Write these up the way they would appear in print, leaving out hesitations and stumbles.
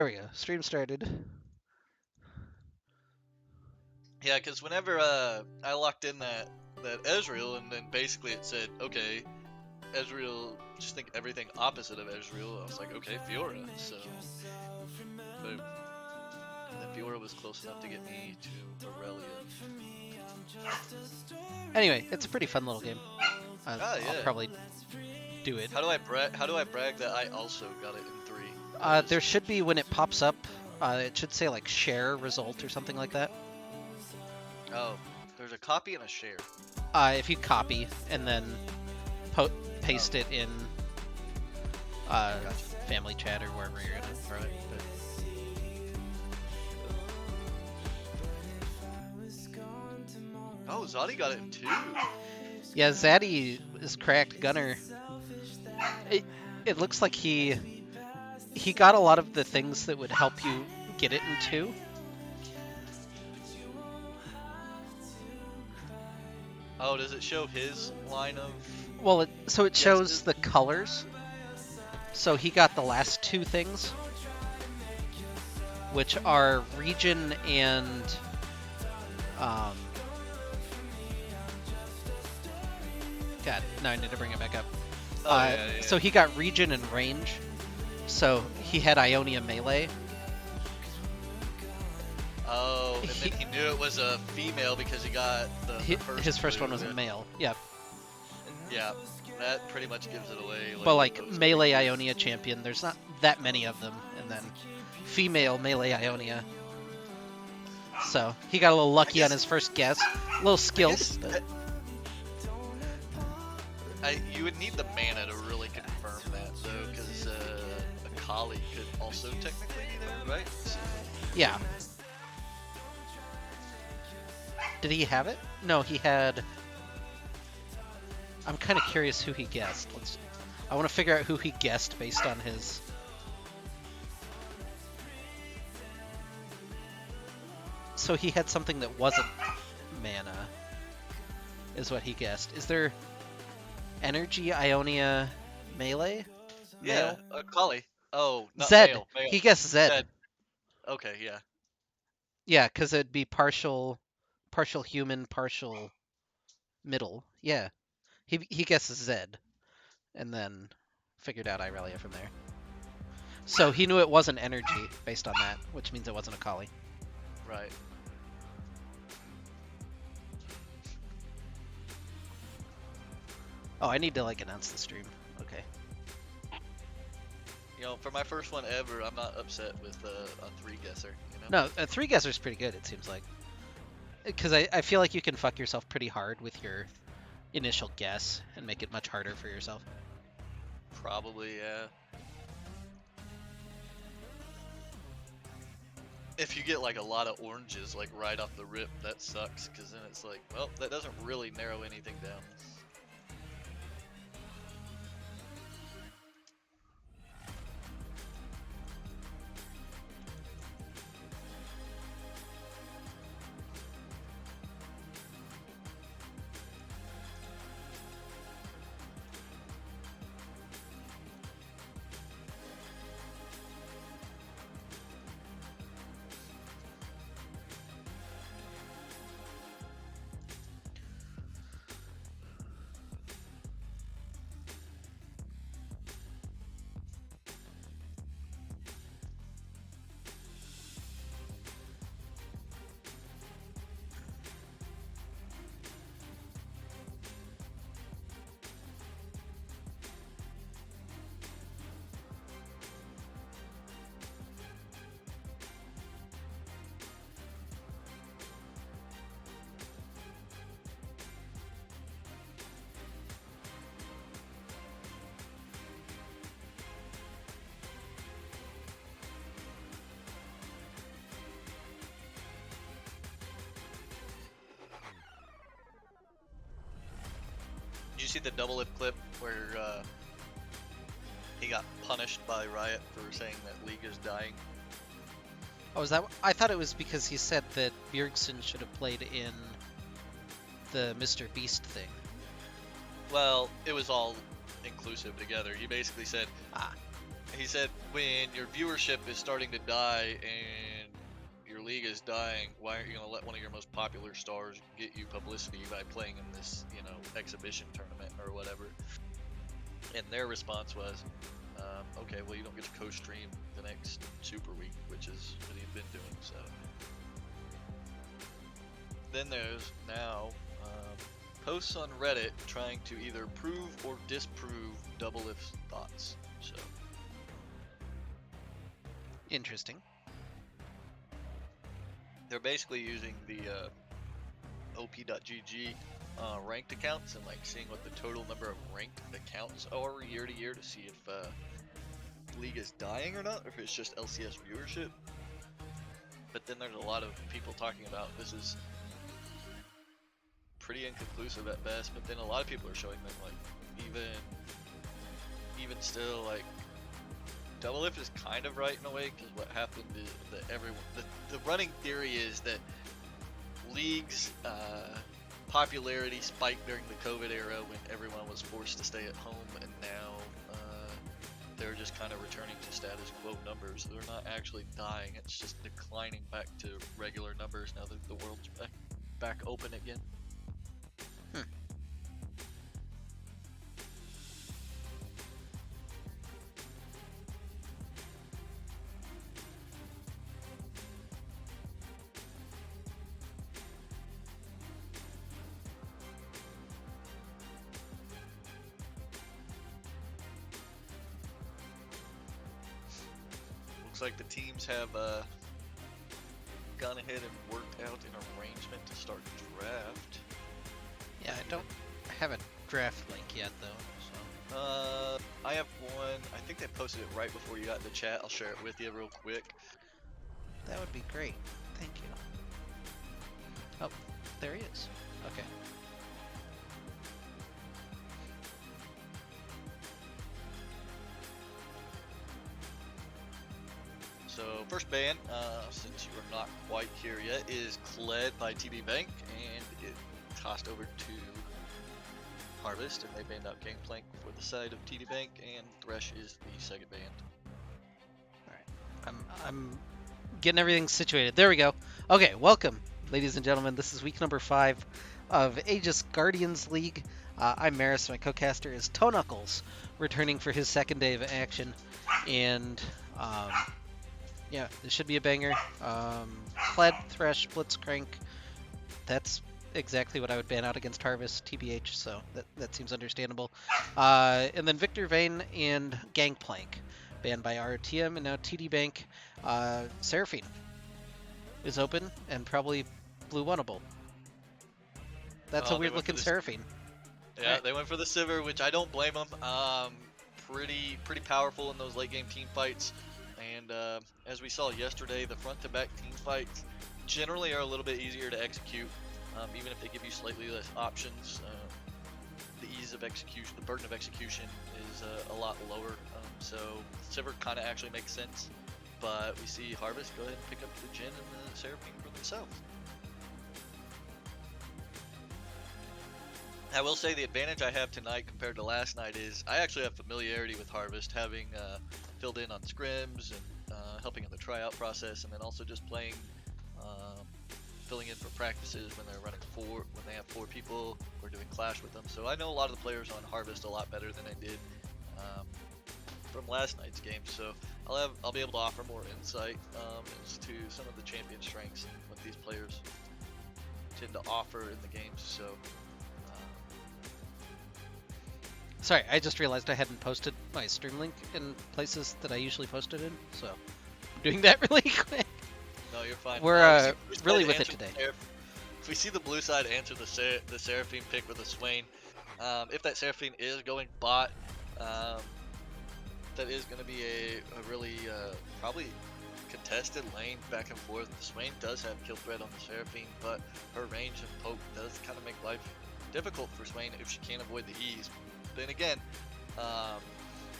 There we go. Stream started. Yeah, because whenever I locked in that Ezreal, and then basically it said, okay, Ezreal, just think everything opposite of Ezreal. I was like, okay, Fiora. So, boom. And then Fiora was close enough to get me to Aurelia. Anyway, it's a pretty fun little game. Ah, I'll yeah. probably do it. How do I brag that I also got it in 3? There should be, when it pops up, it should say like share result or something like that. Oh, there's a copy and a share. If you copy and then paste it in family chat or wherever you're gonna throw it. But... Oh, Zadi got it in 2. Yeah, Zaddy is cracked gunner. It looks like he got a lot of the things that would help you get it in 2. Oh, does it show his line of... Well, so it shows the colors. So he got the last 2 things, which are region and God, now I need to bring it back up. Yeah. So he got region and range. So he had Ionia melee. Oh, and then he knew it was a female because he got his first one was a male. Yeah. Yeah, that pretty much gives it away. But like melee Ionia champion, there's not that many of them, and then female melee Ionia. So he got a little lucky on his first guess. A little skills. You would need the mana to really confirm that, though, because a Kali could also technically be there, right? So... Yeah. Did he have it? No, he had... I'm kind of curious who he guessed. I want to figure out who he guessed based on his... So he had something that wasn't mana, is what he guessed. Is there energy Ionia melee? Yeah, Kali. Oh, not Zed. male. He guessed Zed. Zed. Okay, yeah. Yeah, because it'd be partial human, partial middle. Yeah. He guesses Zed, and then figured out Irelia from there. So he knew it wasn't energy based on that, which means it wasn't a Kali. Right. Oh, I need to like announce the stream. Okay. You know, for my first one ever, I'm not upset with a 3-guesser. You know? No, a 3-guesser is pretty good. It seems like, because I feel like you can fuck yourself pretty hard with your initial guess and make it much harder for yourself. Probably, yeah. If you get like a lot of oranges like right off the rip, that sucks, because then it's like, well, that doesn't really narrow anything down. Did you see the double lip clip where he got punished by Riot for saying that League is dying? Oh, is that? I thought it was because he said that Bjergsen should have played in the Mr. Beast thing. Well, it was all inclusive together. He basically said, he said when your viewership is starting to die and your league is dying, why aren't you going to let one of your most popular stars get you publicity by playing in this, exhibition tournament or whatever? And their response was, okay, well, you don't get to co-stream the next Super Week, which is what he'd been doing. So then there's now posts on Reddit trying to either prove or disprove Doublelift's thoughts. So Interesting. they're basically using the op.gg ranked accounts and like seeing what the total number of ranked accounts are year to year to see if league is dying or not, or if it's just LCS viewership. But then there's a lot of people talking about this is pretty inconclusive at best. But then a lot of people are showing them like even still like Doublelift is kind of right in a way, because what happened is that everyone the running theory is that league's popularity spiked during the COVID era when everyone was forced to stay at home, and now they're just kind of returning to status quo numbers. They're not actually dying, it's just declining back to regular numbers now that the world's back open again. Looks like the teams have gone ahead and worked out an arrangement to start draft. Yeah, I don't have a draft link yet though. So I have one. I think they posted it right before you got in the chat. I'll share it with you real quick. that would be great. Thank you. Oh, there he is. Okay. So first ban, since you are not quite here yet, is Kled by TD Bank, and it tossed over to Harvest, and they banned out Gangplank for the side of TD Bank, and Thresh is the second band. All right. I'm getting everything situated. There we go. Okay, welcome, ladies and gentlemen. This is week number 5 of Aegis Guardians League. I'm Maris. My co-caster is Toe Knuckles, returning for his second day of action, and yeah, this should be a banger. Kled, Thresh, Blitzcrank. That's exactly what I would ban out against Harvest, TBH, so that seems understandable. And then Victor Vane and Gangplank, banned by RTM, and now TD Bank. Seraphine is open and probably blue oneable. That's a weird looking Seraphine. Yeah, right. They went for the Sivir, which I don't blame them. Pretty powerful in those late game team fights. And as we saw yesterday, the front to back team fights generally are a little bit easier to execute, even if they give you slightly less options. The ease of execution, the burden of execution is a lot lower. So Sivir kind of actually makes sense. But we see Harvest go ahead and pick up the Jhin and the Seraphine for themselves. I will say the advantage I have tonight compared to last night is I actually have familiarity with Harvest, having filled in on scrims and helping in the tryout process, and then also just playing, filling in for practices when they're running when they have 4 people or doing Clash with them. So I know a lot of the players on Harvest a lot better than I did from last night's game. So I'll be able to offer more insight as to some of the champion strengths and what these players tend to offer in the games. So. Sorry, I just realized I hadn't posted my stream link in places that I usually post it in, so I'm doing that really quick. No, you're fine. We're really with it today. If we see the blue side answer the Seraphine pick with a Swain, if that Seraphine is going bot, that is going to be a really probably contested lane back and forth. The Swain does have kill threat on the Seraphine, but her range and poke does kind of make life difficult for Swain if she can't avoid the E's. Then again,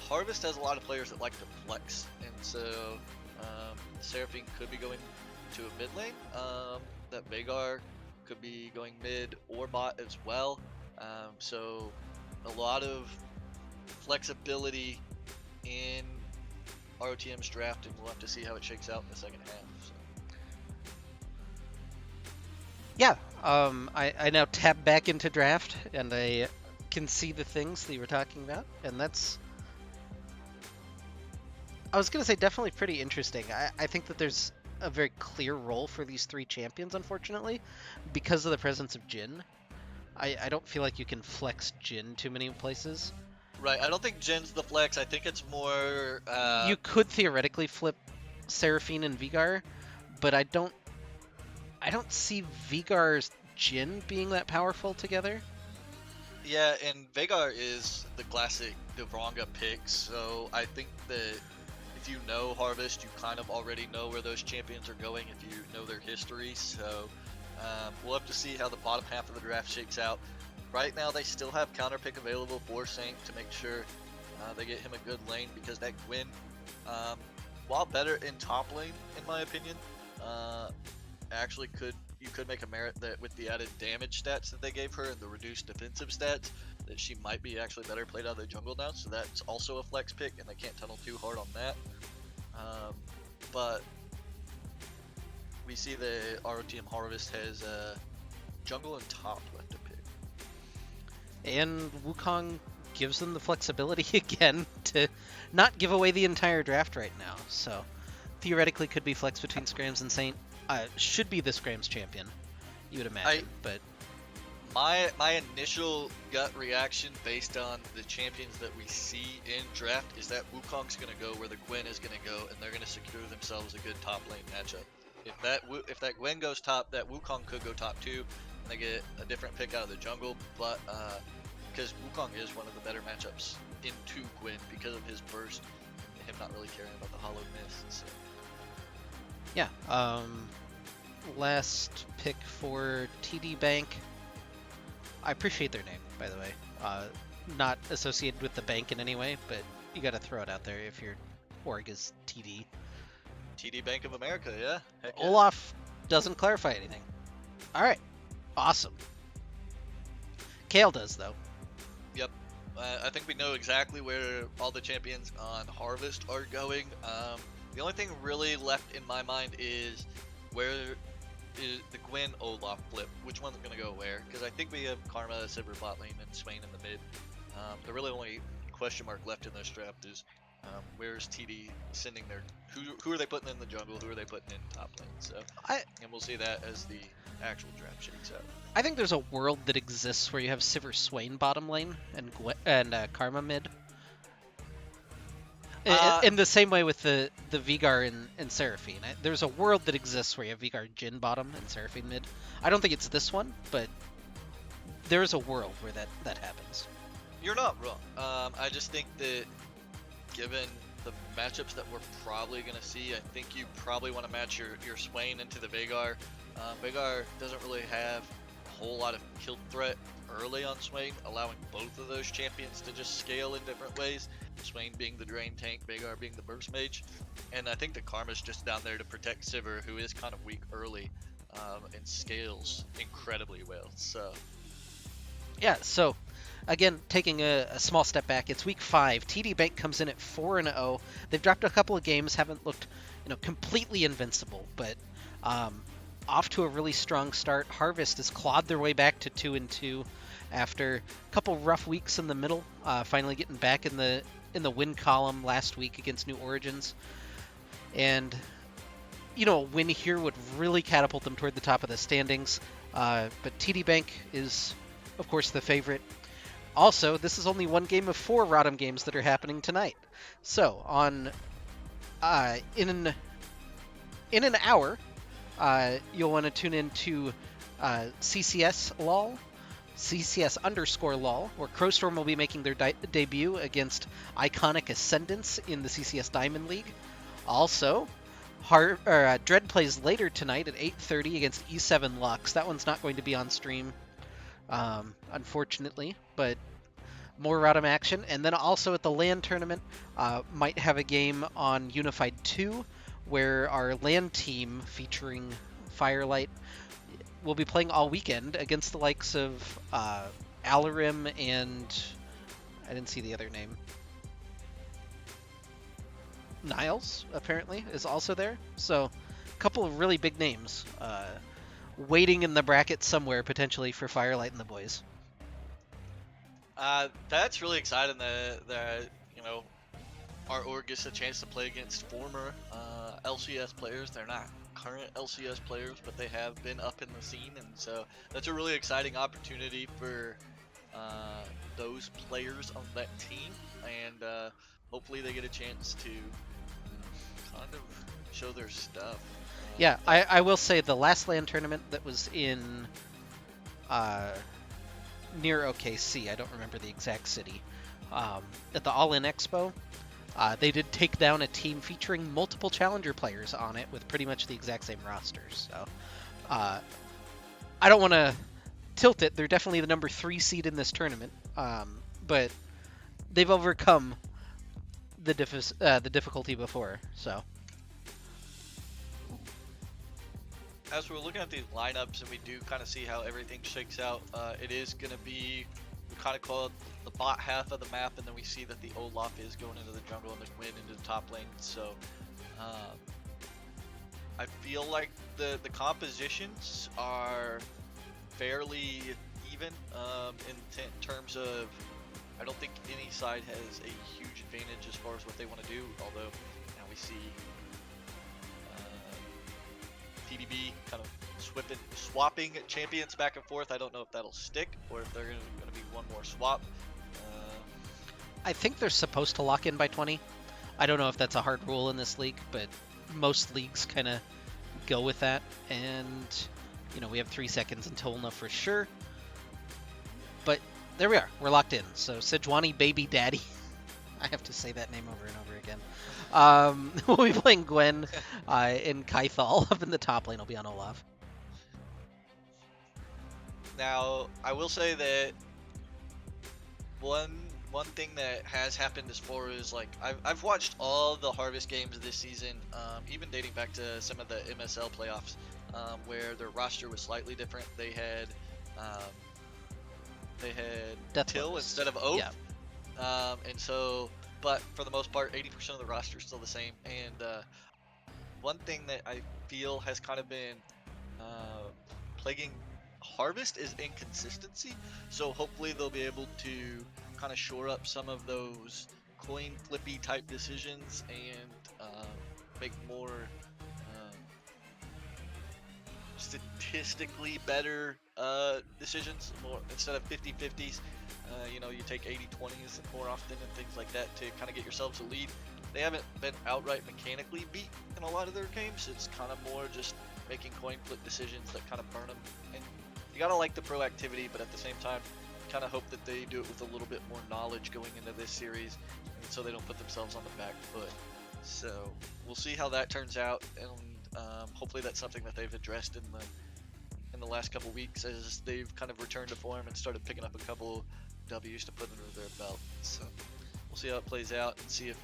Harvest has a lot of players that like to flex, and so Seraphine could be going to a mid lane. That Veigar could be going mid or bot as well. So a lot of flexibility in ROTM's draft, and we'll have to see how it shakes out in the second half. So. Yeah, I now tab back into draft, and I can see the things that you were talking about, and that's, I was going to say, definitely pretty interesting. I think that there's a very clear role for these three champions, unfortunately, because of the presence of Jhin. I don't feel like you can flex Jhin too many places. Right, I don't think Jin's the flex. I think it's more. You could theoretically flip Seraphine and Vigar, but I don't see Vigar's Jhin being that powerful together. Yeah, and Veigar is the classic Devranga pick, so I think that if you know Harvest, you kind of already know where those champions are going if you know their history. So we'll have to see how the bottom half of the draft shakes out. Right now, they still have counter pick available for Saint to make sure they get him a good lane, because that Gwen, while better in top lane, in my opinion, actually you could make a merit that with the added damage stats that they gave her and the reduced defensive stats, that she might be actually better played out of the jungle now. So that's also a flex pick, and they can't tunnel too hard on that. But we see the ROTM Harvest has jungle and top left to pick. And Wukong gives them the flexibility again to not give away the entire draft right now. So theoretically could be flex between Skrams and Saint. Should be the Skrams champion, you would imagine. But my initial gut reaction based on the champions that we see in draft is that Wukong's going to go where the Gwen is going to go, and they're going to secure themselves a good top lane matchup. If that Gwen goes top, that Wukong could go top too, and they get a different pick out of the jungle. But because Wukong is one of the better matchups into Gwen because of his burst and him not really caring about the hollow mist. So. Yeah. Last pick for TD Bank. I appreciate their name, by the way. Not associated with the bank in any way, but you got to throw it out there if your org is TD. TD Bank of America, yeah. Heck yeah. Olaf doesn't clarify anything. All right. Awesome. Kale does, though. Yep. I think we know exactly where all the champions on Harvest are going. The only thing really left in my mind is where is the Gwen Olaf flip? Which one's going to go where? Because I think we have Karma, Sivir bot lane, and Swain in the mid. The really only question mark left in this draft is where's TD sending their... Who are they putting in the jungle? Who are they putting in top lane? So, and we'll see that as the actual draft shakes out. I think there's a world that exists where you have Sivir Swain bottom lane and Karma mid. In the same way with the Vigar and Seraphine. There's a world that exists where you have Vigar Jhin bottom and Seraphine mid. I don't think it's this one, but there is a world where that happens. You're not wrong. I just think that given the matchups that we're probably going to see, I think you probably want to match your Swain into the Veigar. Veigar doesn't really have a whole lot of kill threat early on Swain, allowing both of those champions to just scale in different ways. Swain being the drain tank, Veigar being the burst mage. And I think the Karma's just down there to protect Sivir, who is kind of weak early and scales incredibly well. So yeah, so again, taking a small step back, it's week 5. TD Bank comes in at 4-0. They've dropped a couple of games, haven't looked completely invincible, but off to a really strong start. Harvest has clawed their way back to 2-2 after a couple rough weeks in the middle, finally getting back in the win column last week against New Origins. And, a win here would really catapult them toward the top of the standings. But TD Bank is, of course, the favorite. Also, this is only one game of 4 Rotom games that are happening tonight. So, in an hour, you'll want to tune in to CCS LOL, CCS_LOL, where Crowstorm will be making their debut against Iconic Ascendants in the CCS Diamond League. Also, Dread plays later tonight at 8:30 against E7 Lux. That one's not going to be on stream, unfortunately, but more Rotom action. And then also at the LAN tournament, might have a game on Unified 2, where our LAN team featuring Firelight will be playing all weekend against the likes of Alarim and I didn't see the other name. Niles apparently is also there. So, a couple of really big names waiting in the bracket somewhere potentially for Firelight and the boys. That's really exciting that you know our org gets a chance to play against former LCS players. They're not current LCS players, but they have been up in the scene, and so that's a really exciting opportunity for those players on that team, and hopefully they get a chance to kind of show their stuff. Yeah, That I will say the last LAN tournament that was in uh, near OKC, I don't remember the exact city, at the All In Expo, they did take down a team featuring multiple challenger players on it with pretty much the exact same rosters. So uh, I don't want to tilt it. They're definitely the number 3 seed in this tournament, but they've overcome the difficulty before. So as we're looking at these lineups and we do kind of see how everything shakes out, it is going to be, we kind of call it the bot half of the map, and then we see that the Olaf is going into the jungle and the Gwyn into the top lane. So um, I feel like the compositions are fairly even in terms of, I don't think any side has a huge advantage as far as what they want to do, although now we see TDB kind of swapping champions back and forth. I don't know if that'll stick or if they're going to be one more swap. I think they're supposed to lock in by 20. I don't know if that's a hard rule in this league, but most leagues kind of go with that. And, we have 3 seconds until we'll know for sure. But there we are. We're locked in. So Sejuani Baby Daddy. I have to say that name over and over again. We'll be playing Gwen in Kythal up in the top lane. Will be on Olaf. Now, I will say that one thing that has happened as far as like I've watched all the Harvest games this season, even dating back to some of the MSL playoffs, where their roster was slightly different. They had Death Till Lotus. instead of Oath, Yeah. and so, but for the most part, 80% of the roster is still the same. And one thing that I feel has kind of been plaguing Harvest is inconsistency. So hopefully they'll be able to kind of shore up some of those coin flippy type decisions and make more statistically better decisions, more instead of 50-50s. You take 80-20s more often and things like that to kind of get yourselves a lead. They haven't been outright mechanically beat in a lot of their games. It's kind of more just making coin flip decisions that kind of burn them. And you gotta like the proactivity, but at the same time, kind of hope that they do it with a little bit more knowledge going into this series, and so they don't put themselves on the back foot. So we'll see how that turns out, and hopefully that's something that they've addressed in the last couple weeks as they've kind of returned to form and started picking up a couple W's to put under their belt. So we'll see how it plays out and see if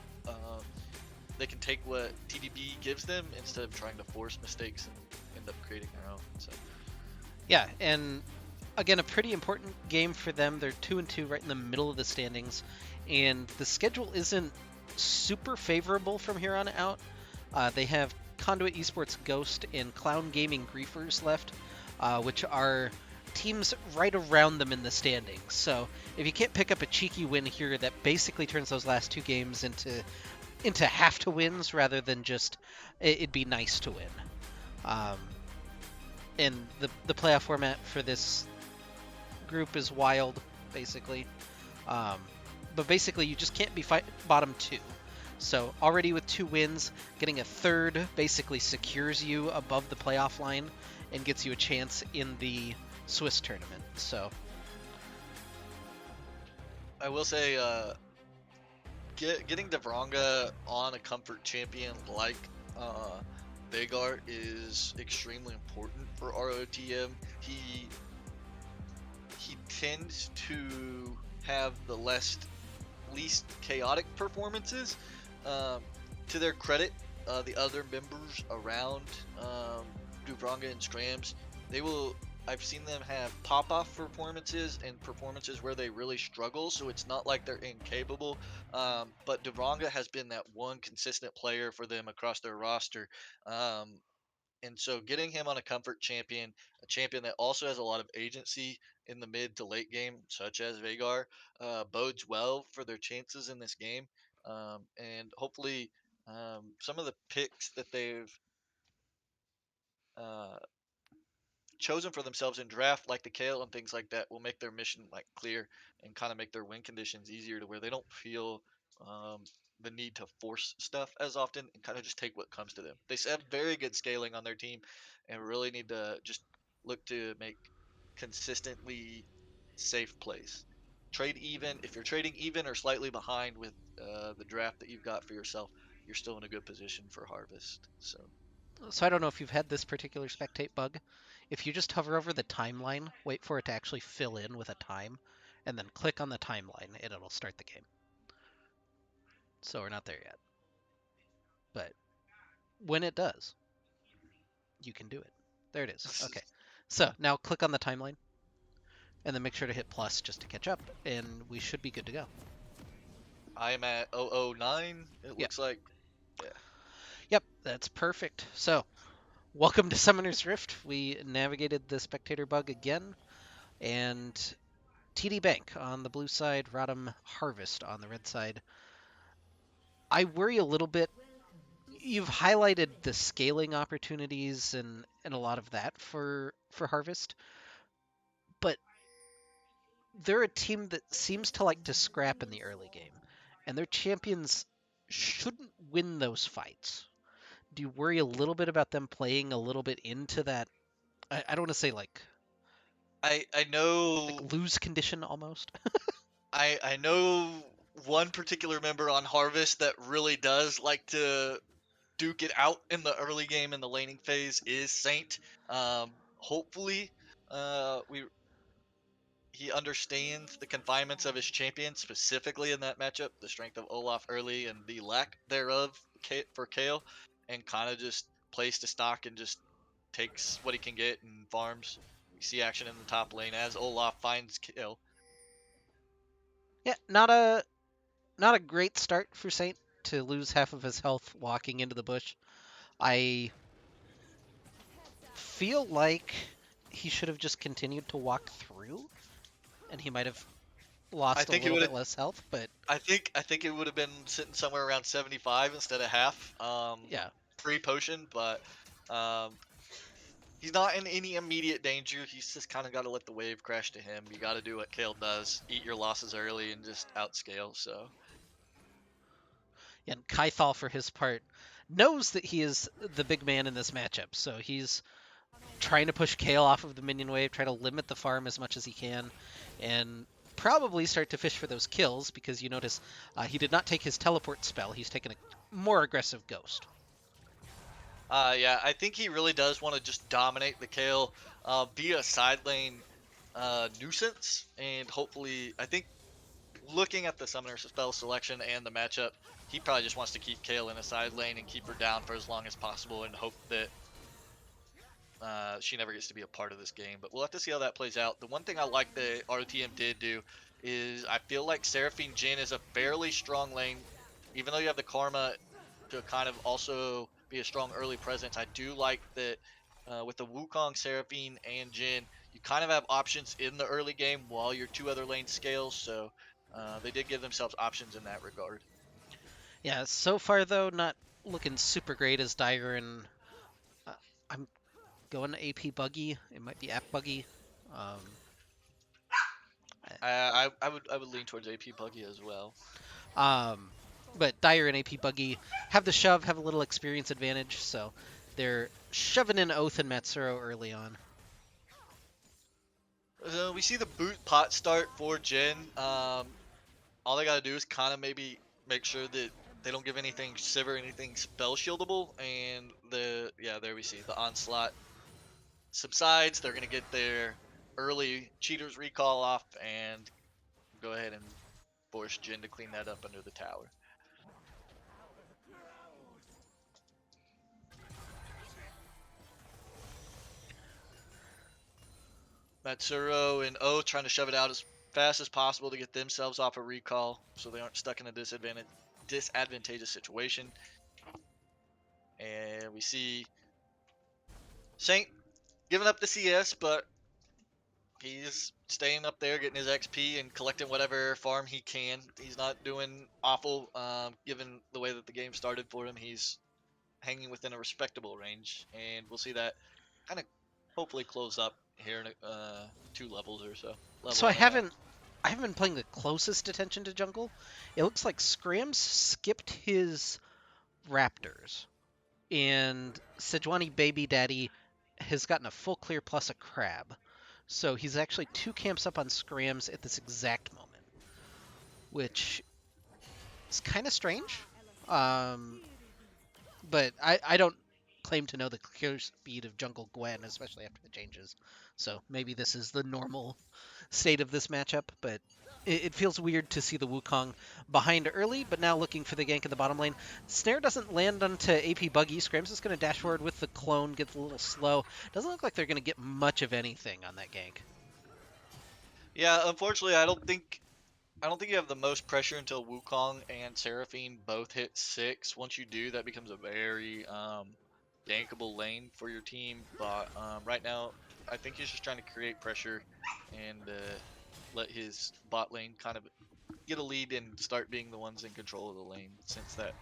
they can take what TDB gives them instead of trying to force mistakes and end up creating their own. So Yeah, and again, a pretty important game for them. They're 2-2 right in the middle of the standings, and the schedule isn't super favorable from here on out. They have Conduit Esports Ghost and Clown Gaming Griefers left, which are teams right around them in the standings. So if you can't pick up a cheeky win here, that basically turns those last 2 games into have to wins rather than just it'd be nice to win. And the playoff format for this group is wild, basically. But basically, you just can't be bottom 2. So already with 2 wins, getting a third basically secures you above the playoff line and gets you a chance in the Swiss tournament. So I will say, getting Devronga on a comfort champion like Vagar is extremely important for ROTM. He tends to have the least chaotic performances. To their credit, the other members around Devronga and Scrams, they will I've seen them have pop-off performances and performances where they really struggle, so it's not like they're incapable. But Deronga has been that one consistent player for them across their roster. Um, and so getting him on a comfort champion, a champion that also has a lot of agency in the mid to late game, such as Vagar, bodes well for their chances in this game. And hopefully, some of the picks that they've uh, chosen for themselves in draft, like the kale and things like that, will make their mission like clear and kind of make their win conditions easier to where they don't feel um, the need to force stuff as often and kind of just take what comes to them. They have very good scaling on their team and really need to just look to make consistently safe plays. Trade even if you're trading even or slightly behind with the draft that you've got for yourself, you're still in a good position for harvest. So So I don't know if you've had this particular spectate bug. If you just hover over the timeline, wait for it to actually fill in with a time, and then click on the timeline, and it'll start the game. So we're not there yet. But when it does, you can do it. There it is. Okay. So now click on the timeline, and then make sure to hit plus just to catch up, and we should be good to go. I am at 009. It Yeah. looks like. Yeah. Yep, that's perfect. So, welcome to Summoner's Rift. We navigated the spectator bug again, and TD Bank on the blue side, Rodham Harvest on the red side. I worry a little bit. You've highlighted the scaling opportunities and a lot of that for Harvest, but they're a team that seems to like to scrap in the early game, and their champions shouldn't win those fights. Do you worry a little bit about them playing a little bit into that? I don't want to say I know lose condition almost. I know one particular member on Harvest that really does like to duke it out in the early game in the laning phase is Saint. Hopefully, we he understands the confinements of his champion, specifically in that matchup, the strength of Olaf early and the lack thereof for Kale, and kind of just plays to stock and just takes what he can get and farms. We see action in the top lane as Olaf finds Kale. Yeah, not a great start for Saint to lose half of his health walking into the bush. I feel like he should have just continued to walk through, and he might have I lost a think it little would bit have. less health. But I think it would have been sitting somewhere around 75 instead of half. yeah, Pre potion, but um, he's not in any immediate danger. He's just kind of got to let the wave crash to him. You got to do what Kale does: eat your losses early and just outscale. So and Kaithal for his part knows that he is the big man in this matchup, so he's trying to push Kale off of the minion wave, try to limit the farm as much as he can, and probably start to fish for those kills because you notice he did not take his teleport spell. He's taken a more aggressive ghost. yeah, I think he really does want to just dominate the Kale, be a side lane nuisance, and hopefully, I think looking at the summoner spell selection and the matchup, he probably just wants to keep Kale in a side lane and keep her down for as long as possible and hope that she never gets to be a part of this game. But we'll have to see how that plays out. The one thing I like that RTM did do is I feel like Seraphine Jin is a fairly strong lane, even though you have the Karma to kind of also be a strong early presence. I do like that with the Wukong, Seraphine, and Jin, you kind of have options in the early game while your two other lanes scale. So they did give themselves options in that regard. Yeah, so far though, not looking super great as Dire and uh, I'm going to AP Buggy. It might be App Buggy. Um, I would lean towards AP Buggy as well. um, but Dire and AP Buggy have the shove, have a little experience advantage, so they're shoving in Oath and Matsuro early on. We see the boot pot start for Jin. All they gotta do is kind of maybe make sure that they don't give anything Sivir, anything spell shieldable, and there we see the onslaught subsides. They're gonna get their early cheaters recall off and go ahead and force Jin to clean that up under the tower. Matsuro and O trying to shove it out as fast as possible to get themselves off a recall so they aren't stuck in a disadvantageous situation. And we see Saint giving up the CS, but he's staying up there, getting his XP and collecting whatever farm he can. He's not doing awful, given the way that the game started for him. He's hanging within a respectable range, and we'll see that kind of hopefully close up here in 2 levels or so, level So I and a half. haven't I haven't been playing the closest attention to jungle. It looks like Scrams skipped his Raptors, and Sejuani Baby Daddy has gotten a full clear plus a crab. So he's actually 2 camps up on Scrams at this exact moment, which is kind of strange. Um, but I don't claim to know the clear speed of Jungle Gwen, especially after the changes. So maybe this is the normal state of this matchup, but it feels weird to see the Wukong behind early, but now looking for the gank in the bottom lane. Snare doesn't land onto AP Buggy. Scrams is going to dash forward with the clone, gets a little slow. Doesn't look like they're going to get much of anything on that gank. Yeah, unfortunately, I don't think you have the most pressure until Wukong and Seraphine both hit 6. Once you do, that becomes a very gankable lane for your team. But right now, I think he's just trying to create pressure and let his bot lane kind of get a lead and start being the ones in control of the lane, since that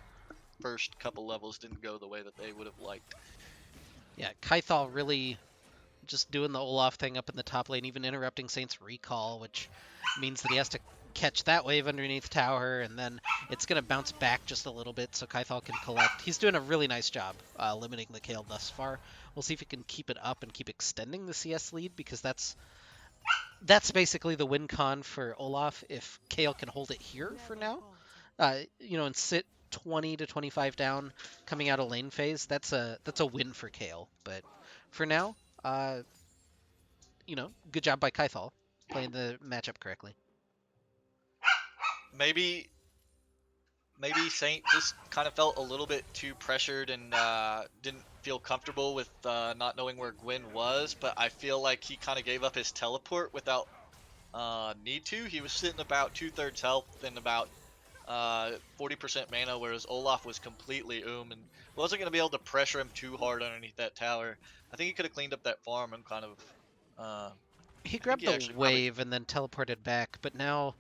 first couple levels didn't go the way that they would have liked. Yeah, Kythal really just doing the Olaf thing up in the top lane, even interrupting Saint's recall, which means that he has to catch that wave underneath tower, and then it's going to bounce back just a little bit so Kythal can collect. He's doing a really nice job limiting the Kayle thus far. We'll see if he can keep it up and keep extending the CS lead, because that's basically the win con for Olaf if Kayle can hold it here for now. And sit 20 to 25 down coming out of lane phase. That's a win for Kayle. But for now, good job by Kythal playing the matchup correctly. Maybe Saint just kind of felt a little bit too pressured and didn't feel comfortable with not knowing where Gwen was, but I feel like he kind of gave up his teleport without need to. He was sitting about 2/3 health and about 40% mana, whereas Olaf was completely and wasn't going to be able to pressure him too hard underneath that tower. I think he could have cleaned up that farm and kind of. He I think grabbed he the actually probably. wave and then teleported back, but now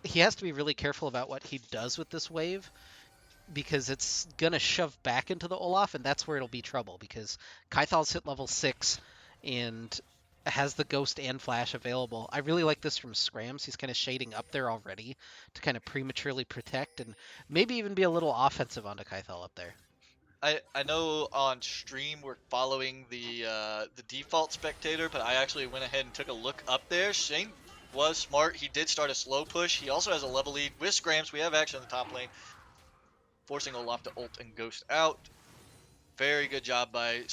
he has to be really careful about what he does with this wave, because it's gonna shove back into the Olaf, and that's where it'll be trouble, because Kythal's hit level 6 and has the Ghost and Flash available. I really like this from Scrams. He's kind of shading up there already to kind of prematurely protect and maybe even be a little offensive onto Kythal up there. I know on stream we're following the default spectator, but I actually went ahead and took a look up there. Shane was smart. He did start a slow push. He also has a level lead with Scrams. We have action in the top lane, forcing Olaf to ult and ghost out. Very good job by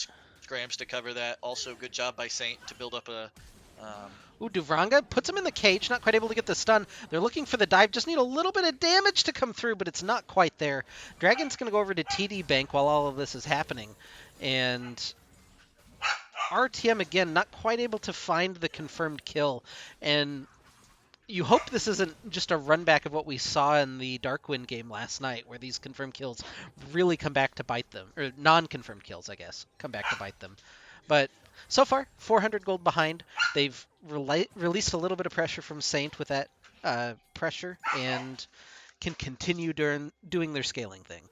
Scrams to cover that. Also good job by Saint to build up a. Ooh, Duvranga puts him in the cage, not quite able to get the stun. They're looking for the dive, just need a little bit of damage to come through, but it's not quite there. Dragon's going to go over to TD Bank while all of this is happening. And RTM, again, not quite able to find the confirmed kill. And you hope this isn't just a run back of what we saw in the Darkwind game last night, where these confirmed kills really come back to bite them. Or non-confirmed kills, I guess, come back to bite them. But so far, 400 gold behind. They've released a little bit of pressure from Saint with that pressure, and can continue doing their scaling thing.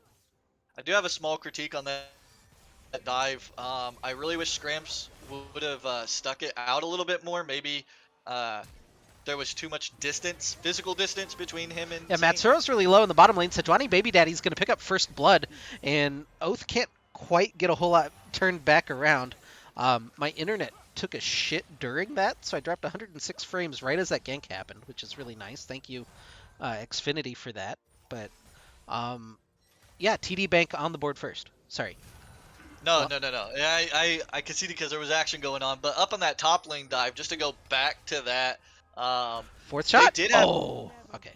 I do have a small critique on that dive. I really wish Scrams would have stuck it out a little bit more. Maybe there was too much distance, physical distance between him and Yeah, Saint. Matsuro's really low in the bottom lane. Sejuani Baby Daddy's going to pick up first blood, and Oath can't quite get a whole lot turned back around. My internet took a shit during that, so I dropped 106 frames right as that gank happened, which is really nice. Thank you, Xfinity, for that. But yeah, TD Bank on the board first. Sorry. No, Well, no, no, no. I conceded because there was action going on, but up on that top lane dive, just to go back to that, fourth they shot. did have Oh, okay.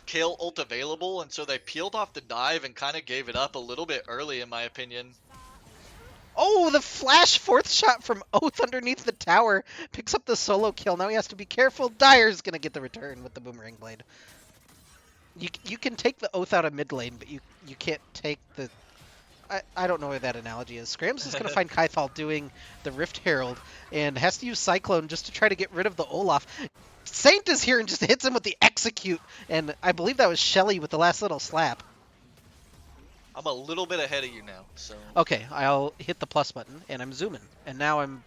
Kayle ult available, and so they peeled off the dive and kind of gave it up a little bit early, in my opinion. Oh, the flash fourth shot from Oath underneath the tower picks up the solo kill. Now he has to be careful. Dyer's gonna get the return with the boomerang blade. You can take the Oath out of mid lane, but you can't take the. I don't know where that analogy is. Scrams is gonna find Kythal doing the Rift Herald and has to use Cyclone just to try to get rid of the Olaf. Saint is here and just hits him with the execute, and I believe that was Shelly with the last little slap. I'm a little bit ahead of you now, so Okay, I'll hit the plus button, and I'm zooming. And now I'm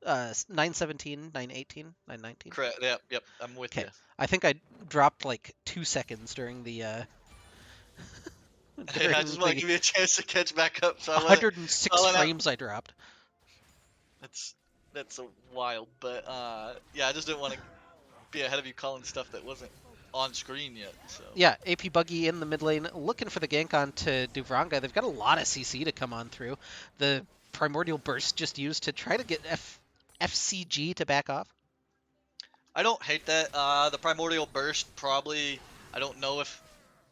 917, 918, 919. correct. Yep, yep. I'm with Okay, you. I think I dropped like 2 seconds during the I during just want to the give you a chance to catch back up, so I wasn't 106 calling out. frames I dropped. That's that's a wild, but yeah, I just didn't want to be ahead of you calling stuff that wasn't on screen yet. So Yeah, AP Buggy in the mid lane looking for the gank on to Duvranga. They've got a lot of CC to come on through. The Primordial Burst just used to try to get FCG to back off. I don't hate that. The Primordial Burst probably. I don't know if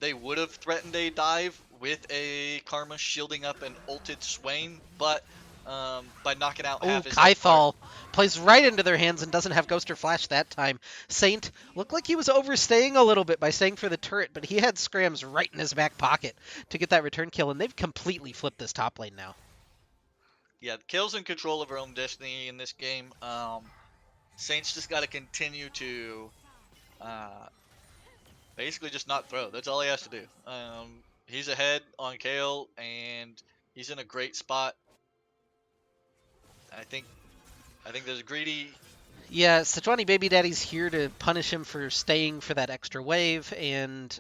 they would have threatened a dive with a Karma shielding up an ulted Swain, but by knocking out Oh, half his health bar. Kythal plays right into their hands and doesn't have Ghost or Flash that time. Saint looked like he was overstaying a little bit by staying for the turret, but he had Scrams right in his back pocket to get that return kill, and they've completely flipped this top lane now. Yeah, Kale's in control of her own destiny in this game. Saints just got to continue to uh, basically just not throw. That's all he has to do. He's ahead on Kale, and he's in a great spot. I think there's a greedy. Yeah, Sejuani Baby Daddy's here to punish him for staying for that extra wave, and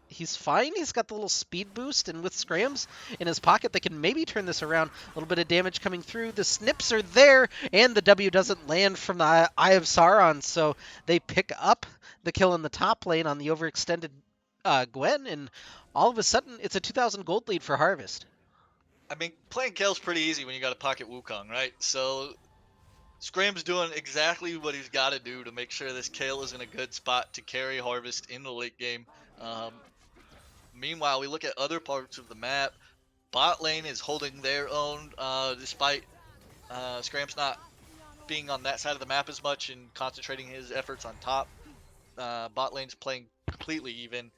he's fine. He's got the little speed boost, and with Scrams in his pocket, they can maybe turn this around. A little bit of damage coming through. The snips are there, and the W doesn't land from the Eye of Sauron, so they pick up the kill in the top lane on the overextended Gwen, and all of a sudden, it's a 2,000 gold lead for Harvest. I mean, playing Kale's pretty easy when you got a pocket Wukong, right? So Scram's doing exactly what he's got to do to make sure this Kale is in a good spot to carry Harvest in the late game. Um, Meanwhile, we look at other parts of the map. Bot lane is holding their own, despite Scram's not being on that side of the map as much and concentrating his efforts on top. Bot lane's playing completely even.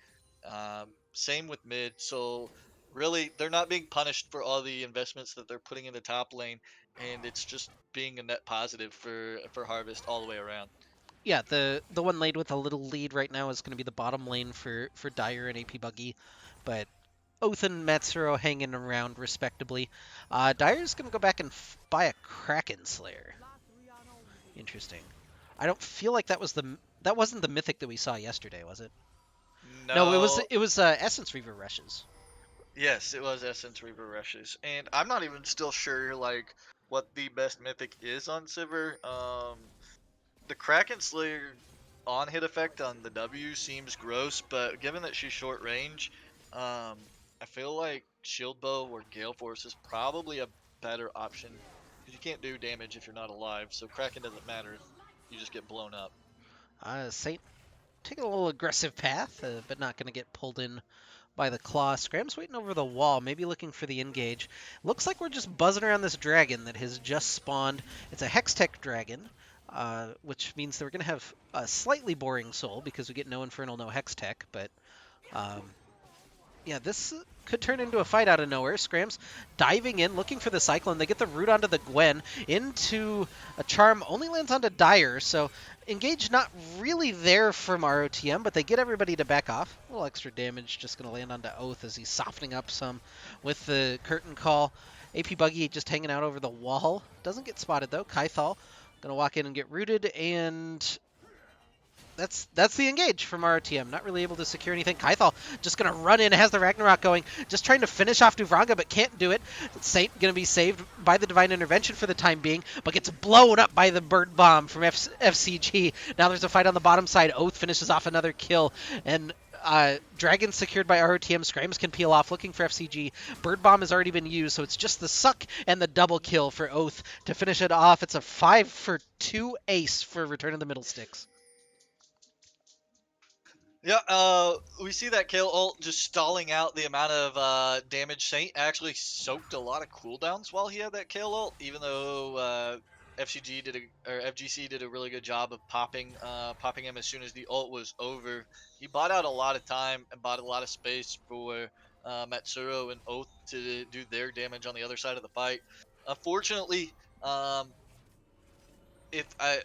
Same with mid. So really, they're not being punished for all the investments that they're putting in the top lane, and it's just being a net positive for Harvest all the way around. Yeah, the one lane with a little lead right now is going to be the bottom lane for Dyer and AP Buggy, but Oath and Matsuro hanging around respectably. Dyer's going to go back and buy a Kraken Slayer. Interesting. I don't feel like that wasn't the mythic that we saw yesterday, was it? No, No, it was Essence Reaver Rushes. yes, it was Essence Reaver Rushes, and I'm not even still sure like what the best mythic is on Sivir. The Kraken Slayer on hit effect on the W seems gross, but given that she's short range, I feel like Shield Bow or Gale Force is probably a better option because you can't do damage if you're not alive. So Kraken doesn't matter; you just get blown up. Saint taking a little aggressive path, but not going to get pulled in by the claw. Scram's waiting over the wall, maybe looking for the engage. Looks like we're just buzzing around this dragon that has just spawned. It's a Hextech dragon, which means that we're going to have a slightly boring soul because we get no Infernal, no Hextech, but um, yeah, this could turn into a fight out of nowhere. Scrams diving in, looking for the Cyclone. They get the root onto the Gwen, into a Charm, only lands onto Dire, so engage not really there from ROTM, but they get everybody to back off. A little extra damage just going to land onto Oath as he's softening up some with the Curtain Call. AP Buggy just hanging out over the wall. Doesn't get spotted, though. Kythal going to walk in and get rooted, and that's the engage from RTM. Not really able to secure anything. Kythal just going to run in, has the Ragnarok going, just trying to finish off Duvranga, but can't do it. Saint going to be saved by the Divine Intervention for the time being, but gets blown up by the Bird Bomb from FCG. Now there's a fight on the bottom side. Oath finishes off another kill, and Dragon secured by ROTM. Scrams can peel off, looking for FCG. Bird Bomb has already been used, so it's just the suck and the double kill for Oath to finish it off. It's a 5-for-2 ace for Return of the Middlesticks. Yeah, we see that Kale ult just stalling out the amount of damage. Saint actually soaked a lot of cooldowns while he had that Kale ult, even though FGC did a really good job of popping him as soon as the ult was over. He bought out a lot of time and bought a lot of space for Matsuro and Oath to do their damage on the other side of the fight. Unfortunately, if I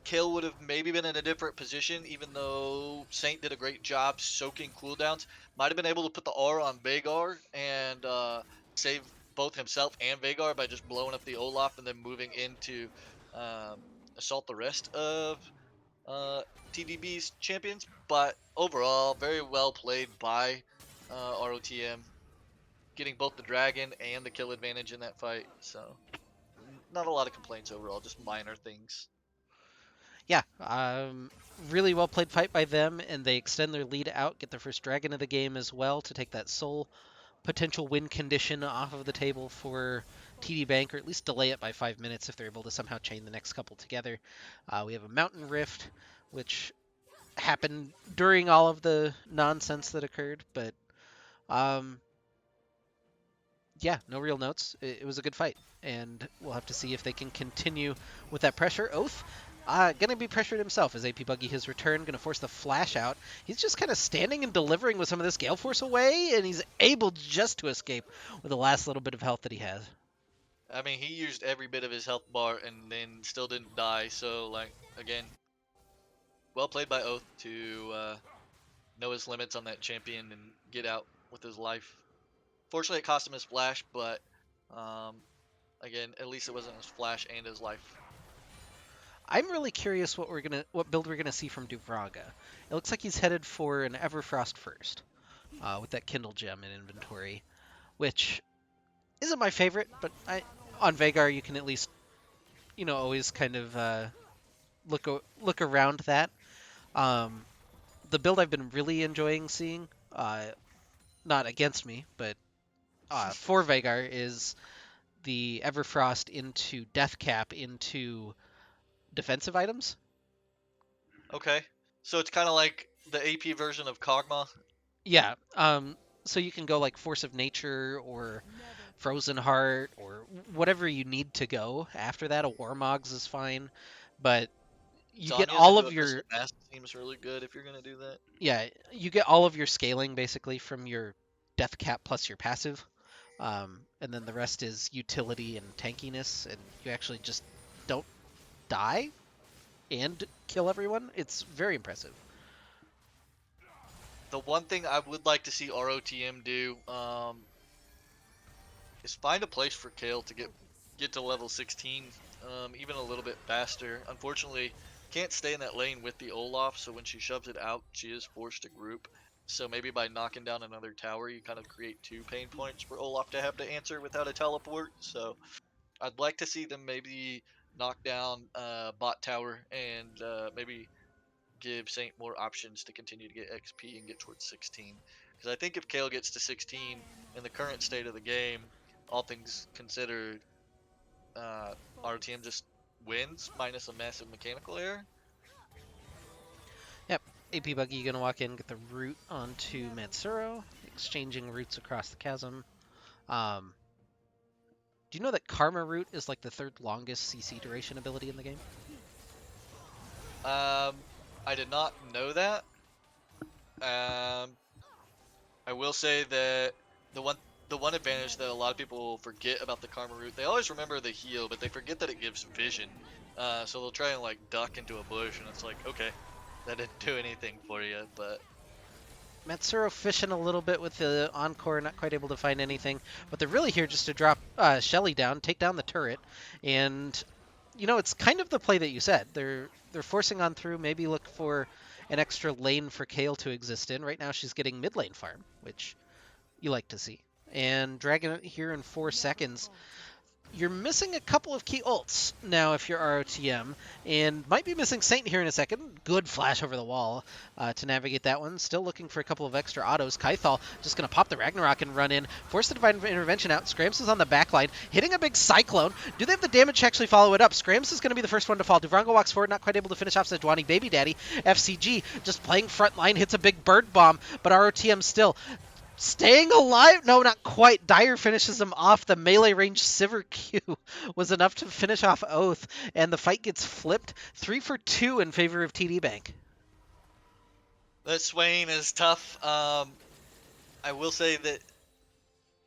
Kale would have maybe been in a different position, even though Saint did a great job soaking cooldowns. Might have been able to put the R on Vagar and save both himself and Vagar by just blowing up the Olaf and then moving into um, assault the rest of uh, TDB's champions. But overall, very well played by ROTM, getting both the dragon and the kill advantage in that fight. So not a lot of complaints overall, just minor things. Yeah, really well played fight by them, and they extend their lead out, get their first dragon of the game as well to take that soul potential win condition off of the table for TD Bank, or at least delay it by 5 minutes if they're able to somehow chain the next couple together. We have a Mountain Rift, which happened during all of the nonsense that occurred, but um, yeah, no real notes. It was a good fight, and we'll have to see if they can continue with that pressure. Oath, gonna be pressured himself as AP Buggy has returned, gonna force the flash out. He's just kind of standing and delivering with some of this Gale Force away, and he's able just to escape with the last little bit of health that he has. I mean, he used every bit of his health bar and then still didn't die. So, like, again, well played by Oath to know his limits on that champion and get out with his life. Fortunately, it cost him his flash, but um, again, at least it wasn't his flash and his life. I'm really curious what build we're gonna see from Duvraga. It looks like he's headed for an Everfrost first, with that Kindle gem in inventory, which isn't my favorite, but on Vagar you can at least always kind of look around that. Um, the build I've been really enjoying seeing, not against me, but for Vagar is the Everfrost into Deathcap into defensive items. Okay, so it's kind of like the AP version of Kog'Maw. Yeah. So you can go like Force of Nature or Frozen Heart or whatever you need to go after that. A Warmogs is fine, but you get Zanya's all into of a your Missile Mask seems really good if you're gonna do that. yeah, you get all of your scaling basically from your death cap plus your passive. And then the rest is utility and tankiness, and you actually just don't die and kill everyone. It's very impressive. The one thing I would like to see ROTM do is find a place for Kale to get to level 16, even a little bit faster. Unfortunately, can't stay in that lane with the Olaf, so when she shoves it out, she is forced to group. So maybe by knocking down another tower, you kind of create two pain points for Olaf to have to answer without a teleport. So I'd like to see them maybe knock down bot tower and maybe give Saint more options to continue to get XP and get towards 16. Because I think if Kale gets to 16 in the current state of the game, all things considered, our team just wins minus a massive mechanical error. Yep. AP Buggy gonna walk in, get the root onto Matsuro, exchanging roots across the chasm. Um, do you know that Karma Root is like the third longest CC duration ability in the game? I did not know that. Um, I will say that the one the one advantage that a lot of people forget about the Karma Root, they always remember the heal, but they forget that it gives vision. So they'll try and like duck into a bush, and it's like, okay, that didn't do anything for you. But Matsuro fishing a little bit with the Encore, not quite able to find anything. But they're really here just to drop Shelly down, take down the turret, and it's kind of the play that you said. They're forcing on through, maybe look for an extra lane for Kale to exist in. Right now she's getting mid lane farm, which you like to see. And Dragon here in 4 seconds. you're missing a couple of key ults now if you're ROTM, and might be missing Saint here in a second. Good flash over the wall to navigate that one. Still looking for a couple of extra autos. Kaithal just going to pop the Ragnarok and run in. Force the Divine Intervention out. Scramps is on the back line, hitting a big Cyclone. Do they have the damage to actually follow it up? Scramps is going to be the first one to fall. Duvrango walks forward, not quite able to finish off Sejuani. Baby Daddy, FCG, just playing front line, hits a big Bird Bomb, but ROTM still staying alive? No, not quite. Dyer finishes him off. The melee range Sivir Q was enough to finish off Oath, and the fight gets flipped 3 for 2 in favor of TD Bank. That Swain is tough. I will say that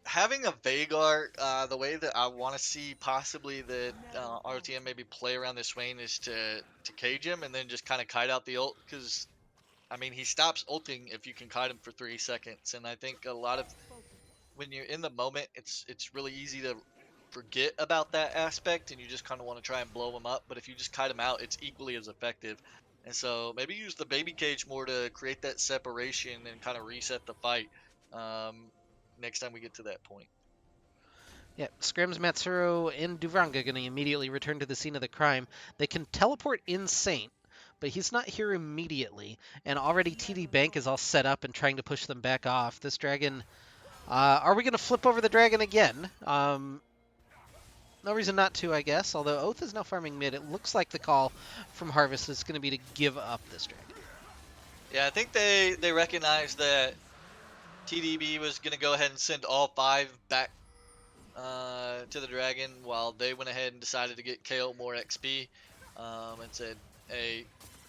having a Vagar, the way that I want to see possibly that RTM maybe play around this Swain is to cage him and then just kind of kite out the ult, because I mean he stops ulting if you can kite him for 3 seconds, and I think a lot of when you're in the moment, it's really easy to forget about that aspect, and you just kind of want to try and blow him up. But if you just kite him out, it's equally as effective. And so maybe use the baby cage more to create that separation and kind of reset the fight um, next time we get to that point. Yeah, Scrims, Matsuro, and Duvranga going to immediately return to the scene of the crime. They can teleport in Saint, but he's not here immediately, and already TD Bank is all set up and trying to push them back off. This dragon, are we going to flip over the dragon again? No reason not to, I guess, although Oath is now farming mid. It looks like the call from Harvest is going to be to give up this dragon. Yeah, I think they recognized that TDB was going to go ahead and send all 5 back to the dragon, while they went ahead and decided to get KO more XP and said, hey,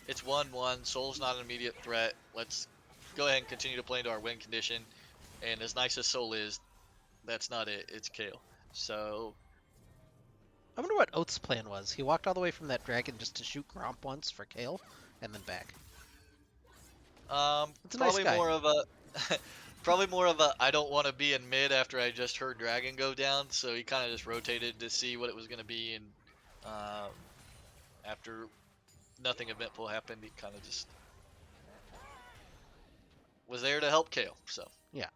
it's 1-1, Soul's not an immediate threat, let's go ahead and continue to play into our win condition. And as nice as Soul is, that's not it, it's KO. So I wonder what Oath's plan was. He walked all the way from that dragon just to shoot Gromp once for Kale, and then back. It's a nice probably guy. more of a probably more of a I don't want to be in mid after I just heard Dragon go down, so he kind of just rotated to see what it was going to be, and um, after nothing eventful happened, he kind of just was there to help Kale. So Yeah.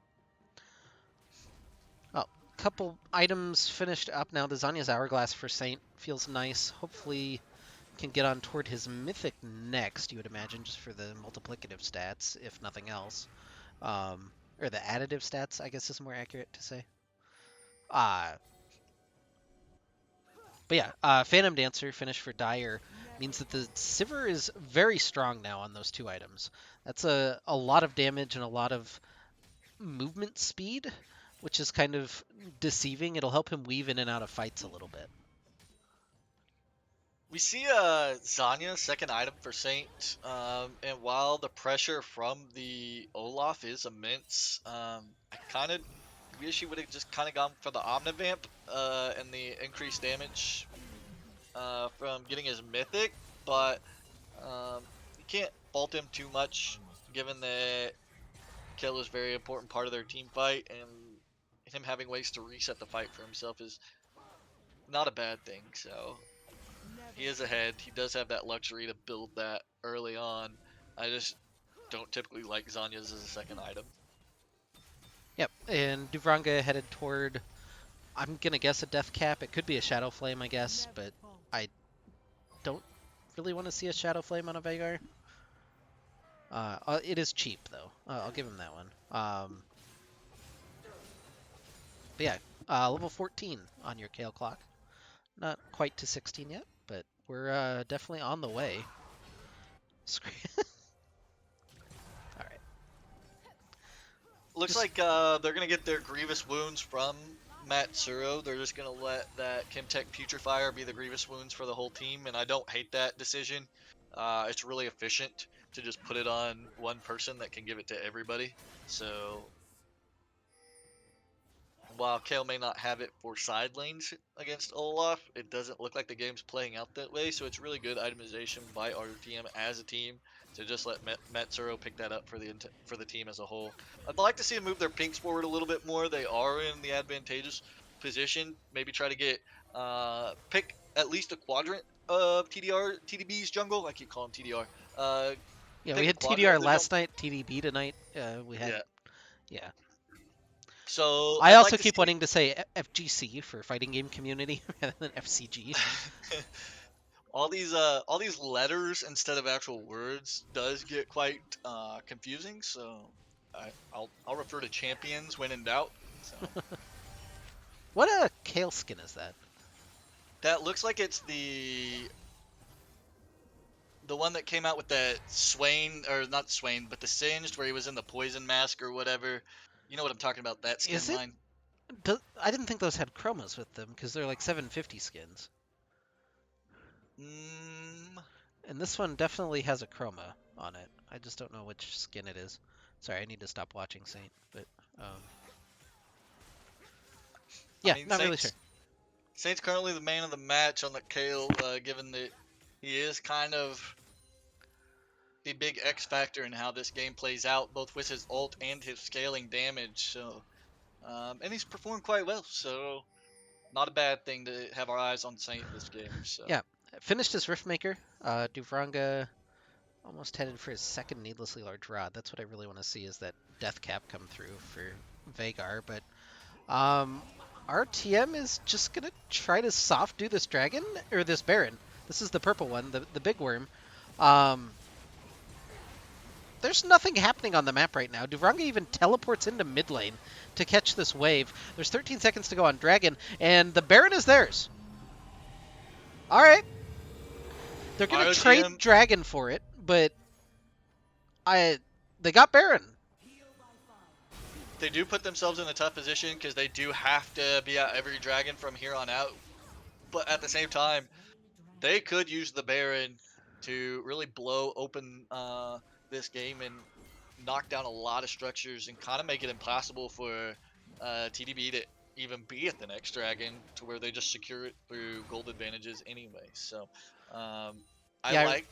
Oh, couple items finished up now. The Zanya's Hourglass for Saint feels nice. Hopefully can get on toward his Mythic next, you would imagine, just for the multiplicative stats, if nothing else. Or the additive stats, I guess is more accurate to say. Uh, but yeah, Phantom Dancer finish for Dyer means that the Sivir is very strong now on those 2 items. That's a lot of damage and a lot of movement speed, which is kind of deceiving. It'll help him weave in and out of fights a little bit. we see Zanya second item for Saint, and while the pressure from the Olaf is immense, I kind of wish he would have just kind of gone for the Omnivamp and the increased damage from getting his Mythic, but you can't fault him too much given that Kill is a very important part of their team fight, and him having ways to reset the fight for himself is not a bad thing. So he is ahead. He does have that luxury to build that early on. I just don't typically like Zanya's as a second item. Yep, and Duvranga headed toward, I'm gonna guess a Death Cap. It could be a Shadow Flame, I guess, but I don't really want to see a Shadow Flame on a Vagar. It is cheap, though. I'll give him that one. But yeah, level 14 on your Kale Clock. Not quite to 16 yet, but we're definitely on the way. All right. Looks Just like they're gonna get their grievous wounds from Matsuro. They're just gonna let that Chemtech Putrefier be the grievous wounds for the whole team, and I don't hate that decision. It's really efficient to just put it on one person that can give it to everybody. So while Kale may not have it for side lanes against Olaf, it doesn't look like the game's playing out that way. So it's really good itemization by RTM as a team to just let Matsuro pick that up for the team as a whole. I'd like to see them move their pinks forward a little bit more. They are in the advantageous position. Maybe try to get pick at least a quadrant of TDB's jungle. I keep calling TDR. yeah, we Pick a had quadrant TDR of the last night, TDB tonight. We had yeah. yeah. So I I'd also like to keep see wanting to say FGC for fighting game community rather than FCG. all these letters instead of actual words does get quite confusing. So I'll refer to champions when in doubt. So What a Kale skin is that? that looks like it's the one that came out with that Swain, or not Swain, but the Singed, where he was in the poison mask or whatever. You know what I'm talking about? That Is skin it? line. I didn't think those had chromas with them because they're like 750 skins. Mm, And this one definitely has a chroma on it. I just don't know which skin it is. Sorry, I need to stop watching Saint, but um, I yeah, mean, not really sure. Saint's currently the man of the match on the Kale, given that he is kind of the big X factor in how this game plays out, both with his ult and his scaling damage. So, and he's performed quite well. So, not a bad thing to have our eyes on Saint this game. So, Yeah, finished his Riftmaker. Duvranga almost headed for his second needlessly large rod. That's what I really want to see is that death cap come through for Vagar. But um, RTM is just gonna try to soft do this dragon or this Baron. This is the purple one, the big worm. Um, there's nothing happening on the map right now. Duvranga even teleports into mid lane to catch this wave. There's 13 seconds to go on Dragon, and the Baron is theirs. All right, they're gonna trade ROTM, Dragon for it, but I they got Baron. they do put themselves in a tough position because they do have to be at every dragon from here on out. But at the same time, they could use the Baron to really blow open this game and knock down a lot of structures and kind of make it impossible for TDB to even be at the next dragon to where they just secure it through gold advantages anyway. So um, I Yeah, like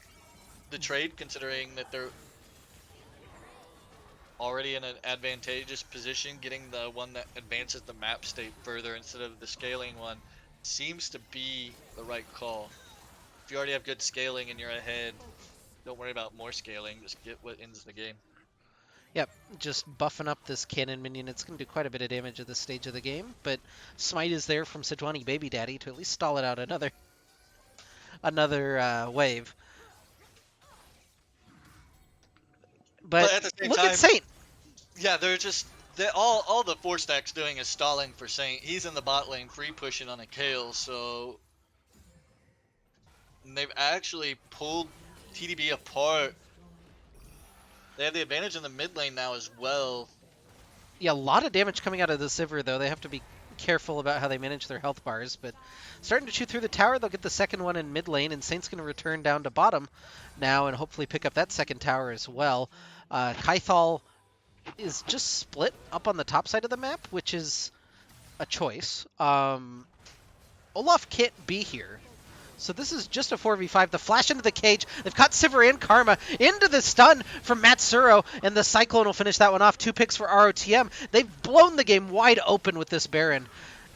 the trade considering that they're already in an advantageous position. Getting the one that advances the map state further instead of the scaling one seems to be the right call. If you already have good scaling and you're ahead, don't worry about more scaling. Just get what ends the game. yep, just buffing up this cannon minion. It's going to do quite a bit of damage at this stage of the game, but Smite is there from Sejuani Baby Daddy to at least stall it out another wave. But But at the same look at time, Saint. yeah, they're just all the four stack's doing is stalling for Saint. He's in the bot lane free pushing on a Kale, so they've actually pulled TDB apart. They have the advantage in the mid lane now as well. Yeah, a lot of damage coming out of the Sivir, though. They have to be careful about how they manage their health bars, but starting to shoot through the tower. They'll get the second one in mid lane, and Saint's going to return down to bottom now and hopefully pick up that second tower as well. Kythal is just split up on the top side of the map, which is a choice. Olaf can't be here. So this is just a 4v5. The flash into the cage. They've caught Sivir and Karma into the stun from Matsuro, and the Cyclone will finish that one off. 2 picks for ROTM. They've blown the game wide open with this Baron.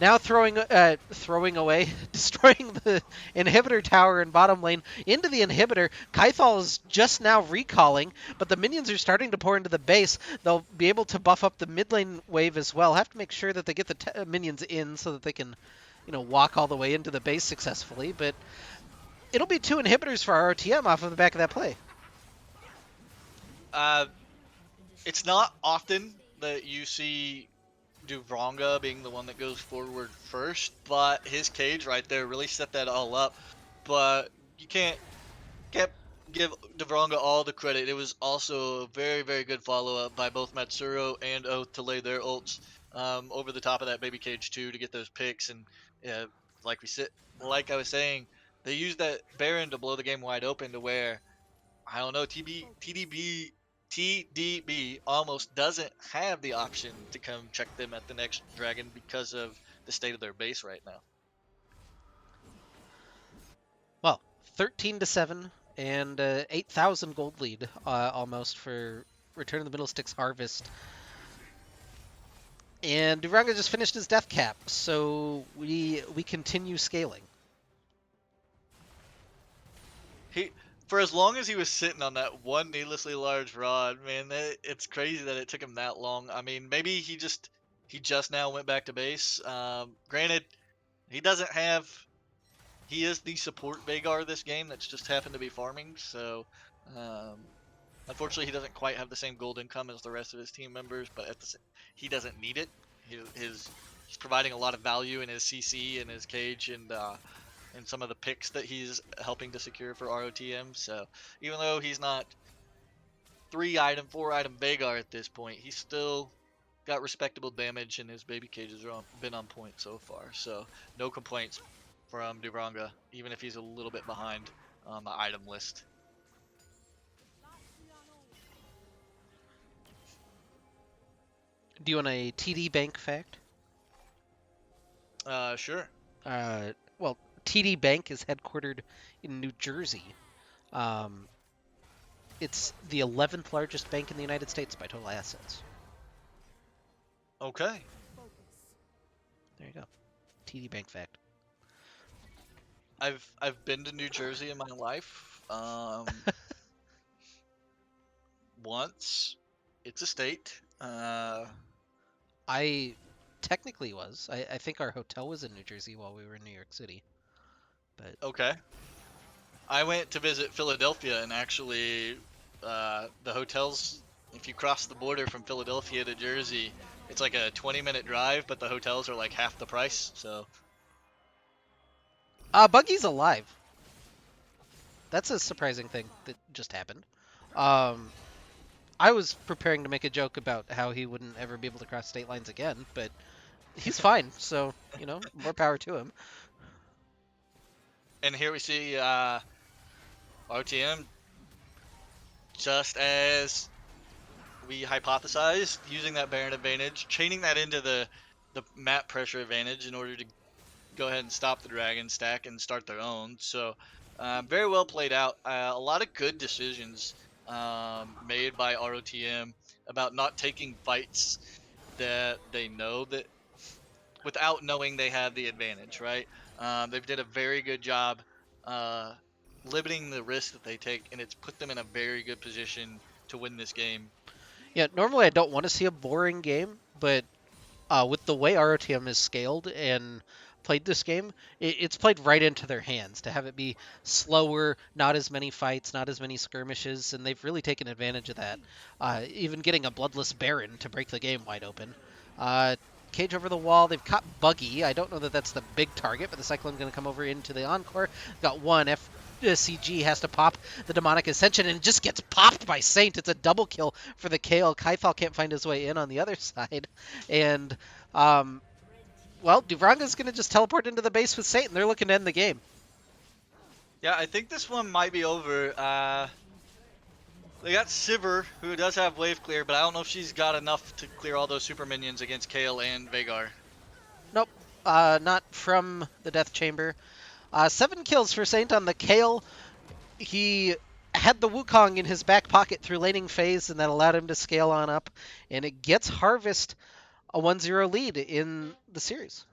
Now throwing away, destroying the inhibitor tower in bottom lane into the inhibitor. Kythal is just now recalling, but the minions are starting to pour into the base. They'll be able to buff up the mid lane wave as well. Have to make sure that they get the minions in so that they can, walk all the way into the base successfully. But it'll be 2 inhibitors for ROTM off of the back of that play. Uh, it's not often that you see Duvronga being the one that goes forward first, but his cage right there really set that all up. But you can't give Duvronga all the credit. It was also a very, very good follow-up by both Matsuro and Oath to lay their ults over the top of that baby cage too to get those picks. And yeah, like we said, like I was saying, they used that Baron to blow the game wide open to where I don't know, TDB almost doesn't have the option to come check them at the next dragon because of the state of their base right now. Well, 13-7 and 8,000 gold lead almost for Return of the Middlesticks Harvest. And Duranga just finished his death cap, so we continue scaling. He, for as long as he was sitting on that one needlessly large rod, man, it's crazy that it took him that long. I mean, maybe he just He just now went back to base. Granted, he doesn't have. He is the support Vagar this game that's just happened to be farming. So, um, unfortunately, he doesn't quite have the same gold income as the rest of his team members. But he doesn't need it. He's providing a lot of value in his CC and his cage and some of the picks that he's helping to secure for ROTM. So even though he's not 3 item, 4 item Vagar at this point, he's still got respectable damage, and his baby cage has been on point so far. So no complaints from Duvranga, even if he's a little bit behind on the item list. Do you want a TD Bank fact? Sure. Well, TD Bank is headquartered in New Jersey. Um, it's the 11th largest bank in the United States by total assets. Okay. There you go. TD Bank fact. I've been to New Jersey in my life. Once. It's a state. I technically was. I think our hotel was in New Jersey while we were in New York City. But Okay. I went to visit Philadelphia, and actually, the hotels, if you cross the border from Philadelphia to Jersey, it's like a 20-minute drive, but the hotels are like half the price. So, Buggy's alive. That's a surprising thing that just happened. Um, I was preparing to make a joke about how he wouldn't ever be able to cross state lines again, but he's fine. So, more power to him. and here we see RTM, just as we hypothesized, using that Baron advantage, chaining that into the map pressure advantage in order to go ahead and stop the dragon stack and start their own. So very well played out. A lot of good decisions made by ROTM about not taking fights that they know that without knowing they have the advantage, right? They've did a very good job uh, limiting the risk that they take, and it's put them in a very good position to win this game. Yeah, normally I don't want to see a boring game, but with the way ROTM is scaled and played this game, it's played right into their hands to have it be slower, not as many fights, not as many skirmishes, and they've really taken advantage of that. Even getting a bloodless Baron to break the game wide open. Uh, Cage over the wall. They've caught Buggy. I don't know that that's the big target, but the Cyclone's going to come over into the Encore. Got one. CG has to pop the Demonic Ascension and just gets popped by Saint. It's a double kill for the Kale. Kaithal can't find his way in on the other side. And, well, Duvranga's going to just teleport into the base with Saint, and they're looking to end the game. Yeah, I think this one might be over. They got Sivir, who does have wave clear, but I don't know if she's got enough to clear all those super minions against Kale and Vagar. Nope, not from the Death Chamber. 7 kills for Saint on the Kale. He had the Wukong in his back pocket through laning phase, and that allowed him to scale on up. And it gets Harvest a 1-0 lead in the series.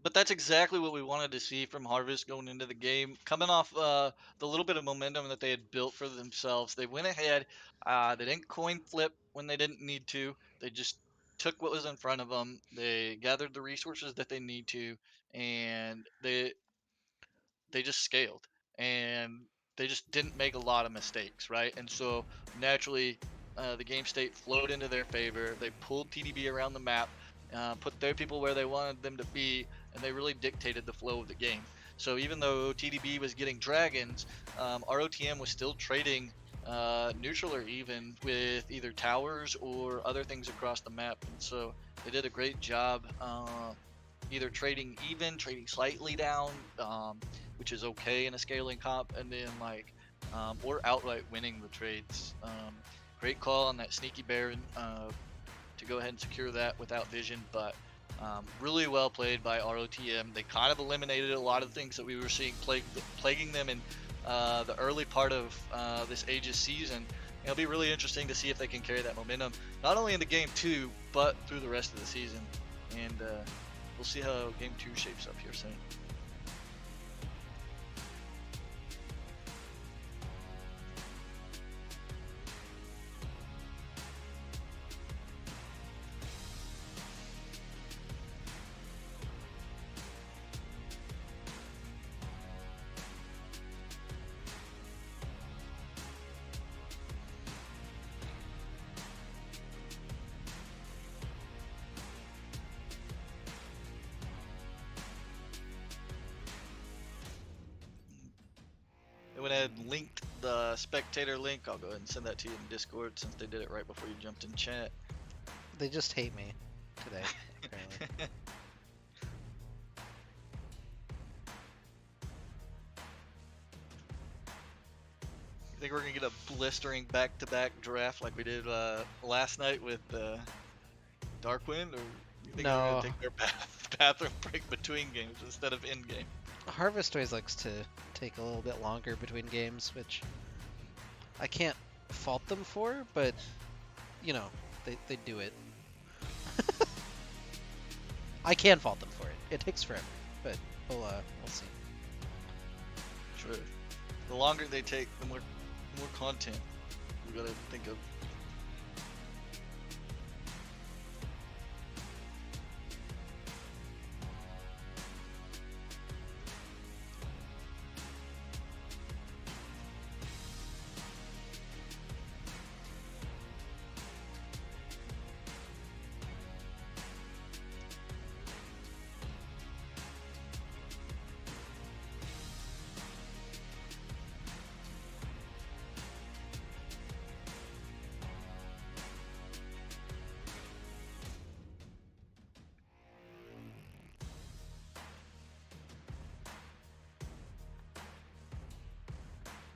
But that's exactly what we wanted to see from Harvest going into the game. Coming off the little bit of momentum that they had built for themselves, they went ahead. They didn't coin flip when they didn't need to. They just took what was in front of them. They gathered the resources that they need to, and they just scaled, and they just didn't make a lot of mistakes, right? And so naturally, the game state flowed into their favor. They pulled TDB around the map, put their people where they wanted them to be, and they really dictated the flow of the game. So even though TDB was getting dragons, ROTM was still trading neutral or even with either towers or other things across the map. And so they did a great job either trading even, trading slightly down, which is okay in a scaling comp, and then or outright winning the trades. Great call on that sneaky Baron to go ahead and secure that without vision, but really well played by ROTM. They kind of eliminated a lot of things that we were seeing plaguing them in the early part of this Aegis season. It'll be really interesting to see if they can carry that momentum, not only in the game 2, but through the rest of the season. And we'll see how game 2 shapes up here soon. went ahead and linked the spectator link. I'll go ahead and send that to you in Discord since they did it right before you jumped in chat. They just hate me today, apparently. You think we're gonna get a blistering back-to-back draft like we did last night with Darkwind, or you think they're No. gonna take their bathroom break between games instead of in game? Harvest always likes to take a little bit longer between games, which I can't fault them for, but, you know, they do it. I can fault them for it. It takes forever, but we'll see. Sure. The longer they take, the more content we gotta think of.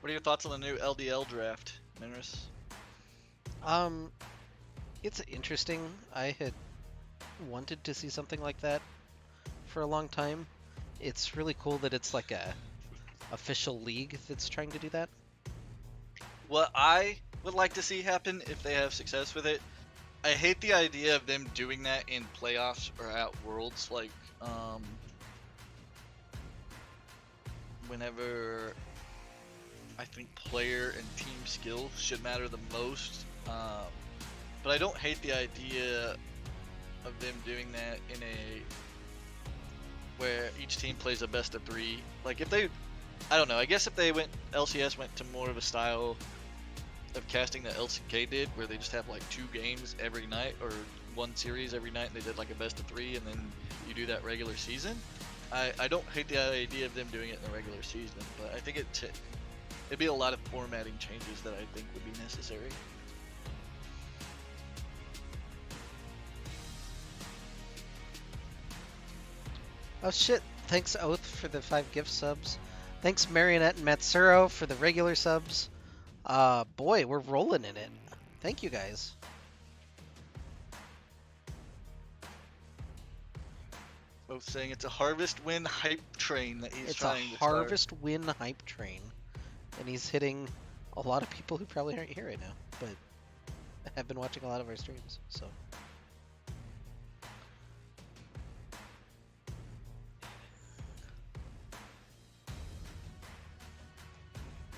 What are your thoughts on the new LDL draft, Minris? Um, it's interesting. I had wanted to see something like that for a long time. It's really cool that it's like a official league that's trying to do that. What I would like to see happen if they have success with it, I hate the idea of them doing that in playoffs or at Worlds. Like, whenever I think player and team skill should matter the most. But I don't hate the idea of them doing that in a where each team plays a best of 3. Like if they, I don't know. I guess if they LCS went to more of a style of casting that LCK did, where they just have like 2 games every night or 1 series every night, and they did like a best of 3, and then you do that regular season. I don't hate the idea of them doing it in the regular season, but I think it'd be a lot of formatting changes that I think would be necessary. Oh shit, thanks Oath for the 5 gift subs. Thanks Marionette and Matsuro for the regular subs. Boy, we're rolling in it. Thank you guys. Both saying it's a harvest win hype train that he's It's a trying to harvest win hype train. And he's hitting a lot of people who probably aren't here right now, but have been watching a lot of our streams, so.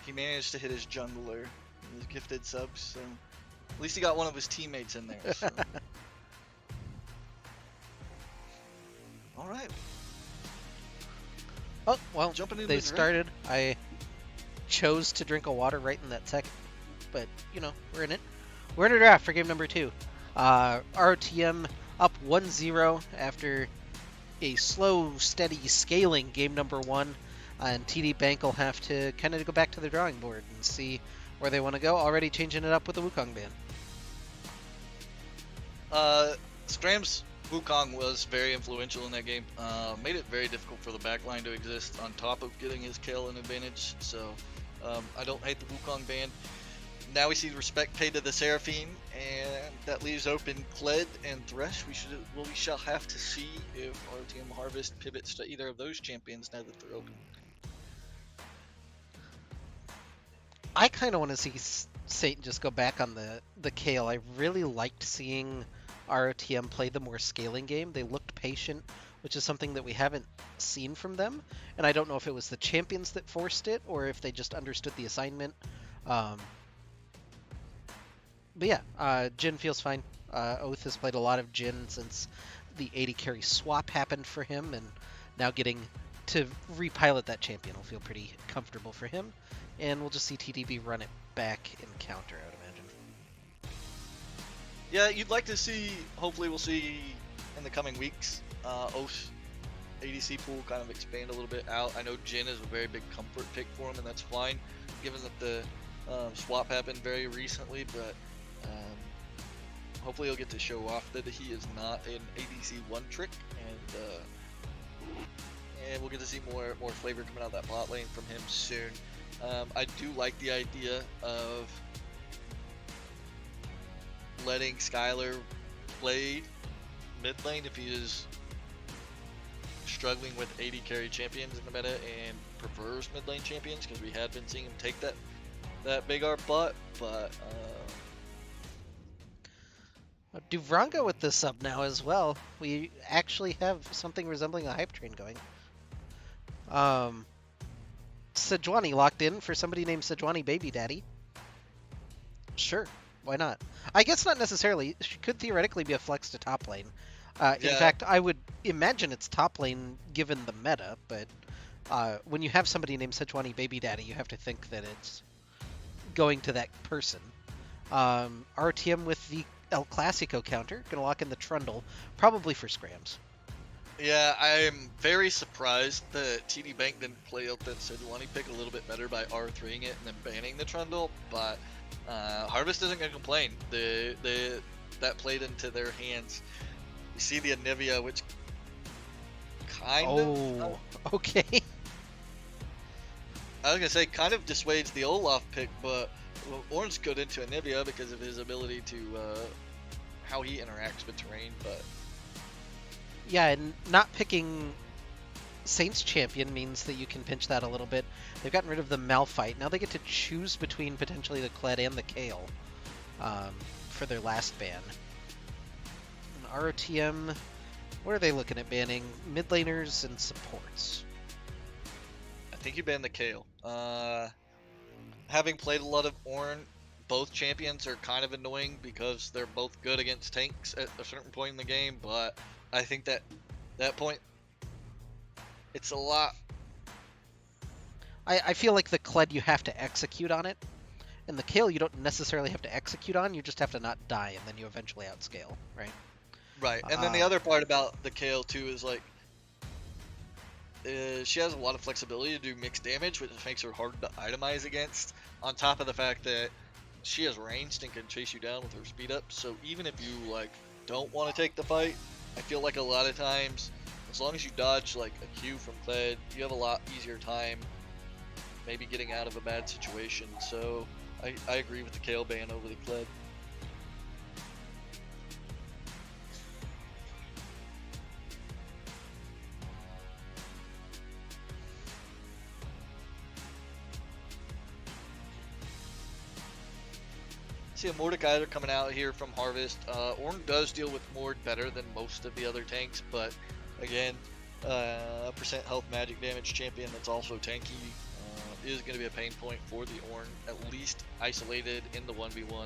He managed to hit his jungler in his gifted subs, so at least he got one of his teammates in there. So. All right. Oh, well, Jumping into they the started. I chose to drink a water right in that second, but, you know, we're in it. We're in a draft for game number 2. ROTM up 1-0 after a slow, steady scaling game number 1, and TD Bank will have to kind of go back to the drawing board and see where they want to go. Already changing it up with the Wukong ban. Scram's Wukong was very influential in that game. Made it very difficult for the backline to exist on top of getting his kill and advantage. So I don't hate the Wukong ban. Now we see respect paid to the Seraphine, and that leaves open Kled and Thresh. We shall have to see if RTM Harvest pivots to either of those champions now that they're open. I kind of want to see Satan just go back on the Kale. I really liked seeing ROTM play the more scaling game. They looked patient, which is something that we haven't seen from them. And I don't know if it was the champions that forced it or if they just understood the assignment. But yeah, Jhin feels fine. Oath has played a lot of Jhin since the 80 carry swap happened for him, and now getting to repilot that champion will feel pretty comfortable for him. And we'll just see TDB run it back in counter, I would imagine. Yeah, you'd like to see, hopefully we'll see in the coming weeks, Oath ADC pool kind of expand a little bit out. I know Jhin is a very big comfort pick for him, and that's fine. given that the swap happened very recently, but um, hopefully he'll get to show off that he is not an ADC one trick, and we'll get to see more flavor coming out of that bot lane from him soon. I do like the idea of letting Skylar play mid lane if he is struggling with AD carry champions in the meta and prefers mid lane champions, because we had been seeing him take that big art bot, but Do Vrongo with this sub now as well. We actually have something resembling a hype train going. Sejuani locked in for somebody named Sejuani Baby Daddy. Sure, why not? I guess not necessarily. She could theoretically be a flex to top lane. In yeah, fact, I would imagine it's top lane given the meta, but when you have somebody named Sejuani Baby Daddy, you have to think that it's going to that person. RTM with the El Clasico counter, gonna lock in the Trundle, probably for scrams. yeah, I'm very surprised that TD Bank didn't play out that Sejuani pick a little bit better by R3ing it and then banning the Trundle, but Harvest isn't going to complain. That played into their hands. You see the Anivia, which kind of, Oh, okay. I was going to say, kind of dissuades the Olaf pick, but Ornn's good into Anivia because of his ability to, how he interacts with terrain, but Yeah, and not picking Saints champion means that you can pinch that a little bit. They've gotten rid of the Malphite. Now they get to choose between potentially the Kled and the Kale for their last ban. And ROTM, what are they looking at banning? Mid laners and supports. I think you ban the Kale. Having played a lot of Ornn, both champions are kind of annoying because they're both good against tanks at a certain point in the game, but I think that point, it's a lot. I feel like the Kled you have to execute on it, and the Kale you don't necessarily have to execute on, you just have to not die, and then you eventually outscale, right? Right, and then the other part about the Kale too is like, she has a lot of flexibility to do mixed damage, which makes her hard to itemize against, on top of the fact that she has ranged and can chase you down with her speed up, so even if you like don't want to take the fight, I feel like a lot of times, as long as you dodge like a Q from Kled, you have a lot easier time maybe getting out of a bad situation. So I agree with the Kale ban over the Kled. See a Mordecai coming out here from Harvest. Ornn does deal with Mord better than most of the other tanks, but again, percent health magic damage champion that's also tanky is going to be a pain point for the Ornn, at least isolated in the 1v1.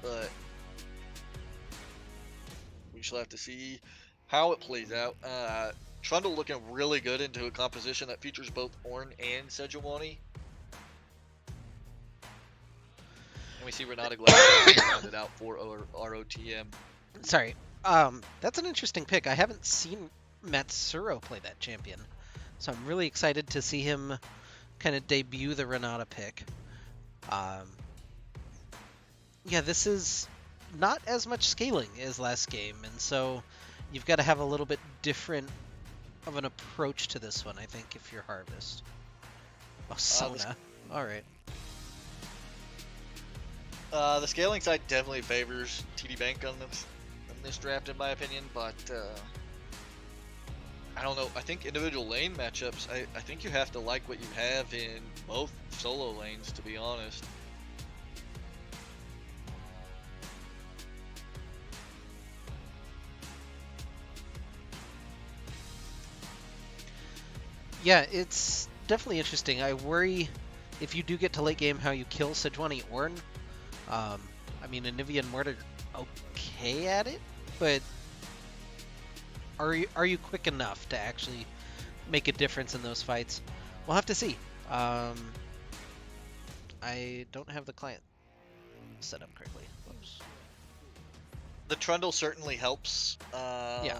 But we shall have to see how it plays out. Trundle looking really good into a composition that features both Ornn and Sejuani. And we see Renata Glass rounded out for ROTM. Sorry. That's an interesting pick. I haven't seen Matsuro play that champion, so I'm really excited to see him kind of debut the Renata pick. Yeah, this is not as much scaling as last game, and so you've got to have a little bit different of an approach to this one, I think, if you're Harvest. Oh, Sona. All right. The scaling side definitely favors TD Bank on this draft, in my opinion, but I don't know. I think individual lane matchups, I think you have to like what you have in both solo lanes, to be honest. Yeah, it's definitely interesting. I worry if you do get to late game how you kill Sejuani Ornn. I mean, Anivia and Mort are okay at it, but are you quick enough to actually make a difference in those fights? We'll have to see. I don't have the client set up correctly. Whoops. The Trundle certainly helps. Yeah.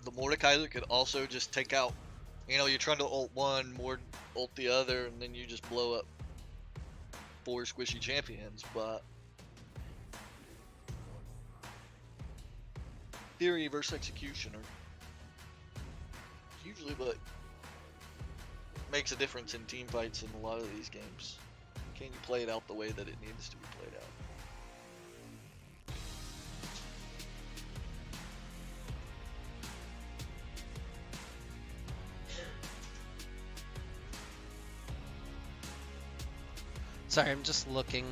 The Mordekaiser could also just take out, you're trying to ult one, ult the other, and then you just blow up 4 squishy champions. But theory versus execution are usually what makes a difference in team fights in a lot of these games. Can you play it out the way that it needs to be played out? Sorry, I'm just looking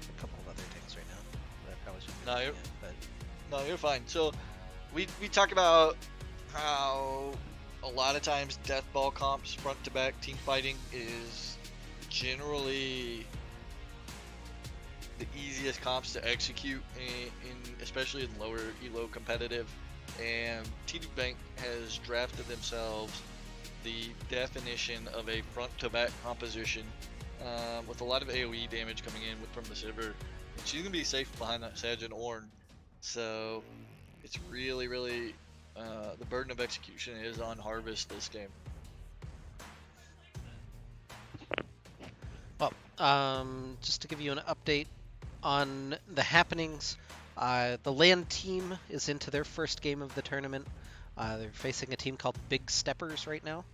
a couple of other things right now that I probably shouldn't be No, looking you're, at, no, you're fine. So we talk about how a lot of times death ball comps front to back team fighting is generally the easiest comps to execute in especially in lower elo competitive, and TD Bank has drafted themselves the definition of a front to back composition, with a lot of AoE damage coming in from the Sivir, and she's gonna be safe behind that Sag and Ornn. So it's really the burden of execution is on Harvest this game. Well, just to give you an update on the happenings, the land team is into their first game of the tournament. They're facing a team called Big Steppers right now.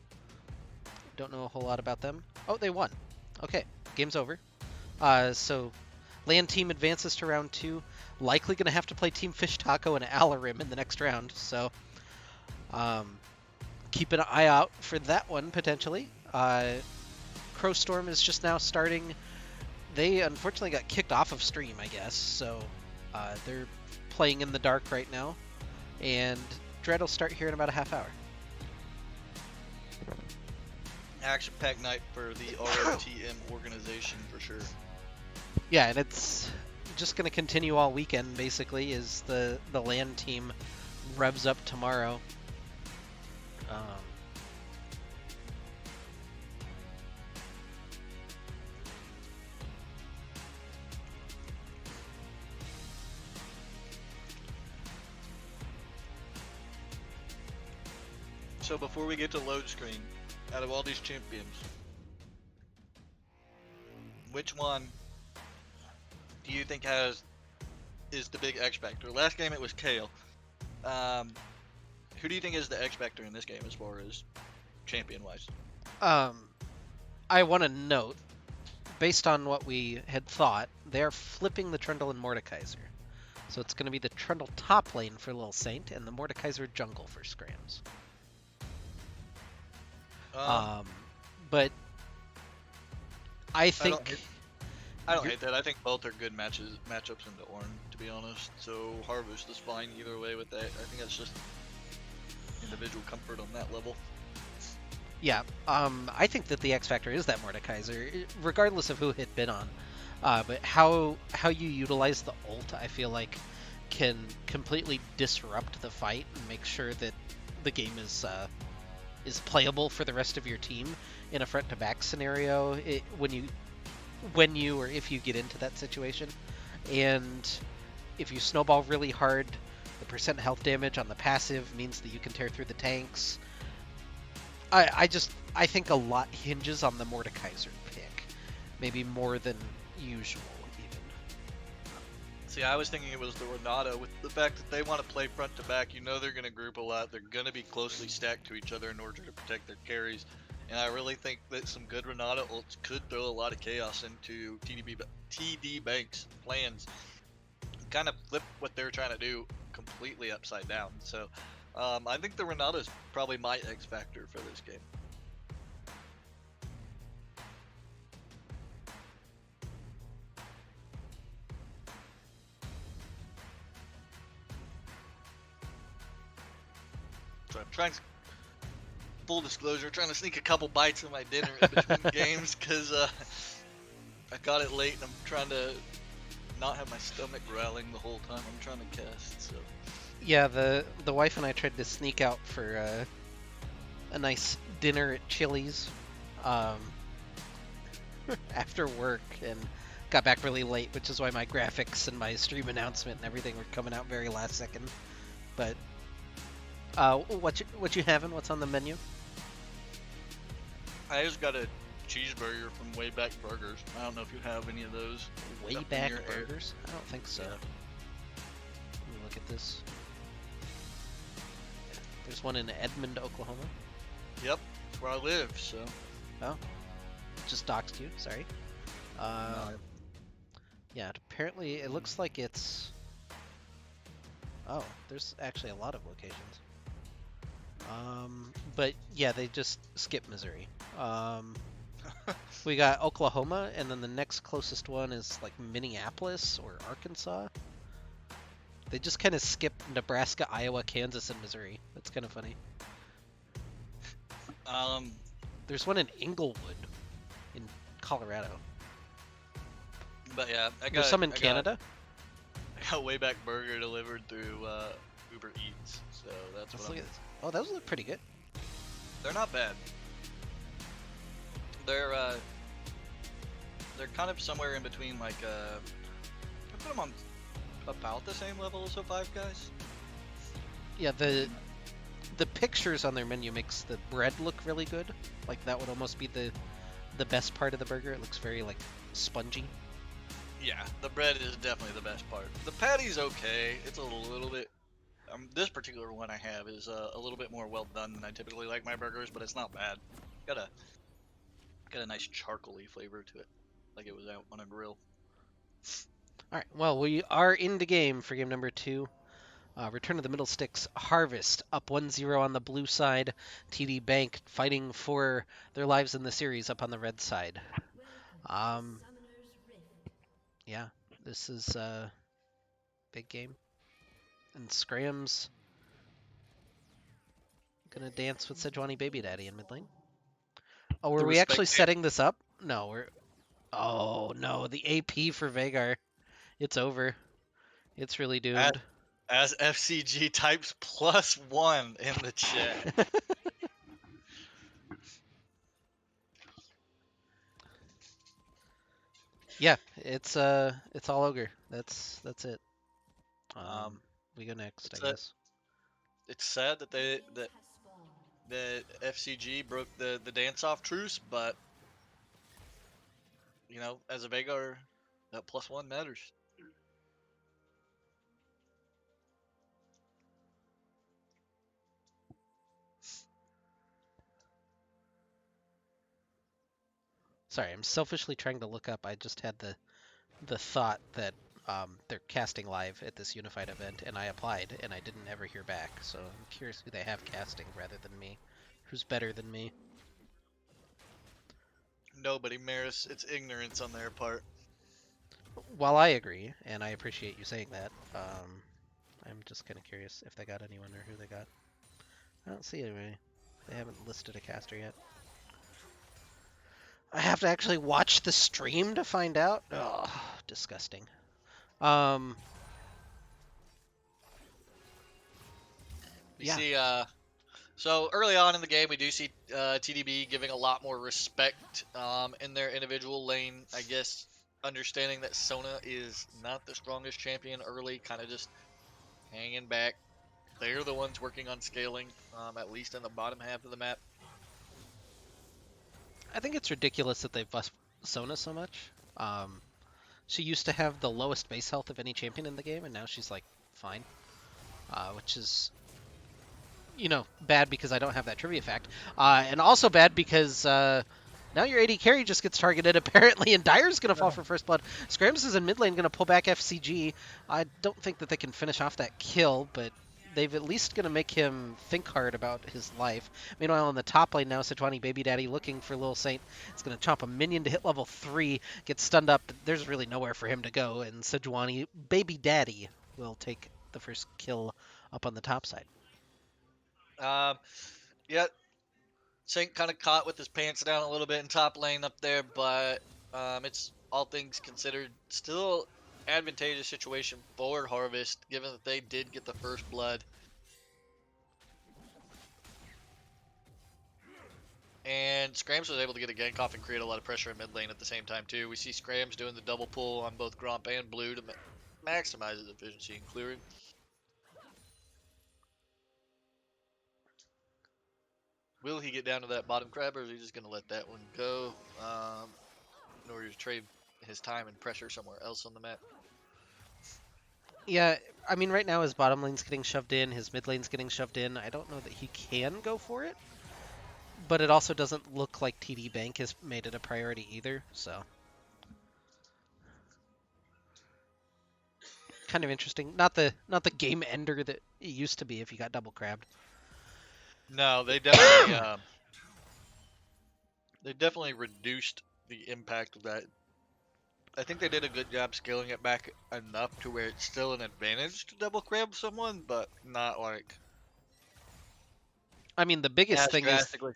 Don't know a whole lot about them. Oh, they won. Okay, game's over. So land team advances to round 2. Likely going to have to play Team Fish Taco and Alarim in the next round. So keep an eye out for that one potentially. Crowstorm is just now starting. They unfortunately got kicked off of stream, I guess. So they're playing in the dark right now. And Dread will start here in about a half hour. Action-packed night for the ROTM organization for sure. Yeah, and it's just going to continue all weekend, basically, as the land team revs up tomorrow. So before we get to load screen, out of all these champions, which one do you think is the big X factor? Last game it was Kale. Who do you think is the X factor in this game as far as champion wise? I want to note, based on what we had thought, they're flipping the Trundle and Mordekaiser. So it's going to be the Trundle top lane for Lil Saint and the Mordekaiser jungle for Scrams. But I think I don't hate that. I think both are good matchups into Ornn, to be honest. So Harvest is fine either way with that. I think that's just individual comfort on that level. Yeah, I think that the X factor is that Mordekaiser, regardless of who hit bid on. But how you utilize the ult, I feel like, can completely disrupt the fight and make sure that the game is playable for the rest of your team in a front to back scenario when you or if you get into that situation. And if you snowball really hard, the percent health damage on the passive means that you can tear through the tanks. I think a lot hinges on the Mordekaiser pick, maybe more than usual even. See, I was thinking it was the Renata, with the fact that they want to play front to back. They're going to group a lot. They're going to be closely stacked to each other in order to protect their carries. And I really think that some good Renata ults could throw a lot of chaos into TD Bank's plans. Kind of flip what they're trying to do completely upside down. So I think the Renata is probably my X factor for this game. So I'm trying to, full disclosure, trying to sneak a couple bites of my dinner in between games because I got it late and I'm trying to not have my stomach growling the whole time I'm trying to cast. So Yeah, the wife and I tried to sneak out for a nice dinner at Chili's after work and got back really late, which is why my graphics and my stream announcement and everything were coming out very last second. But What you having? What's on the menu? I just got a cheeseburger from Way Back Burgers. I don't know if you have any of those Way up in back your area. burgers? I don't think so. Yeah. Let me look at this. There's one in Edmond, Oklahoma. Yep, that's where I live. So. Oh, just doxed you. Sorry. No. Yeah. Apparently, it looks like it's. Oh, there's actually a lot of locations. But yeah, they just skip Missouri. We got Oklahoma, and then the next closest one is like Minneapolis or Arkansas. They just kind of skip Nebraska, Iowa, Kansas, and Missouri. That's kind of funny. um, There's one in Inglewood, in Colorado. but yeah, There's some in Canada. I got Way Back Burger delivered through Uber Eats, so that's Let's what look I'm. at this. Oh, those look pretty good. They're not bad. They're kind of somewhere in between, like I put them on about the same level as the Five Guys. Yeah, the pictures on their menu makes the bread look really good. Like that would almost be the best part of the burger. It looks very like spongy. Yeah, the bread is definitely the best part. The patty's okay. It's a little bit. This particular one I have is a little bit more well done than I typically like my burgers, but it's not bad. Got a nice charcoaly flavor to it, like it was out on a grill. All right. Well, we are in the game for game number 2. Return of the Middlesticks Harvest up 1-0 on the blue side. TD Bank fighting for their lives in the series up on the red side. Yeah, this is a big game. And Scram's gonna dance with Sejuani Baby Daddy in mid lane. Oh, were Through a we actually spectator. setting this up? No, we're. Oh no, the AP for Vagar. It's over. It's really As, doomed. as FCG types +1 in the chat. Yeah, it's all ogre. That's it. Um, We go next, I it's guess. it's sad that that FCG broke the dance off truce, but as a Vagar, that +1 matters. Sorry, I'm selfishly trying to look up. I just had the thought that they're casting live at this unified event, and I applied, and I didn't ever hear back. So I'm curious who they have casting rather than me. Who's better than me? Nobody, Maris. It's ignorance on their part. While I agree, and I appreciate you saying that, I'm just kind of curious if they got anyone or who they got. I don't see anybody. They haven't listed a caster yet. I have to actually watch the stream to find out. Oh, disgusting. Um, You yeah. see, so early on in the game, we do see TDB giving a lot more respect in their individual lane. I guess understanding that Sona is not the strongest champion early, kind of just hanging back. They're the ones working on scaling, at least in the bottom half of the map. I think it's ridiculous that they've buffed Sona so much. Um, she used to have the lowest base health of any champion in the game, and now she's like fine, which is bad because I don't have that trivia fact, and also bad because now your AD carry just gets targeted apparently, and Dyer's gonna fall for first blood. Scrams is in mid lane gonna pull back FCG. I don't think that they can finish off that kill, but they've at least gonna make him think hard about his life. Meanwhile, in the top lane now, Sejuani Baby Daddy looking for Lil Saint. It's gonna chomp a minion to hit level 3, get stunned up. There's really nowhere for him to go, and Sejuani Baby Daddy will take the first kill up on the top side. Um, yeah, Saint kind of caught with his pants down a little bit in top lane up there, but it's all things considered still advantageous situation for Harvest, given that they did get the first blood. And Scrams was able to get a gank off and create a lot of pressure in mid lane at the same time too. We see Scrams doing the double pull on both Gromp and Blue to maximize his efficiency in clearing. will he get down to that bottom crab, or is he just gonna let that one go in order to trade his time and pressure somewhere else on the map? Yeah, I mean, right now his bottom lane's getting shoved in, his mid lane's getting shoved in. I don't know that he can go for it, but it also doesn't look like TD Bank has made it a priority either, so. Kind of interesting. Not the game ender that it used to be if you got double crabbed. No, they definitely reduced the impact of that. I think they did a good job scaling it back enough to where it's still an advantage to double crab someone, but not like I mean, the biggest as thing drastically.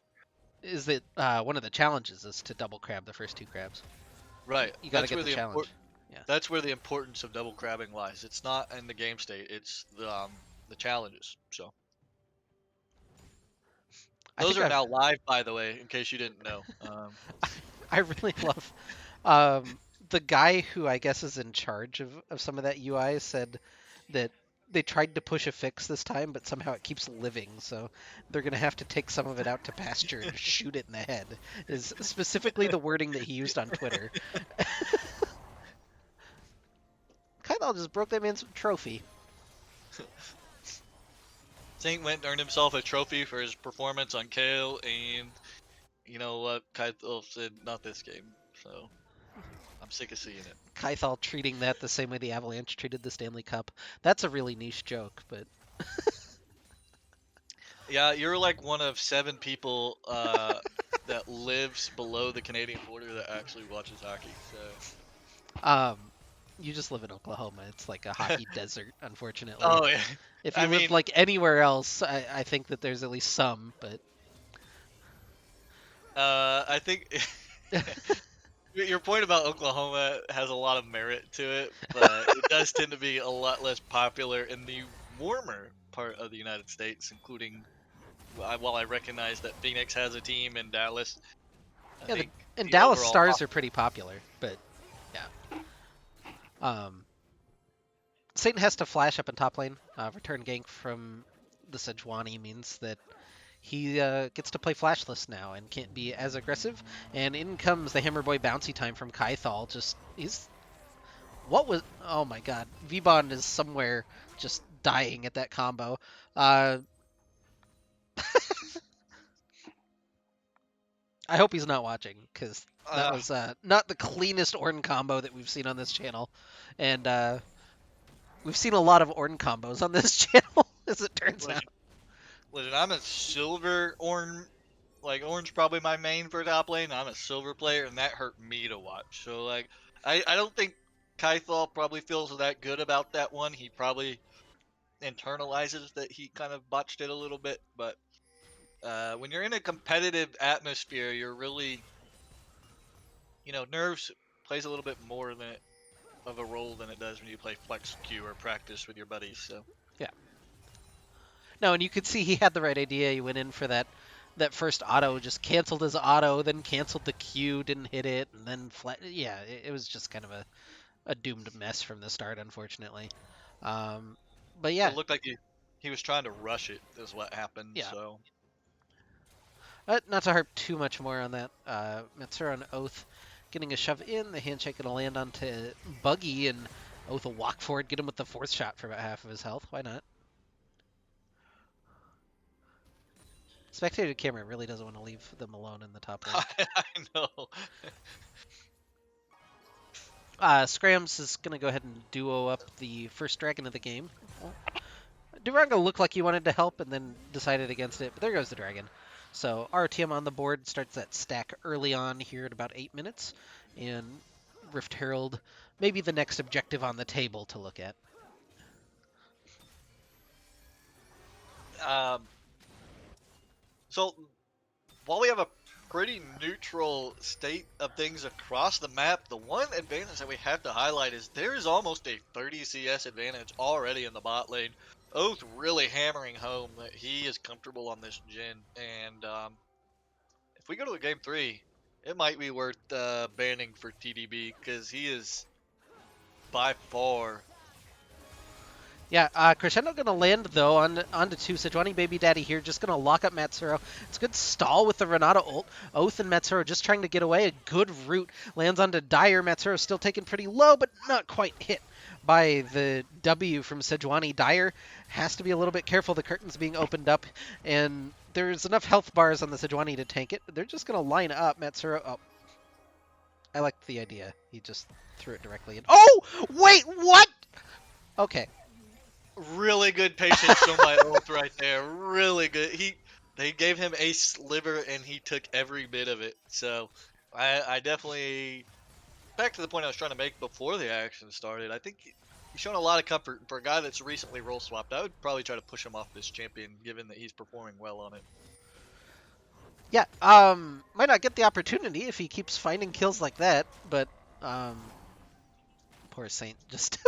is that one of the challenges is to double crab the first two crabs. Right. You got to get the challenge. Yeah, That's where the importance of double crabbing lies. It's not in the game state. It's the challenges. So I those think are now live, by the way, in case you didn't know. I really love um, the guy who I guess is in charge of some of that UI said that they tried to push a fix this time, but somehow it keeps living. So they're gonna have to take some of it out to pasture and shoot it in the head. Is specifically the wording that he used on Twitter. Kyle just broke that man's trophy. Saint went and earned himself a trophy for his performance on Kale, and you know what? Kyle said, not this game. So I'm sick of seeing it. Kythal treating that the same way the Avalanche treated the Stanley Cup. That's a really niche joke, but Yeah, you're like one of 7 people that lives below the Canadian border that actually watches hockey. um, you just live in Oklahoma. It's like a hockey desert, unfortunately. Oh yeah, If I you lived mean, like anywhere else, I think that there's at least some, but I think your point about Oklahoma has a lot of merit to it, but it does tend to be a lot less popular in the warmer part of the United States, including while I recognize that Phoenix has a team and Dallas, I yeah, think and the Dallas overall Stars are pretty popular, but yeah. Satan has to flash up in top lane. Return gank from the Sejuani means that he gets to play flashless now and can't be as aggressive. And in comes the Hammer Boy bouncy time from Kythal. Just he's what was oh my god, Vbon is somewhere just dying at that combo. Uh, I hope he's not watching because that uh, was not the cleanest Ornn combo that we've seen on this channel, and we've seen a lot of Ornn combos on this channel, as it turns out. listen, listen, I'm a silver Orange. Like Orange probably my main for top lane. I'm a silver player, and that hurt me to watch. So like, I don't think Kythal probably feels that good about that one. He probably internalizes that he kind of botched it a little bit. But when you're in a competitive atmosphere, you're really, nerves plays a little bit more of a role than it does when you play flex queue or practice with your buddies. So Yeah. No, and you could see he had the right idea. He went in for that first auto, just canceled his auto, then canceled the Q, didn't hit it, and then flat. Yeah, it was just kind of a doomed mess from the start, unfortunately. Um, but it yeah, looked like he was trying to rush it, is what happened. yeah. So Not to harp too much more on that. Metsura on Oath getting a shove in, the handshake gonna land onto Buggy, and Oath will walk forward, get him with the fourth shot for about half of his health. Why not? Spectator camera really doesn't want to leave them alone in the top lane. I know. Scrams is going to go ahead and duo up the first dragon of the game. Well, Duranga looked like he wanted to help and then decided against it, but there goes the dragon. So RTM on the board starts that stack early on here at about 8 minutes, and Rift Herald maybe the next objective on the table to look at. Um, so while we have a pretty neutral state of things across the map, the one advantage that we have to highlight is there is almost a 30 CS advantage already in the bot lane. Oath really hammering home that he is comfortable on this gen, and if we go to a game 3, it might be worth banning for TDB because he is by far Yeah, Crescendo gonna land though on onto two. Sejuani Baby Daddy here, just gonna lock up Matsuro. It's a good stall with the Renata ult. Oath and Matsuro just trying to get away. A good route lands onto Dire. Matsuro still taken pretty low, but not quite hit by the W from Sejuani. Dire has to be a little bit careful. The curtain's being opened up, and there's enough health bars on the Sejuani to tank it. They're just gonna line up Matsuro. Oh, I liked the idea. He just threw it directly in. Oh, wait, what? Okay. Really good patience shown by Oath right there. Really good. They gave him a sliver and he took every bit of it. So I definitely, back to the point I was trying to make before the action started. I think he's shown a lot of comfort for a guy that's recently role swapped. I would probably try to push him off this champion, given that he's performing well on it. Yeah, might not get the opportunity if he keeps finding kills like that, but um, poor Saint just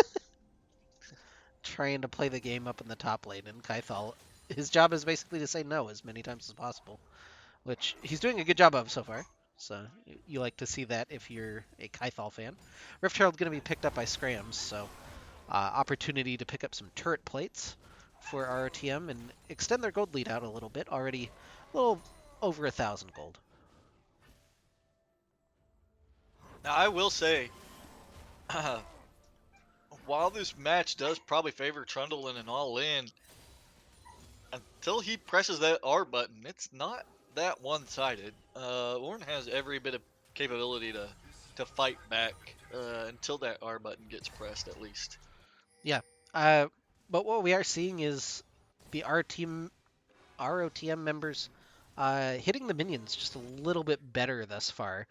trying to play the game up in the top lane, and Kaithal, his job is basically to say no as many times as possible, which he's doing a good job of so far. So you like to see that if you're a Kaithal fan. Rift Herald's going to be picked up by Scrams, so opportunity to pick up some turret plates for ROTM and extend their gold lead out a little bit. Already a little over 1,000 gold. Now I will say, while this match does probably favor Trundle in an all-in, until he presses that R button, it's not that one-sided. Ornn has every bit of capability to fight back until that R button gets pressed, at least. Yeah. Uh, but what we are seeing is the ROTM members hitting the minions just a little bit better thus far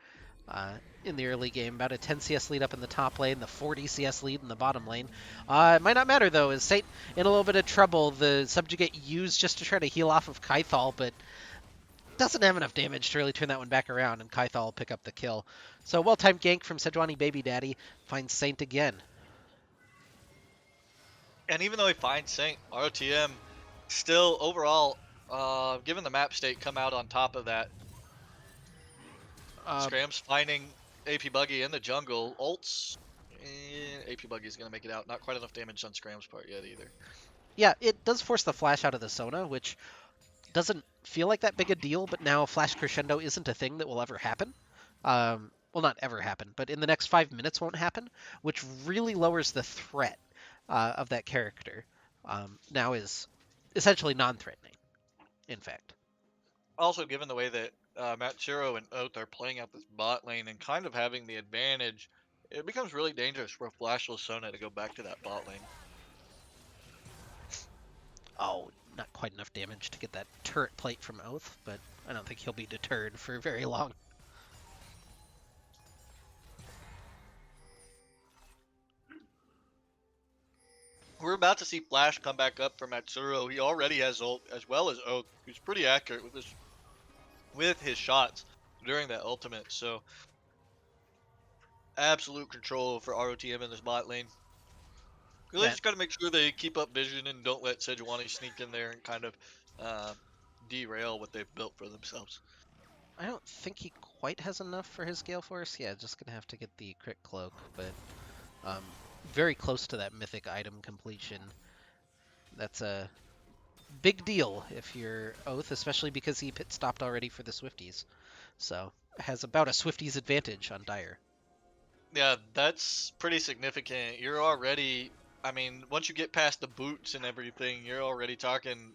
in the early game. About a 10 CS lead up in the top lane, the 40 CS lead in the bottom lane. It might not matter though, as Saint in a little bit of trouble. The subjugate used just to try to heal off of Kaithal, but doesn't have enough damage to really turn that one back around, and Kaithal will pick up the kill. So well-timed gank from Sejuani Baby Daddy finds Saint again. And even though he finds Saint, ROTM still overall, given the map state, come out on top of that. Uh, Scrams finding AP Buggy in the jungle. Ults, AP Buggy is going to make it out. Not quite enough damage on Scrams' part yet either. yeah, it does force the flash out of the Sona, which doesn't feel like that big a deal, but now Flash Crescendo isn't a thing that will ever happen. Well, not ever happen, but in the next 5 minutes won't happen, which really lowers the threat of that character. Now is essentially non-threatening, in fact. Also, given the way that Matsuro and Oath are playing out this bot lane and kind of having the advantage, it becomes really dangerous for a Flashless Sona to go back to that bot lane. Oh, not quite enough damage to get that turret plate from Oath, but I don't think he'll be deterred for very long. We're about to see Flash come back up for Matsuro. He already has ult, as well as Oath, who's pretty accurate with his shots during that ultimate. So absolute control for ROTM in this bot lane. Really Yeah, just got to make sure they keep up vision and don't let Sejuani sneak in there and kind of uh, derail what they've built for themselves. I don't think he quite has enough for his Gale Force. Yeah, just gonna have to get the Crit Cloak, but um, very close to that mythic item completion. That's a big deal if you're Oath, especially because he pit stopped already for the Swifties. So has about a Swifties advantage on Dire. Yeah, that's pretty significant. You're already, I mean, once you get past the boots and everything, you're already talking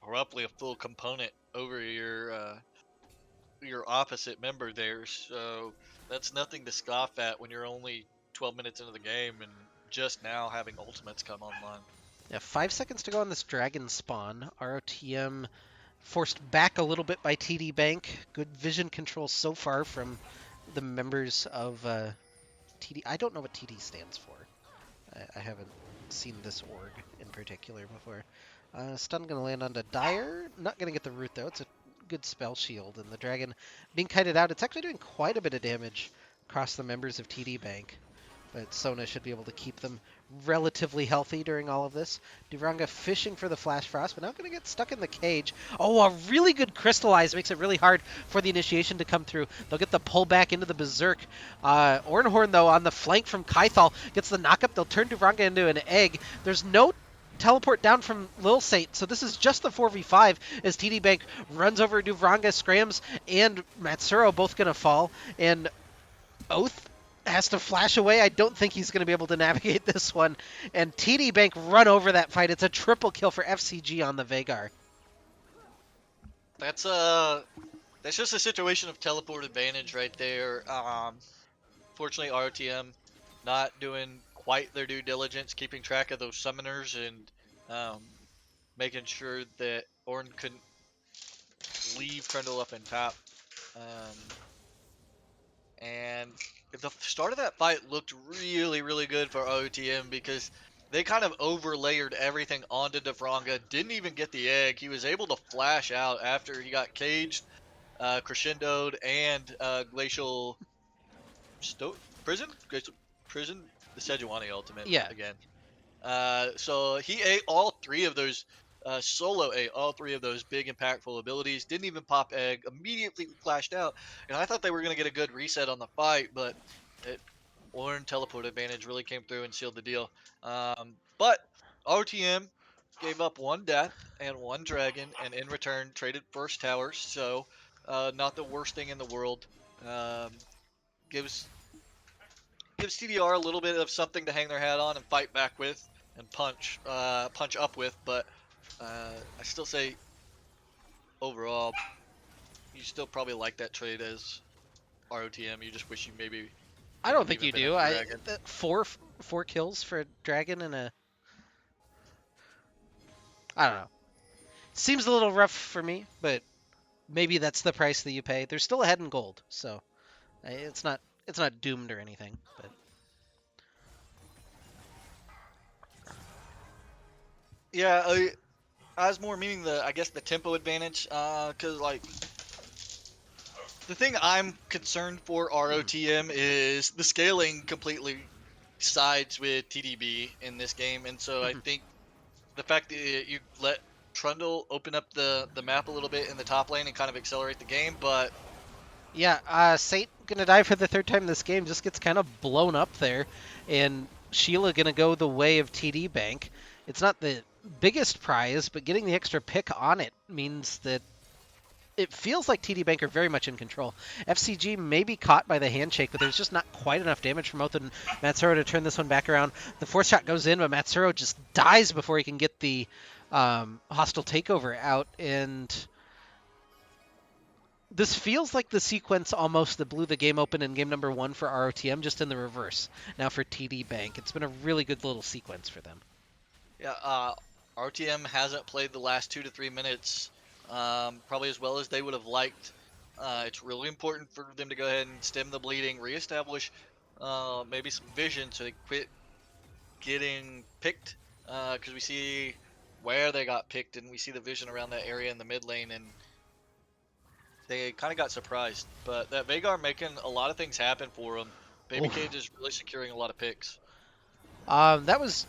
roughly a full component over your opposite member there. So that's nothing to scoff at when you're only 12 minutes into the game and just now having ultimates come online. Yeah, 5 seconds to go on this dragon spawn. ROTM forced back a little bit by TD Bank. Good vision control so far from the members of TD. I don't know what TD stands for. I haven't seen this org in particular before. Stun gonna land onto Dire. Not gonna get the root though. It's a good spell shield, and the dragon being kited out. It's actually doing quite a bit of damage across the members of TD Bank. But Sona should be able to keep them relatively healthy during all of this. Duranga fishing for the Flash Frost, but now going to get stuck in the cage. Oh, a really good Crystallize makes it really hard for the initiation to come through. They'll get the pull back into the Berserk. Ornhorn, though, on the flank from Kaithal, gets the knockup. They'll turn Duranga into an egg. There's no teleport down from Lil Saint, so this is just the 4v5 as TD Bank runs over Duvranga, Scrams, and Matsuro both going to fall, and Oath has to flash away. I don't think he's going to be able to navigate this one, and TD Bank run over that fight. It's a triple kill for FCG on the Veigar. That's that's just a situation of teleport advantage right there. Fortunately, ROTM not doing quite their due diligence, keeping track of those summoners and um, making sure that Ornn couldn't leave Trundle up in top. Um, and the start of that fight looked really, really good for OTM because they kind of overlayered everything onto Devranga. Didn't even get the egg. He was able to flash out after he got caged, crescendoed, and glacial prison. Glacial prison. The Sejuani ultimate Yeah, again. So he ate all three of those. Solo ate all three of those big impactful abilities. Didn't even pop egg. Immediately flashed out, and I thought they were going to get a good reset on the fight, but it Ornn teleport advantage really came through and sealed the deal. But RTM gave up one death and one dragon, and in return traded first towers. So not the worst thing in the world. Um, gives gives TDR a little bit of something to hang their hat on and fight back with and punch up with. But I still say overall, you still probably like that trade as ROTM. You just wish you maybe I don't didn't think even you finish do. the dragon. Four kills for a Dragon and a, I don't know. Seems a little rough for me, but maybe that's the price that you pay. They're still ahead in gold, so it's not doomed or anything. But Yeah, I was more meaning I guess the tempo advantage. Cause like the thing I'm concerned for ROTM is the scaling completely sides with TDB in this game, and so I mhm. think the fact that you let Trundle open up the map a little bit in the top lane and kind of accelerate the game, but Yeah, Saint gonna die for the third time this game. Just gets kind of blown up there, and Sheila gonna go the way of TD Bank. It's not the biggest prize, but getting the extra pick on it means that it feels like TD Bank are very much in control. FCG may be caught by the handshake, but there's just not quite enough damage from Oath and Matsuro to turn this one back around. The fourth shot goes in, but Matsuro just dies before he can get the hostile takeover out, and this feels like the sequence almost that blew the game open in game number one for ROTM, just in the reverse. Now for TD Bank, it's been a really good little sequence for them. yeah, RTM hasn't played the last 2 to 3 minutes probably as well as they would have liked. It's really important for them to go ahead and stem the bleeding, reestablish maybe some vision so they quit getting picked. Because we see where they got picked and we see the vision around that area in the mid lane, and they kind of got surprised. But that Veigar making a lot of things happen for them. Baby Cage Oof. is really securing a lot of picks. That was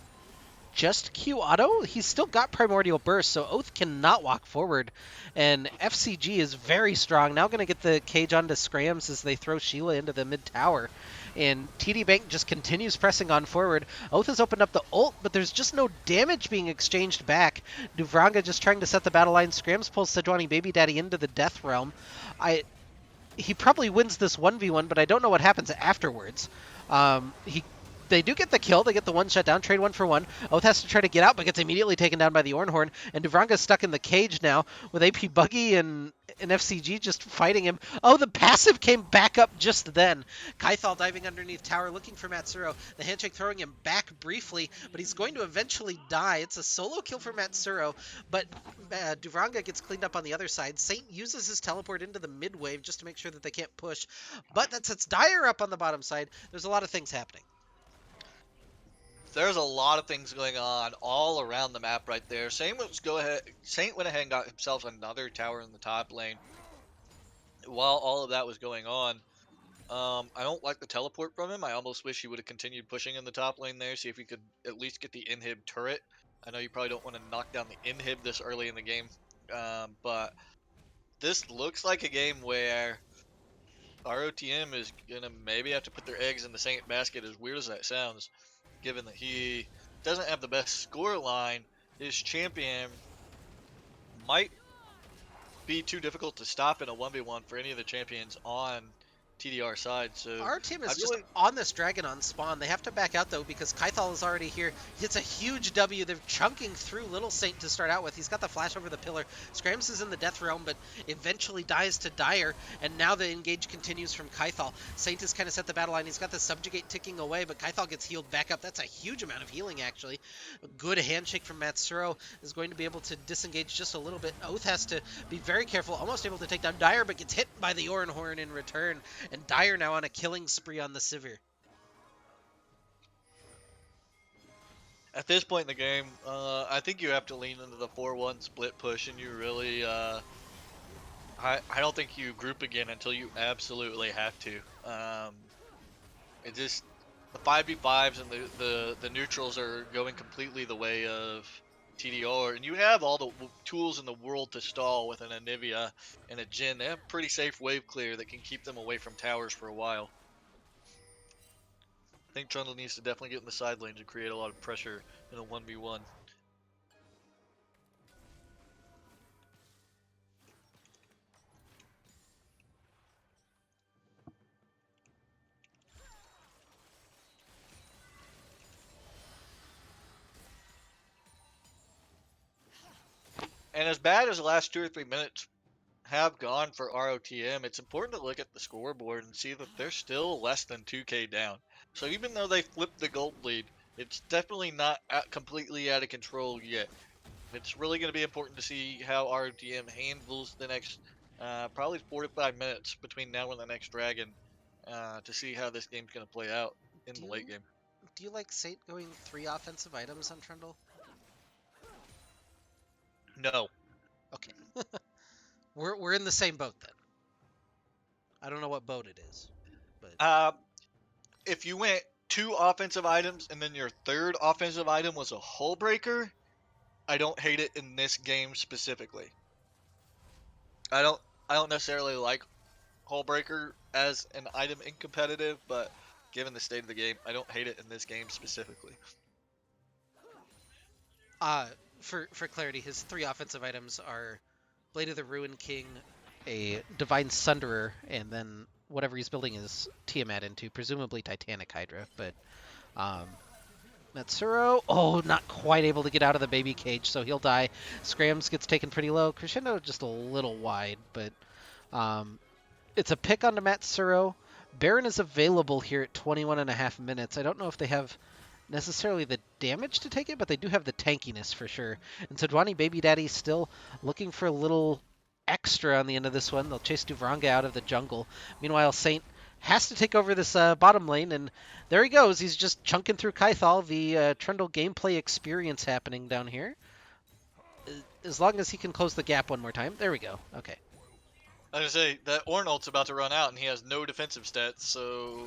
just Q auto. He's still got Primordial Burst, so Oath cannot walk forward. And FCG is very strong. Now going to get the cage onto Scrams as they throw Sheila into the mid tower. And TD Bank just continues pressing on forward. Oath has opened up the ult, but there's just no damage being exchanged back. Duvranga just trying to set the battle line. Scrams pulls Sejuani Baby Daddy into the Death Realm. He probably wins this 1v1, but I don't know what happens afterwards. He They do get the kill. They get the one shut down, trade one for one. Oath has to try to get out, but gets immediately taken down by the Ornhorn. And Duvranga's stuck in the cage now with AP Buggy and FCG just fighting him. Oh, the passive came back up just then. Kaithal diving underneath tower looking for Matsuro. The handshake throwing him back briefly, but he's going to eventually die. It's a solo kill for Matsuro, but Duvranga gets cleaned up on the other side. Saint uses his teleport into the mid wave just to make sure that they can't push, but that sets Dire up on the bottom side. There's a lot of things happening. There's a lot of things going on all around the map right there. Saint went ahead and got himself another tower in the top lane. While all of that was going on, I don't like the teleport from him. I almost wish he would have continued pushing in the top lane there, see if he could at least get the inhib turret. I know you probably don't want to knock down the inhib this early in the game, but this looks like a game where ROTM is gonna maybe have to put their eggs in the Saint basket, as weird as that sounds, given that he doesn't have the best score line. his champion might be too difficult to stop in a 1v1 for any of the champions on TDR side. So Our team I is just really, on this dragon on spawn. They have to back out though because Kythal is already here. It's a huge W. They're chunking through Little Saint to start out with. He's got the flash over the pillar. Scrams is in the death realm, but eventually dies to Dire. And now the engage continues from Kythal. Saint has kind of set the battle line. He's got the subjugate ticking away, but Kythal gets healed back up. That's a huge amount of healing actually. A good handshake from Matsuro is going to be able to disengage just a little bit. Oath has to be very careful, almost able to take down Dire, but gets hit by the Orenhorn in return. And Dire now on a killing spree on the Sivir. at this point in the game, I think you have to lean into the 4-1 split push, and you really, I don't think you group again until you absolutely have to. It just the 5v5s and the neutrals are going completely the way of TDR, and you have all the tools in the world to stall with an Anivia and a Jhin. They have pretty safe wave clear that can keep them away from towers for a while. I think Trundle needs to definitely get in the side lanes and create a lot of pressure in a 1v1. And as bad as the last 2 or 3 minutes have gone for ROTM, it's important to look at the scoreboard and see that they're still less than 2k down. So even though they flipped the gold lead, it's definitely not completely out of control yet. It's really going to be important to see how ROTM handles the next probably 4 to 5 minutes between now and the next dragon to see how this game's going to play out in Do the you late game. do you like Saint going 3 offensive items on Trundle? No. Okay. We're in the same boat then. I don't know what boat it is, but Uh, if you went 2 offensive items and then your third offensive item was a hull breaker, I don't hate it in this game specifically. I don't I don't necessarily like Hullbreaker as an item in competitive, but given the state of the game, I don't hate it in this game specifically. uh for clarity, his 3 offensive items are Blade of the Ruin King, a Divine Sunderer, and then whatever he's building his Tiamat into, presumably Titanic Hydra, but um Matsuro, oh, not quite able to get out of the baby cage, so he'll die. Scrams gets taken pretty low. Crescendo just a little wide, but um, it's a pick onto Matsuro. Baron is available here at 21 and a half minutes. I don't know if they have necessarily the damage to take it, but they do have the tankiness for sure. And so Dwani Baby Daddy still looking for a little extra on the end of this one. They'll chase Duvranga out of the jungle. Meanwhile, Saint has to take over this bottom lane, and there he goes. He's just chunking through Kythal, the Trundle gameplay experience happening down here. As long as he can close the gap one more time. There we go. Okay. I was gonna say that Ornult's about to run out and he has no defensive stats, so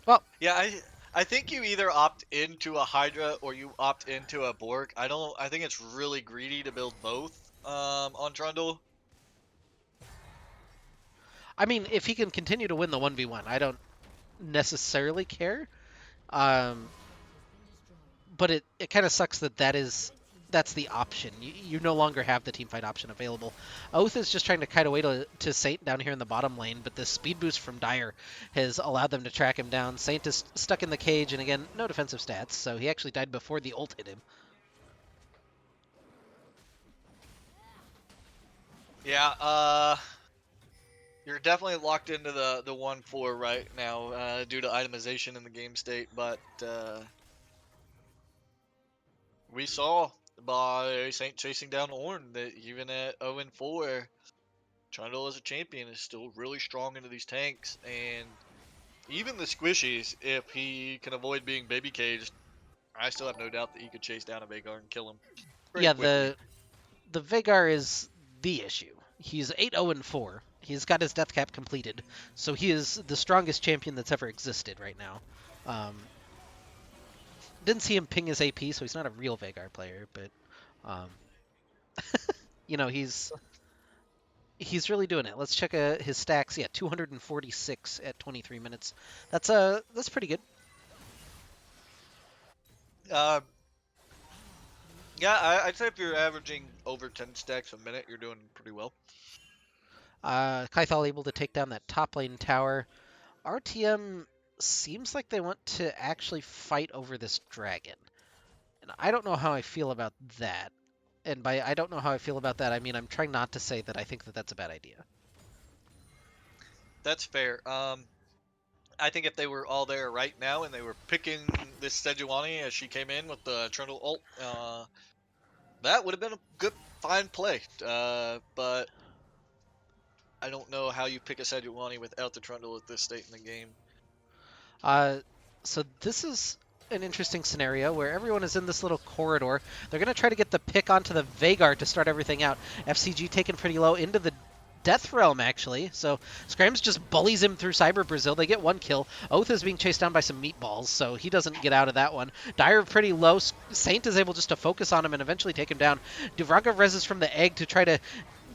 Well, yeah, I think you either opt into a Hydra or you opt into a Bork. I think it's really greedy to build both on Trundle. I mean, if he can continue to win the 1v1, I don't necessarily care. Um, but it kind of sucks that that's the option. You no longer have the team fight option available. Oath is just trying to kite away to Saint down here in the bottom lane, but the speed boost from Dire has allowed them to track him down. Saint is stuck in the cage, and again, no defensive stats, so he actually died before the ult hit him. Yeah, you're definitely locked into the 1-4 right now due to itemization in the game state, but we saw by Saint chasing down Ornn that even at 0-4, Trundle as a champion is still really strong into these tanks, and even the squishies, if he can avoid being baby caged, I still have no doubt that he could chase down a Veigar and kill him pretty Yeah, quickly. the Veigar is the issue. He's 8-0-4. He's got his death cap completed, so he is the strongest champion that's ever existed right now. Didn't see him ping his AP, so he's not a real Veigar player, but um, you know he's really doing it. Let's check his stacks. Yeah, 246 at 23 minutes. That's pretty good. Um, yeah, I'd say if you're averaging over 10 stacks a minute, you're doing pretty well. Kaithal able to take down that top lane tower. RTM seems like they want to actually fight over this dragon. And I don't know how I feel about that. And by I don't know how I feel about that, I mean I'm trying not to say that I think that that's a bad idea. That's fair. I think if they were all there right now and they were picking this Sejuani as she came in with the Trundle ult, that would have been a good, fine play. But I don't know how you pick a Sejuani without the Trundle at this state in the game. Uh, so this is an interesting scenario where everyone is in this little corridor. They're going to try to get the pick onto the Veigar to start everything out. FCG taken pretty low into the Death Realm, actually. So Scrims just bullies him through Cyber Brazil. They get one kill. Oath is being chased down by some meatballs, so he doesn't get out of that one. Dire pretty low. Saint is able just to focus on him and eventually take him down. Duvranka reses from the egg to try to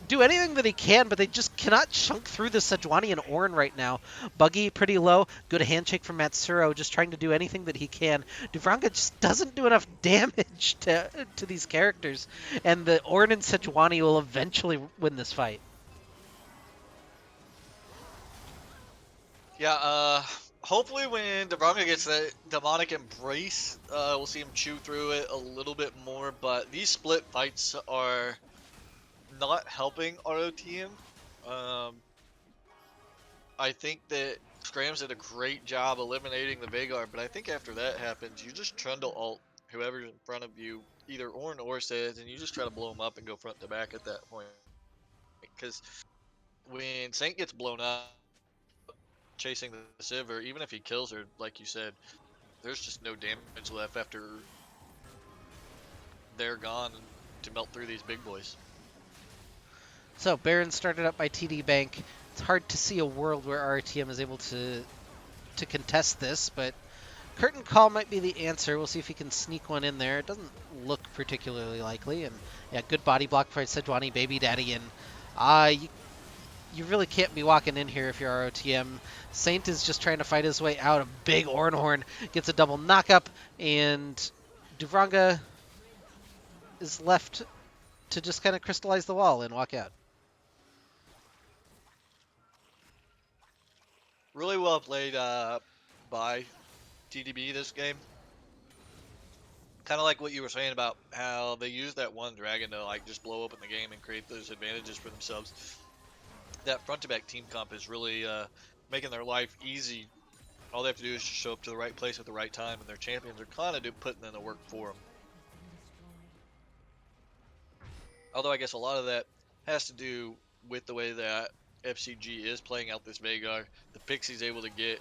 do anything that he can, but they just cannot chunk through the Sejuani and Ornn right now. Buggy pretty low. Good handshake from Matsuro, just trying to do anything that he can. Duvranka just doesn't do enough damage to these characters, and the Ornn and Sejuani will eventually win this fight. Yeah, hopefully when Dubravka gets that demonic embrace, we'll see him chew through it a little bit more, but these split fights are not helping ROTM. Um, I think that Scrams did a great job eliminating the Veigar, but I think after that happens, you just trundle ult whoever's in front of you, either Ornn or Says, and you just try to blow them up and go front to back at that point. Because when Saint gets blown up chasing the Civ, or even if he kills her, like you said, there's just no damage left after they're gone to melt through these big boys. So Baron started up by TD Bank. It's hard to see a world where RTM is able to contest this, but Curtain Call might be the answer. We'll see if he can sneak one in there. It doesn't look particularly likely. And yeah, good body block for Sejuani, Baby Daddy. And you really can't be walking in here if you're ROTM. Saint is just trying to fight his way out. A big Ornhorn gets a double knockup. And Duvranga is left to just kind of crystallize the wall and walk out. Really well played by TDB this game. Kind of like what you were saying about how they use that one dragon to like just blow open the game and create those advantages for themselves. That front to back team comp is really making their life easy. All they have to do is just show up to the right place at the right time, and their champions are kind of putting in the work for them. Although I guess a lot of that has to do with the way that FCG is playing out this Veigar. The Pixie's able to get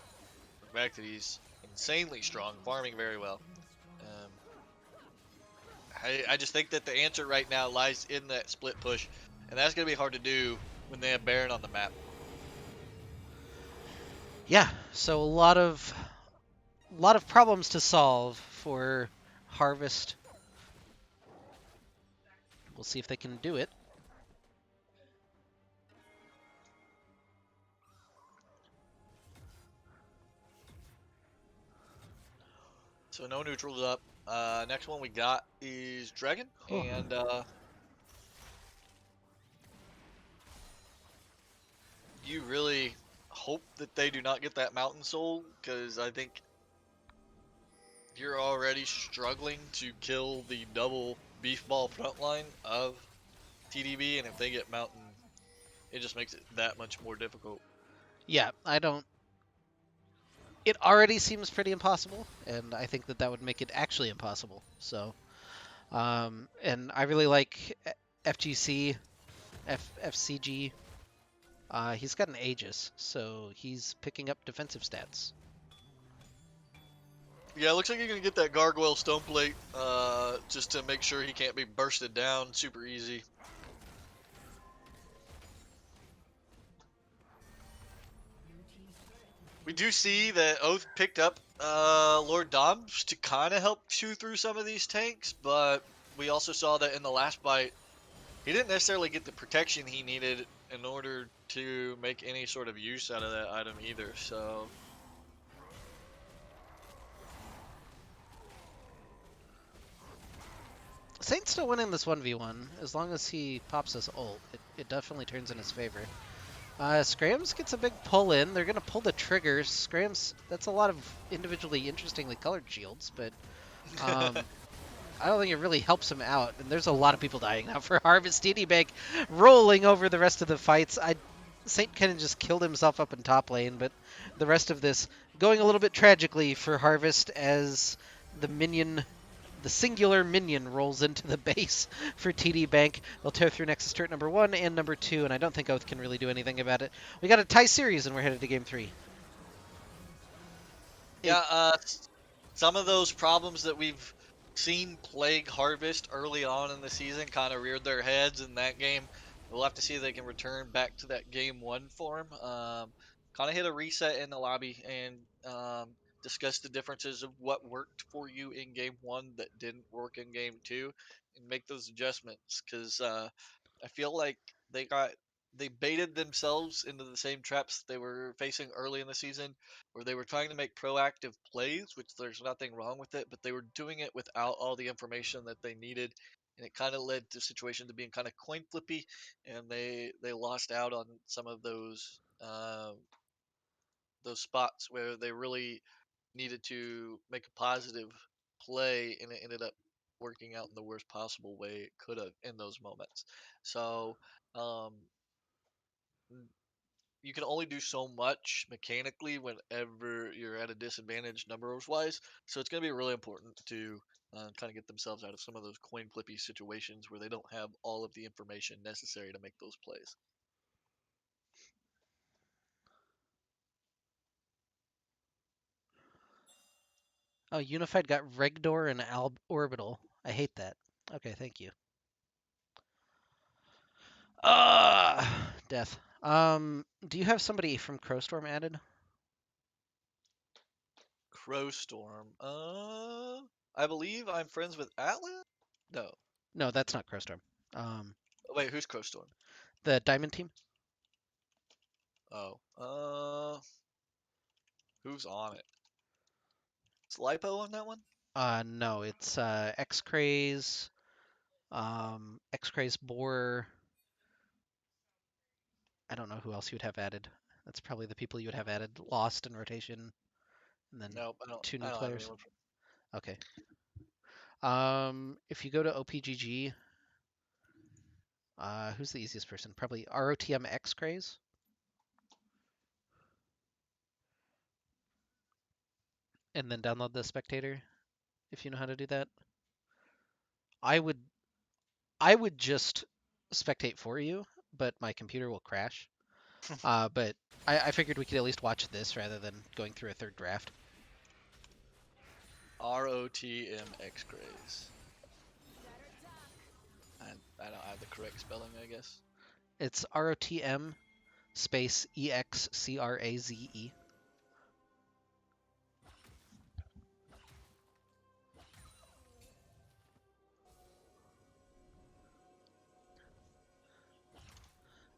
the fact that he's insanely strong, farming very well. Um, I just think that the answer right now lies in that split push, and that's going to be hard to do when they have Baron on the map. Yeah, so a lot of problems to solve for Harvest. We'll see if they can do it. So no neutrals up. Next one we got is Dragon, Oh. and you really hope that they do not get that Mountain Soul, because I think you're already struggling to kill the double beef ball frontline of TDB, and if they get Mountain, it just makes it that much more difficult. Yeah, I don't. It already seems pretty impossible, and I think that that would make it actually impossible. So, and I really like FGC, FCG. He's got an Aegis, so he's picking up defensive stats. Yeah, it looks like you're gonna get that Gargoyle Stone Plate, just to make sure he can't be bursted down super easy. We do see that Oath picked up Lord Doms to kind of help chew through some of these tanks, but we also saw that in the last fight, he didn't necessarily get the protection he needed in order to make any sort of use out of that item either, so... Saint's still winning this 1v1. As long as he pops his ult, it definitely turns in his favor. Scrams gets a big pull in. They're going to pull the triggers. Scrams, that's a lot of individually interestingly colored shields, but um, I don't think it really helps him out. And there's a lot of people dying now for Harvest. TD Bank rolling over the rest of the fights. Saint kind of just killed himself up in top lane, but the rest of this going a little bit tragically for Harvest as the minion, the singular minion, rolls into the base for TD Bank. They'll tear through Nexus turret number 1 and number 2, and I don't think Oath can really do anything about it. We got a tie series, and we're headed to game 3. Yeah, some of those problems that we've seen plague Harvest early on in the season kind of reared their heads in that game. We'll have to see if they can return back to that game 1 form. Kind of hit a reset in the lobby and discuss the differences of what worked for you in game 1 that didn't work in game 2 and make those adjustments because I feel like they got they baited themselves into the same traps they were facing early in the season where they were trying to make proactive plays, which there's nothing wrong with it, but they were doing it without all the information that they needed, and it kind of led to situations of being kind of coin flippy, and they lost out on some of those spots where they really needed to make a positive play, and it ended up working out in the worst possible way it could have in those moments. So um, you can only do so much mechanically whenever you're at a disadvantage numbers wise. So it's going to be really important to kind of get themselves out of some of those coin flippy situations where they don't have all of the information necessary to make those plays. Oh, Unified got Regdor and Orbital. I hate that. Okay, thank you. Death. Do you have somebody from Crowstorm added? Crowstorm. I believe I'm friends with Atlas. No. No, that's not Crowstorm. Um, Wait, who's Crowstorm? the Diamond team. Oh. Who's on it? Is Lipo on that one? No, it's X-Craze, X-Craze Boar. I don't know who else you would have added. That's probably the people you would have added. Lost in rotation, and then Nope, I don't. two I new don't have players. anyone from. Okay. If you go to OPGG, who's the easiest person? Probably ROTM X-Craze. And then download the spectator if you know how to do that. I would I would just spectate for you, but my computer will crash. But I figured we could at least watch this rather than going through a third draft. ROTM Craze. I don't have the correct spelling, I guess. It's ROTM space EXCRAZE.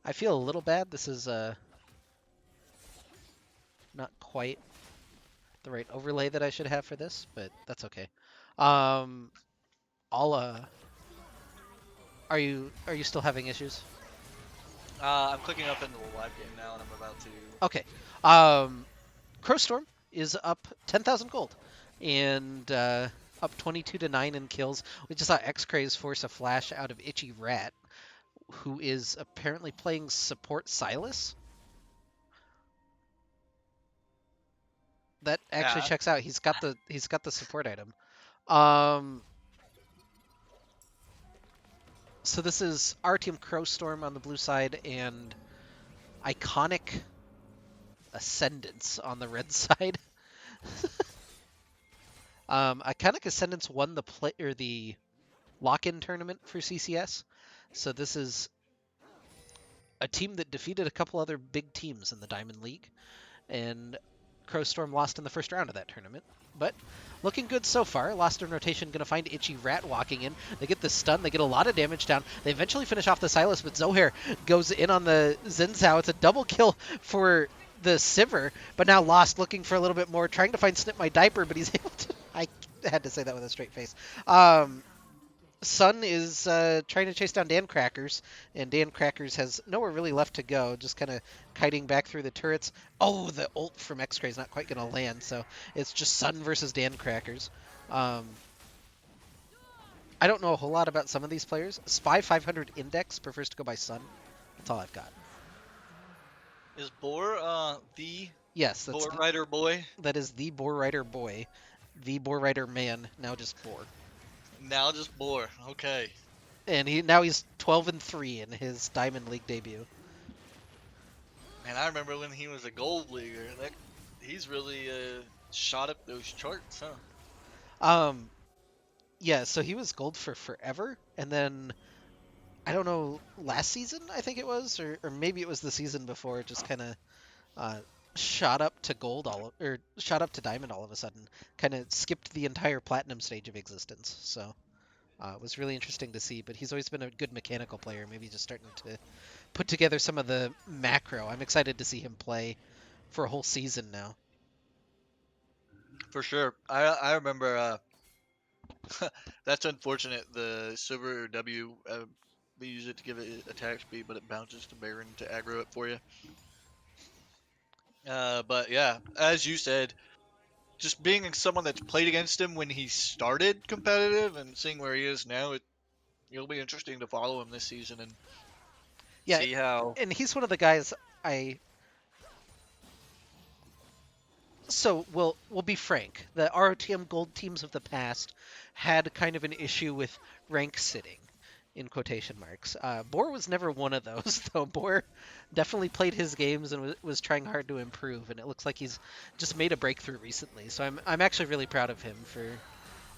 I feel a little bad. This is not quite the right overlay that I should have for this, but that's okay. Um, I'll are you still having issues? I'm clicking up into the live game now, and I'm about to. Okay. Crowstorm is up 10,000 gold and up 22 to 9 in kills. We just saw X-Craze force a flash out of Itchy Rat, who is apparently playing support Silas. That actually Yeah. checks out. He's got the support item. Um, so this is our team Crowstorm on the blue side and Iconic Ascendance on the red side. Iconic Ascendance won the lock-in tournament for CCS. So this is a team that defeated a couple other big teams in the Diamond League, and Crowstorm lost in the first round of that tournament. But looking good so far. Lost in rotation, going to find Itchy Rat walking in. They get the stun. They get a lot of damage down. They eventually finish off the Silas, but Zohair goes in on the Xin Zhao. It's a double kill for the Sivir, but now Lost looking for a little bit more, trying to find Snip My Diaper, but he's able to... I had to say that with a straight face. Sun is trying to chase down Dan Crackers, and Dan Crackers has nowhere really left to go, just kind of kiting back through the turrets. Oh, the ult from X-Cray is not quite going to land, so it's just Sun versus Dan Crackers. Um, I don't know a whole lot about some of these players. Spy 500 Index prefers to go by Sun. That's all I've got. Is Boar the Yes, Boar Rider boy? that is the Boar Rider boy, the Boar Rider man, now just Boar. Now just Boar. Okay. And he's 12-3 in his Diamond League debut. And I remember when he was a gold leaguer. He's really shot up those charts, huh? Um, yeah, so he was gold for forever, and then I don't know, last season I think it was, or maybe it was the season before, it just kind of uh, shot up to gold or shot up to diamond all of a sudden. Kind of skipped the entire platinum stage of existence. So it was really interesting to see. But he's always been a good mechanical player. Maybe just starting to put together some of the macro. I'm excited to see him play for a whole season now. For sure. I remember. That's unfortunate. The Silver W. We use it to give it attack speed, but it bounces to Baron to aggro it for you. But yeah, as you said, just being someone that's played against him when he started competitive and seeing where he is now, it'll be interesting to follow him this season and Yeah, see how. and he's one of the guys I. So we'll be frank. The ROTM Gold teams of the past had kind of an issue with rank sitting, in quotation marks. Boar was never one of those, though. Boar definitely played his games and was trying hard to improve, and it looks like he's just made a breakthrough recently. So I'm actually really proud of him for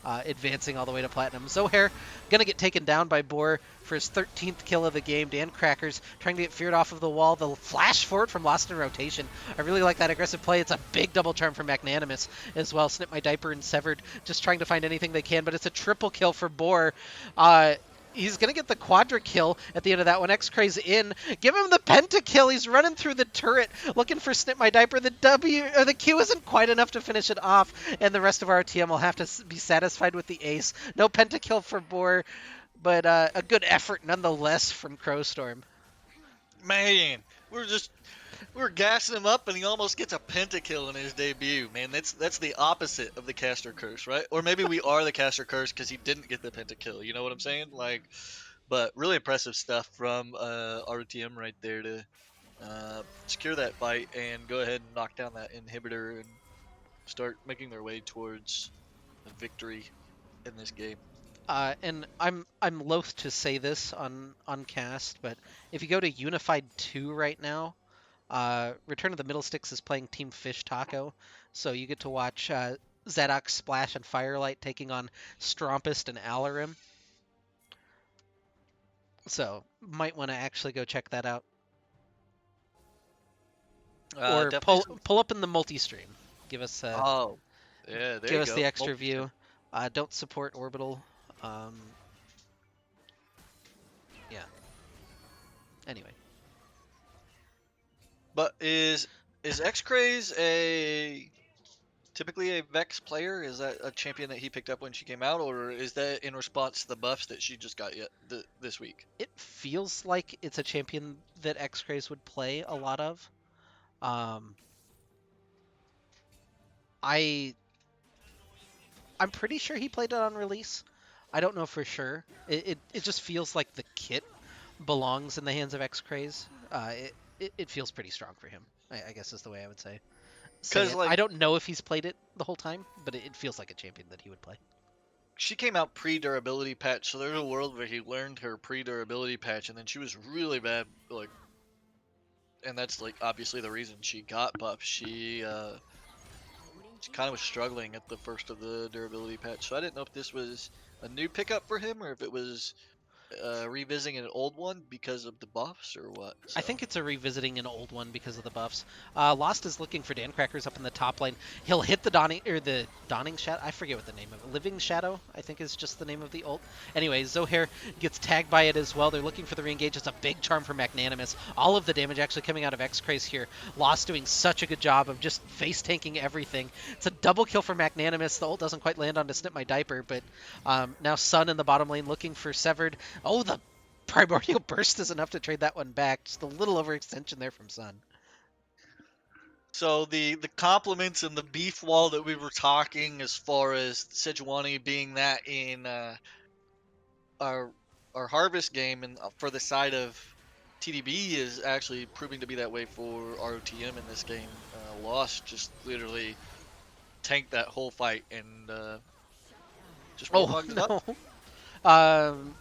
advancing all the way to platinum. Zohair gonna get taken down by Boar for his 13th kill of the game. Dan Crackers trying to get feared off of the wall. The flash forward from Lost in Rotation. I really like that aggressive play. It's a big double charm for Magnanimous as well. Snip my diaper and Severed just trying to find anything they can, but it's a triple kill for Boar. He's going to get the quadra kill at the end of that one. X-Cray's in. Give him the pentakill. He's running through the turret looking for Snip My Diaper. The Q isn't quite enough to finish it off, and the rest of our TM will have to be satisfied with the ace. No pentakill for Boar, but a good effort nonetheless from Crowstorm. Man, we're gassing him up, and he almost gets a pentakill in his debut. Man, that's the opposite of the caster curse, right? Or maybe we are the caster curse because he didn't get the pentakill. You know what I'm saying? Like, but really impressive stuff from RTM right there to secure that fight and go ahead and knock down that inhibitor and start making their way towards a victory in this game. And I'm loath to say this on cast, but if you go to Unified 2 right now, Return of the Middlesticks is playing Team Fish Taco, so you get to watch Zadok, Splash, and Firelight taking on Strompist and Alarim. So might want to actually go check that out, or Definitely. pull up in the multi-stream. Give us Oh, yeah, there you go. the extra view. Don't support Orbital. Um, yeah. Anyway. But is X-Craze a typically a Vex player? Is that a champion that he picked up when she came out, or is that in response to the buffs that she just got this week? It feels like it's a champion that X-Craze would play a lot of. Um, I I'm pretty sure he played it on release. I don't know for sure. It just feels like the kit belongs in the hands of X-Craze. It feels pretty strong for him, I guess is the way I would say Because it. I like don't know if he's played it the whole time, but it feels like a champion that he would play. she came out pre-durability patch, so there's a world where he learned her pre-durability patch, and then she was really bad. Like, and that's like obviously the reason she got buffed. She kind of was struggling at the first of the durability patch, so I didn't know if this was a new pickup for him or if it was revisiting an old one because of the buffs or what? I So think it's a revisiting an old one because of the buffs. Lost is looking for Dan Crackers up in the top lane. He'll hit the Dawning Shadow. I forget what the name of it. Living Shadow, I think is just the name of the ult. Anyway, Zohair gets tagged by it as well. They're looking for the re-engage. It's a big charm for Magnanimous. All of the damage actually coming out of X-Craze here. Lost doing such a good job of just face tanking everything. It's a double kill for Magnanimous. The ult doesn't quite land on to snip my diaper, but now Sun in the bottom lane looking for Severed. Oh, the Primordial Burst is enough to trade that one back. Just a little overextension there from Sun. so the compliments and the beef wall that we were talking as far as Sejuani being that in our our harvest game and for the side of TDB is actually proving to be that way for ROTM in this game. Lost just literally tanked that whole fight and just Oh warthogged it up. no. Um,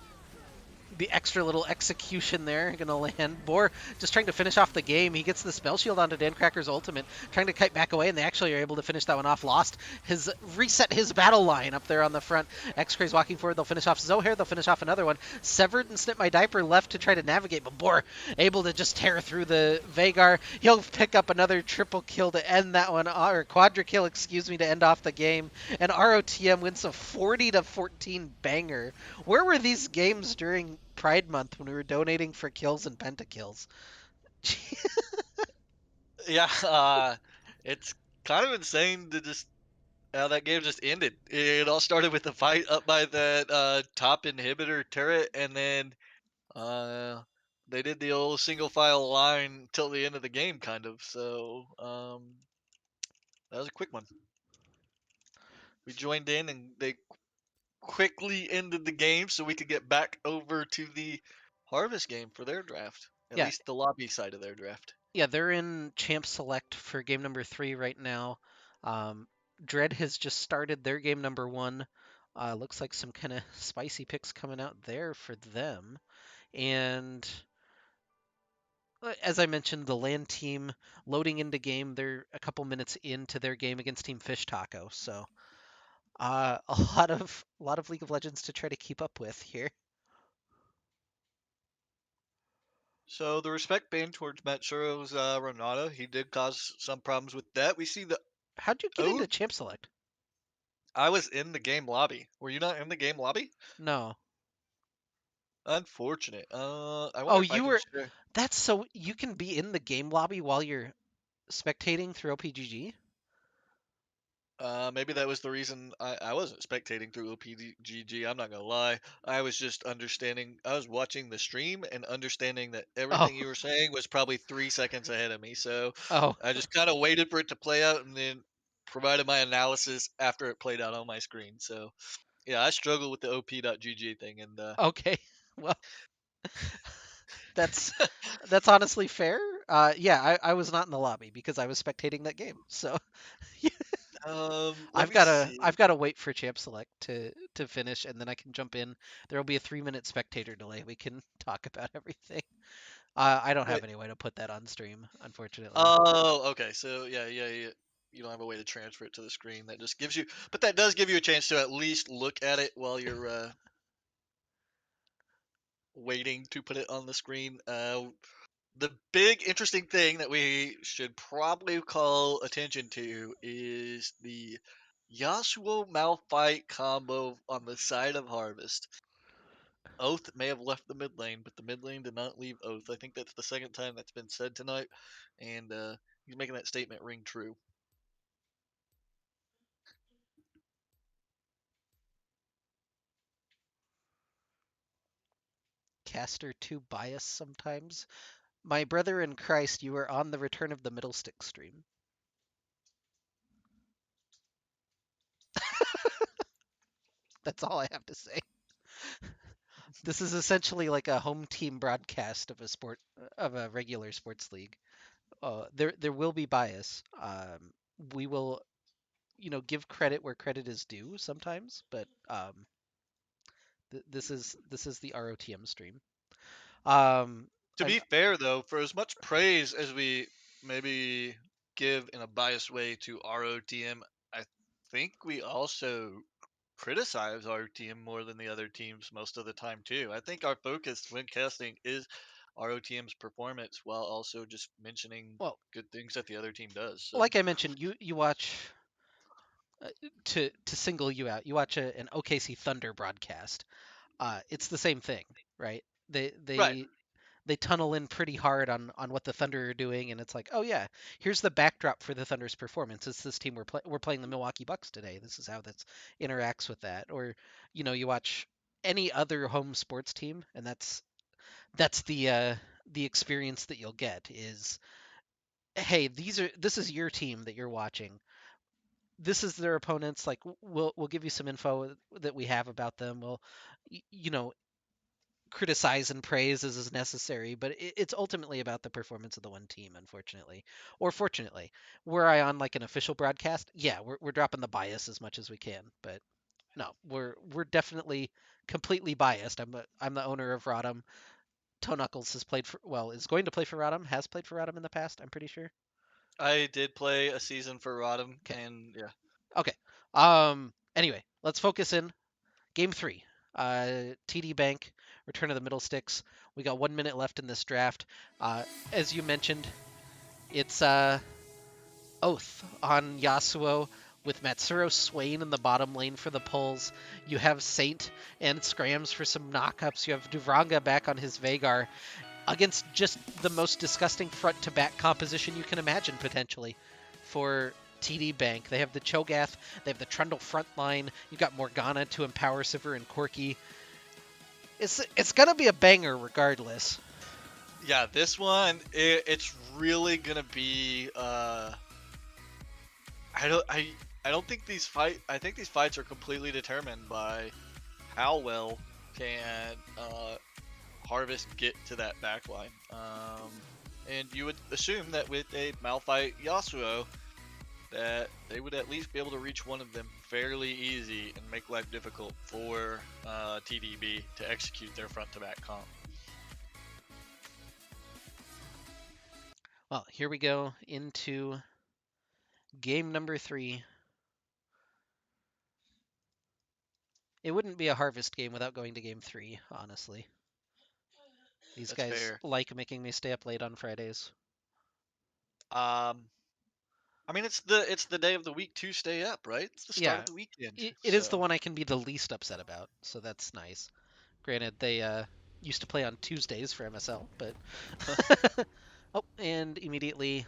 the extra little execution there gonna land. Boar just trying to finish off the game. He gets the spell shield onto Dan Cracker's ultimate, trying to kite back away, and they actually are able to finish that one off. Lost his reset his battle line up there on the front. X-Cray's walking forward. They'll finish off Zohair. They'll finish off another one. Severed and Snip My Diaper left to try to navigate, but Boar able to just tear through the Vagar. He'll pick up another triple kill to end that one, or quadra kill, excuse me, to end off the game. And ROTM wins a 40-14 banger. Where were these games during Pride Month when we were donating for kills and pentakills? Yeah, it's kind of insane to just how that game just ended. It all started with the fight up by that top inhibitor turret, and then uh, they did the old single file line till the end of the game, kind of. So that was a quick one. We joined in, and they quickly ended the game so we could get back over to the Harvest game for their draft. At Yeah, least the lobby side of their draft. yeah, they're in Champ Select for game number 3 right now. Um, Dread has just started their game number 1. Looks like some kind of spicy picks coming out there for them. And as I mentioned, the land team loading into game. They're a couple minutes into their game against Team Fish Taco. So a lot of League of Legends to try to keep up with here. So the respect ban towards Matsuro's Renata, he did cause some problems with that. We see the How'd you get oh, into Champ Select? I was in the game lobby. Were you not in the game lobby? No. Unfortunate. I wonder Oh, if I you can were. share. That's so you can be in the game lobby while you're spectating through OPGG. Maybe that was the reason I wasn't spectating through OPGG. I'm not gonna lie. I was just understanding. I was watching the stream and understanding that Oh, everything you were saying was probably 3 seconds ahead of me. So oh, I just kind of waited for it to play out and then provided my analysis after it played out on my screen. So yeah, I struggle with the OP.GG thing, and okay. Well, that's that's honestly fair. Yeah, I was not in the lobby because I was spectating that game. So let I've me gotta see. I've gotta wait for Champ Select to finish, and then I can jump in. There will be a 3-minute spectator delay. We can talk about everything. I don't have Wait. any way to put that on stream, unfortunately. Oh, okay. So yeah. You don't have a way to transfer it to the screen. That just gives you, but that does give you a chance to at least look at it while you're waiting to put it on the screen. The big interesting thing that we should probably call attention to is the Yasuo Malphite combo on the side of Harvest. Oath may have left the mid lane, but the mid lane did not leave Oath. I think that's the second time that's been said tonight, and he's making that statement ring true. Caster too biased sometimes. My brother in Christ, you were on the Return of the Middlesticks stream. That's all I have to say. This is essentially like a home team broadcast of a regular sports league. There will be bias. We will, give credit where credit is due sometimes, but this is the ROTM stream. Um, To I'm be fair, though, for as much praise as we maybe give in a biased way to ROTM, I think we also criticize our team more than the other teams most of the time too. I think our focus when casting is our OTM's performance while also just mentioning Well, good things that the other team does. So like I mentioned, you watch to single you out. You watch an OKC Thunder broadcast. It's the same thing, right? They right, they they tunnel in pretty hard on what the Thunder are doing, and it's like, oh yeah, here's the backdrop for the Thunder's performance. It's this team we're playing the Milwaukee Bucks today. This is how that interacts with that. Or you watch any other home sports team, and that's the experience that you'll get is, hey, this is your team that you're watching. This is their opponents. Like we'll give you some info that we have about them. We'll you know criticize and praise as is necessary, but it's ultimately about the performance of the one team, unfortunately, or fortunately. Were I on like an official broadcast, yeah, we're dropping the bias as much as we can, but no, we're definitely completely biased. I'm the owner of Rodham. Toe Knuckles has played for, well, is going to play for Rodham, has played for Rodham in the past, I'm pretty sure. I did play a season for Rodham, Okay. and yeah, Okay. Anyway, let's focus in. Game three. TD Bank, return of the Middlesticks. We got 1 minute left in this draft. As you mentioned, it's Oath on Yasuo with Matsuro Swain in the bottom lane for the pulls. You have Saint and Scrams for some knockups. You have Duvranga back on his Vagar against just the most disgusting front to back composition you can imagine potentially for TD Bank. They have the Cho'Gath, they have the Trundle front line. You got Morgana to empower Sivir and Corki. It's gonna be a banger regardless. yeah. This one, it's really gonna be. I don't think these fight. I think these fights are completely determined by how well can Harvest get to that backline. And you would assume that with a Malphite Yasuo, that they would at least be able to reach one of them fairly easy and make life difficult for TDB to execute their front to back comp. Well, here we go into game number 3. It wouldn't be a Harvest game without going to game 3, honestly. These That's guys fair. like making me stay up late on Fridays. Um, I mean, it's the day of the week to stay up, right? It's the start Yeah, of the weekend, it is the so one I can be the least upset about, so that's nice. Granted, they used to play on Tuesdays for MSL, but oh, and immediately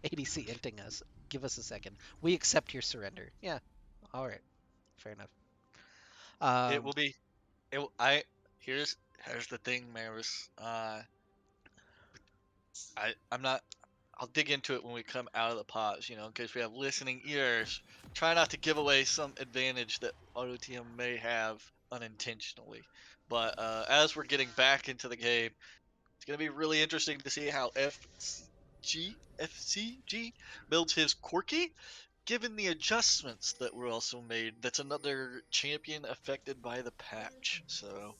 ADC inting us. Give us a second. We accept your surrender. Yeah, all right, fair enough. it Um, will be. It will, I here's the thing, Maris. I'm not. I'll dig into it when we come out of the pause, in case we have listening ears. Try not to give away some advantage that AutoTM may have unintentionally. But as we're getting back into the game, it's going to be really interesting to see how FCG builds his Corki, given the adjustments that were also made. That's another champion affected by the patch. So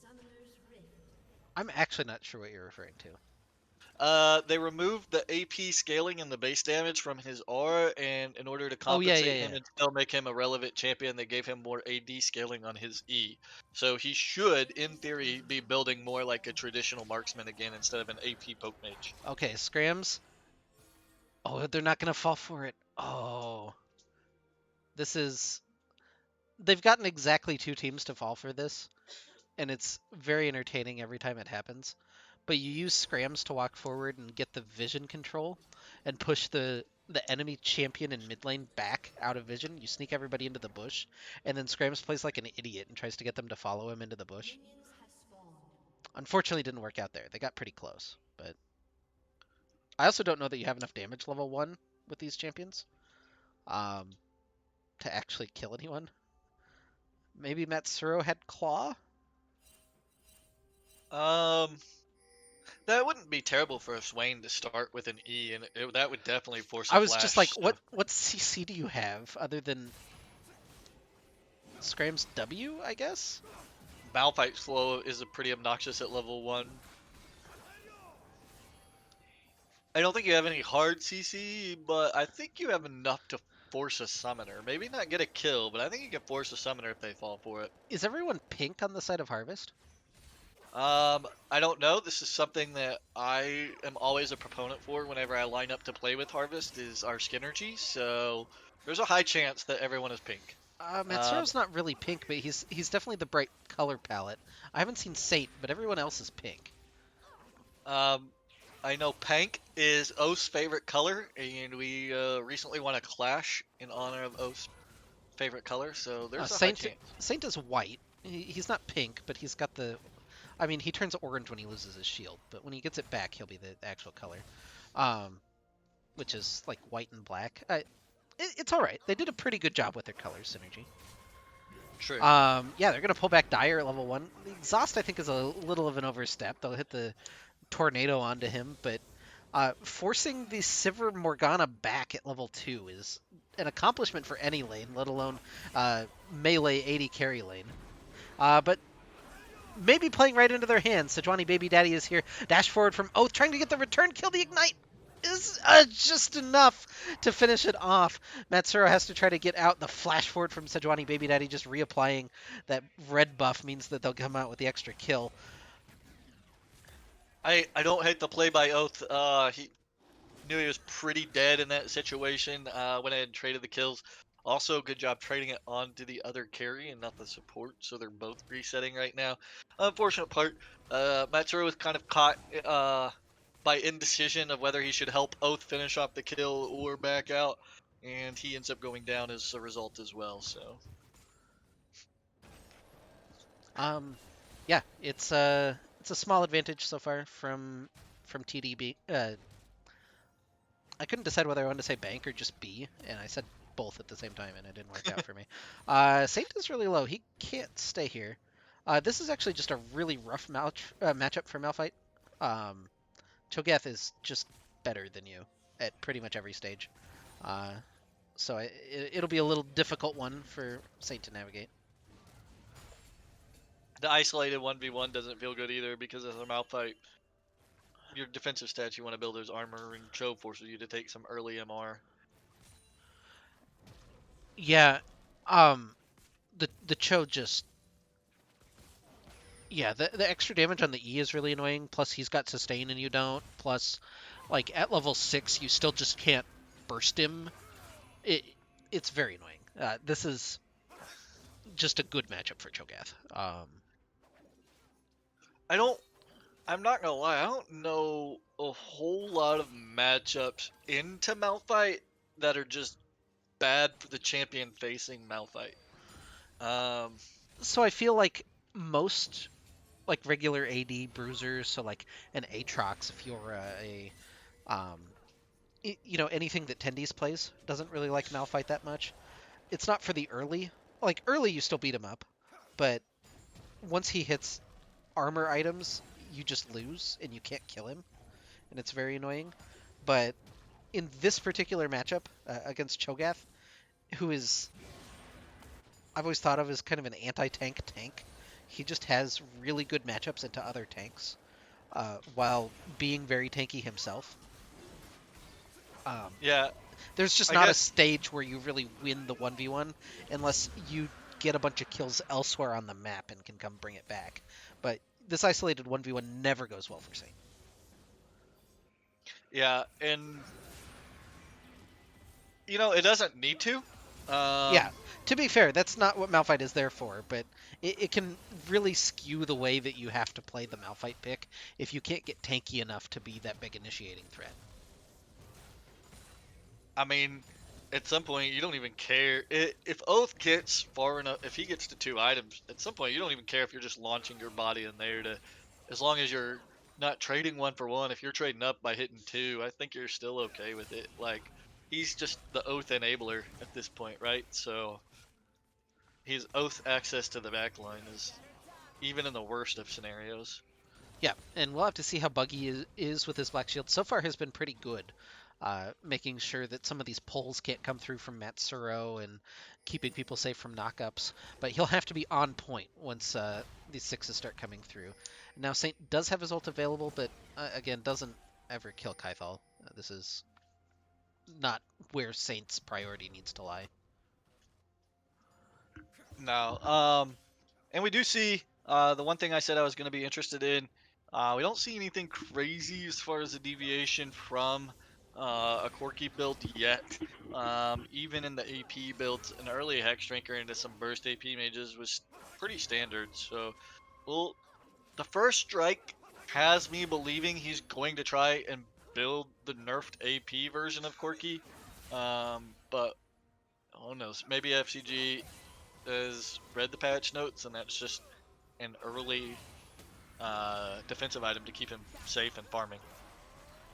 I'm actually not sure what you're referring to. they removed the AP scaling and the base damage from his R, and in order to Oh yeah, compensate yeah, him yeah. and still make him a relevant champion, they gave him more AD scaling on his E. So he should, in theory, be building more like a traditional marksman again instead of an AP poke mage. Okay, Scrams. Oh, they're not gonna fall for it. Oh, this is. They've gotten exactly 2 teams to fall for this, and it's very entertaining every time it happens. But you use Scrams to walk forward and get the vision control and push the enemy champion in mid lane back out of vision. You sneak everybody into the bush, and then Scrams plays like an idiot and tries to get them to follow him into the bush. Unfortunately, it didn't work out there. They got pretty close, but I also don't know that you have enough damage level 1 with these champions um, to actually kill anyone. Maybe Matsuro had Claw? Um, that wouldn't be terrible for a Swain to start with an E, and that would definitely force a I was just like, flash. So what CC do you have other than Scram's W, I guess? Malphite slow is a pretty obnoxious at level 1. I don't think you have any hard CC, but I think you have enough to force a summoner. Maybe not get a kill, but I think he can force a summoner if they fall for it. Is everyone pink on the side of Harvest? I don't know. This is something that I am always a proponent for whenever I line up to play with Harvest is our Skinergy. So there's a high chance that everyone is pink. Um, Matsuro's not really pink, but he's definitely the bright color palette. I haven't seen Saint, but everyone else is pink. um, I know Pank is Oath's favorite color, and we recently won a clash in honor of Oath's favorite color. So there's a high Saint chance. Saint is white. He's not pink, but he's got the. I mean, he turns orange when he loses his shield, but when he gets it back, he'll be the actual color, um, which is like white and black. It's all right. They did a pretty good job with their color synergy. True. Yeah, they're gonna pull back Dire at level 1. The exhaust, I think, is a little of an overstep. They'll hit the tornado onto him, but forcing the Sivir Morgana back at level 2 is an accomplishment for any lane, let alone melee 80 carry lane. But maybe playing right into their hands. Sejuani Baby Daddy is here. Dash forward from Oath, trying to get the return kill. The Ignite is just enough to finish it off. Matsuro has to try to get out. The flash forward from Sejuani Baby Daddy just reapplying that red buff means that they'll come out with the extra kill. I don't hate the play by Oath. He knew he was pretty dead in that situation. Went ahead and traded the kills. Also, good job trading it onto the other carry and not the support, so they're both resetting right now. Unfortunate part, Matsuro was kind of caught by indecision of whether he should help Oath finish off the kill or back out, and he ends up going down as a result as well. So Yeah, it's a small advantage so far from TDB. I couldn't decide whether I wanted to say bank or just B, and I said both at the same time, and it didn't work out for me. Saint is really low. He can't stay here. This is actually just a really rough matchup for Malphite. Um, Cho'Gath is just better than you at pretty much every stage. Uh, so it'll be a little difficult one for Saint to navigate. the isolated 1v1 doesn't feel good either because as a Malphite, your defensive stats you want to build is armor, and Cho forces you to take some early MR. Yeah, the Cho just yeah, the extra damage on the E is really annoying. Plus, he's got sustain and you don't. Plus, like at level 6, you still just can't burst him. It it's very annoying. This is just a good matchup for Cho'Gath. I don't. I'm not gonna lie. I don't know a whole lot of matchups into Malphite that are just bad for the champion facing Malphite. Um, So I feel like most like regular AD bruisers, so like an Aatrox, Fiora, um, anything that Tendies plays doesn't really like Malphite that much. It's not for the early. Like early, you still beat him up, but once he hits armor items, you just lose and you can't kill him, and it's very annoying. But in this particular matchup against Cho'Gath, who is I've always thought of as kind of an anti-tank tank, he just has really good matchups into other tanks while being very tanky himself. Um, yeah, there's just I not a guess. stage where you really win the 1v1 unless you get a bunch of kills elsewhere on the map and can come bring it back. But this isolated 1v1 never goes well for Saint. Yeah, and it doesn't need to. Yeah, Um, to be fair, that's not what Malphite is there for, but it can really skew the way that you have to play the Malphite pick if you can't get tanky enough to be that big initiating threat. I mean, at some point you don't even care if Oath gets far enough. If he gets to 2 items, at some point you don't even care if you're just launching your body in there to, as long as you're not trading 1 for 1. If you're trading up by hitting 2, I think you're still okay with it. Like he's just the Oath enabler at this point, right? So his Oath access to the back line is even in the worst of scenarios. Yeah, and we'll have to see how Buggy is with his Black Shield. So far has been pretty good, making sure that some of these pulls can't come through from Matsuro and keeping people safe from knockups. But he'll have to be on point once these sixes start coming through. Now, Saint does have his ult available, but again, doesn't ever kill Kythal. This is not where Saint's priority needs to lie. No. And we do see the one thing I said I was going to be interested in. We don't see anything crazy as far as a deviation from a Corki build yet. Even in the AP builds, an early Hex Drinker into some burst AP mages was pretty standard. So, well, the first strike has me believing he's going to try and build the nerfed AP version of Corki. But who knows? Maybe FCG has read the patch notes and that's just an early defensive item to keep him safe and farming.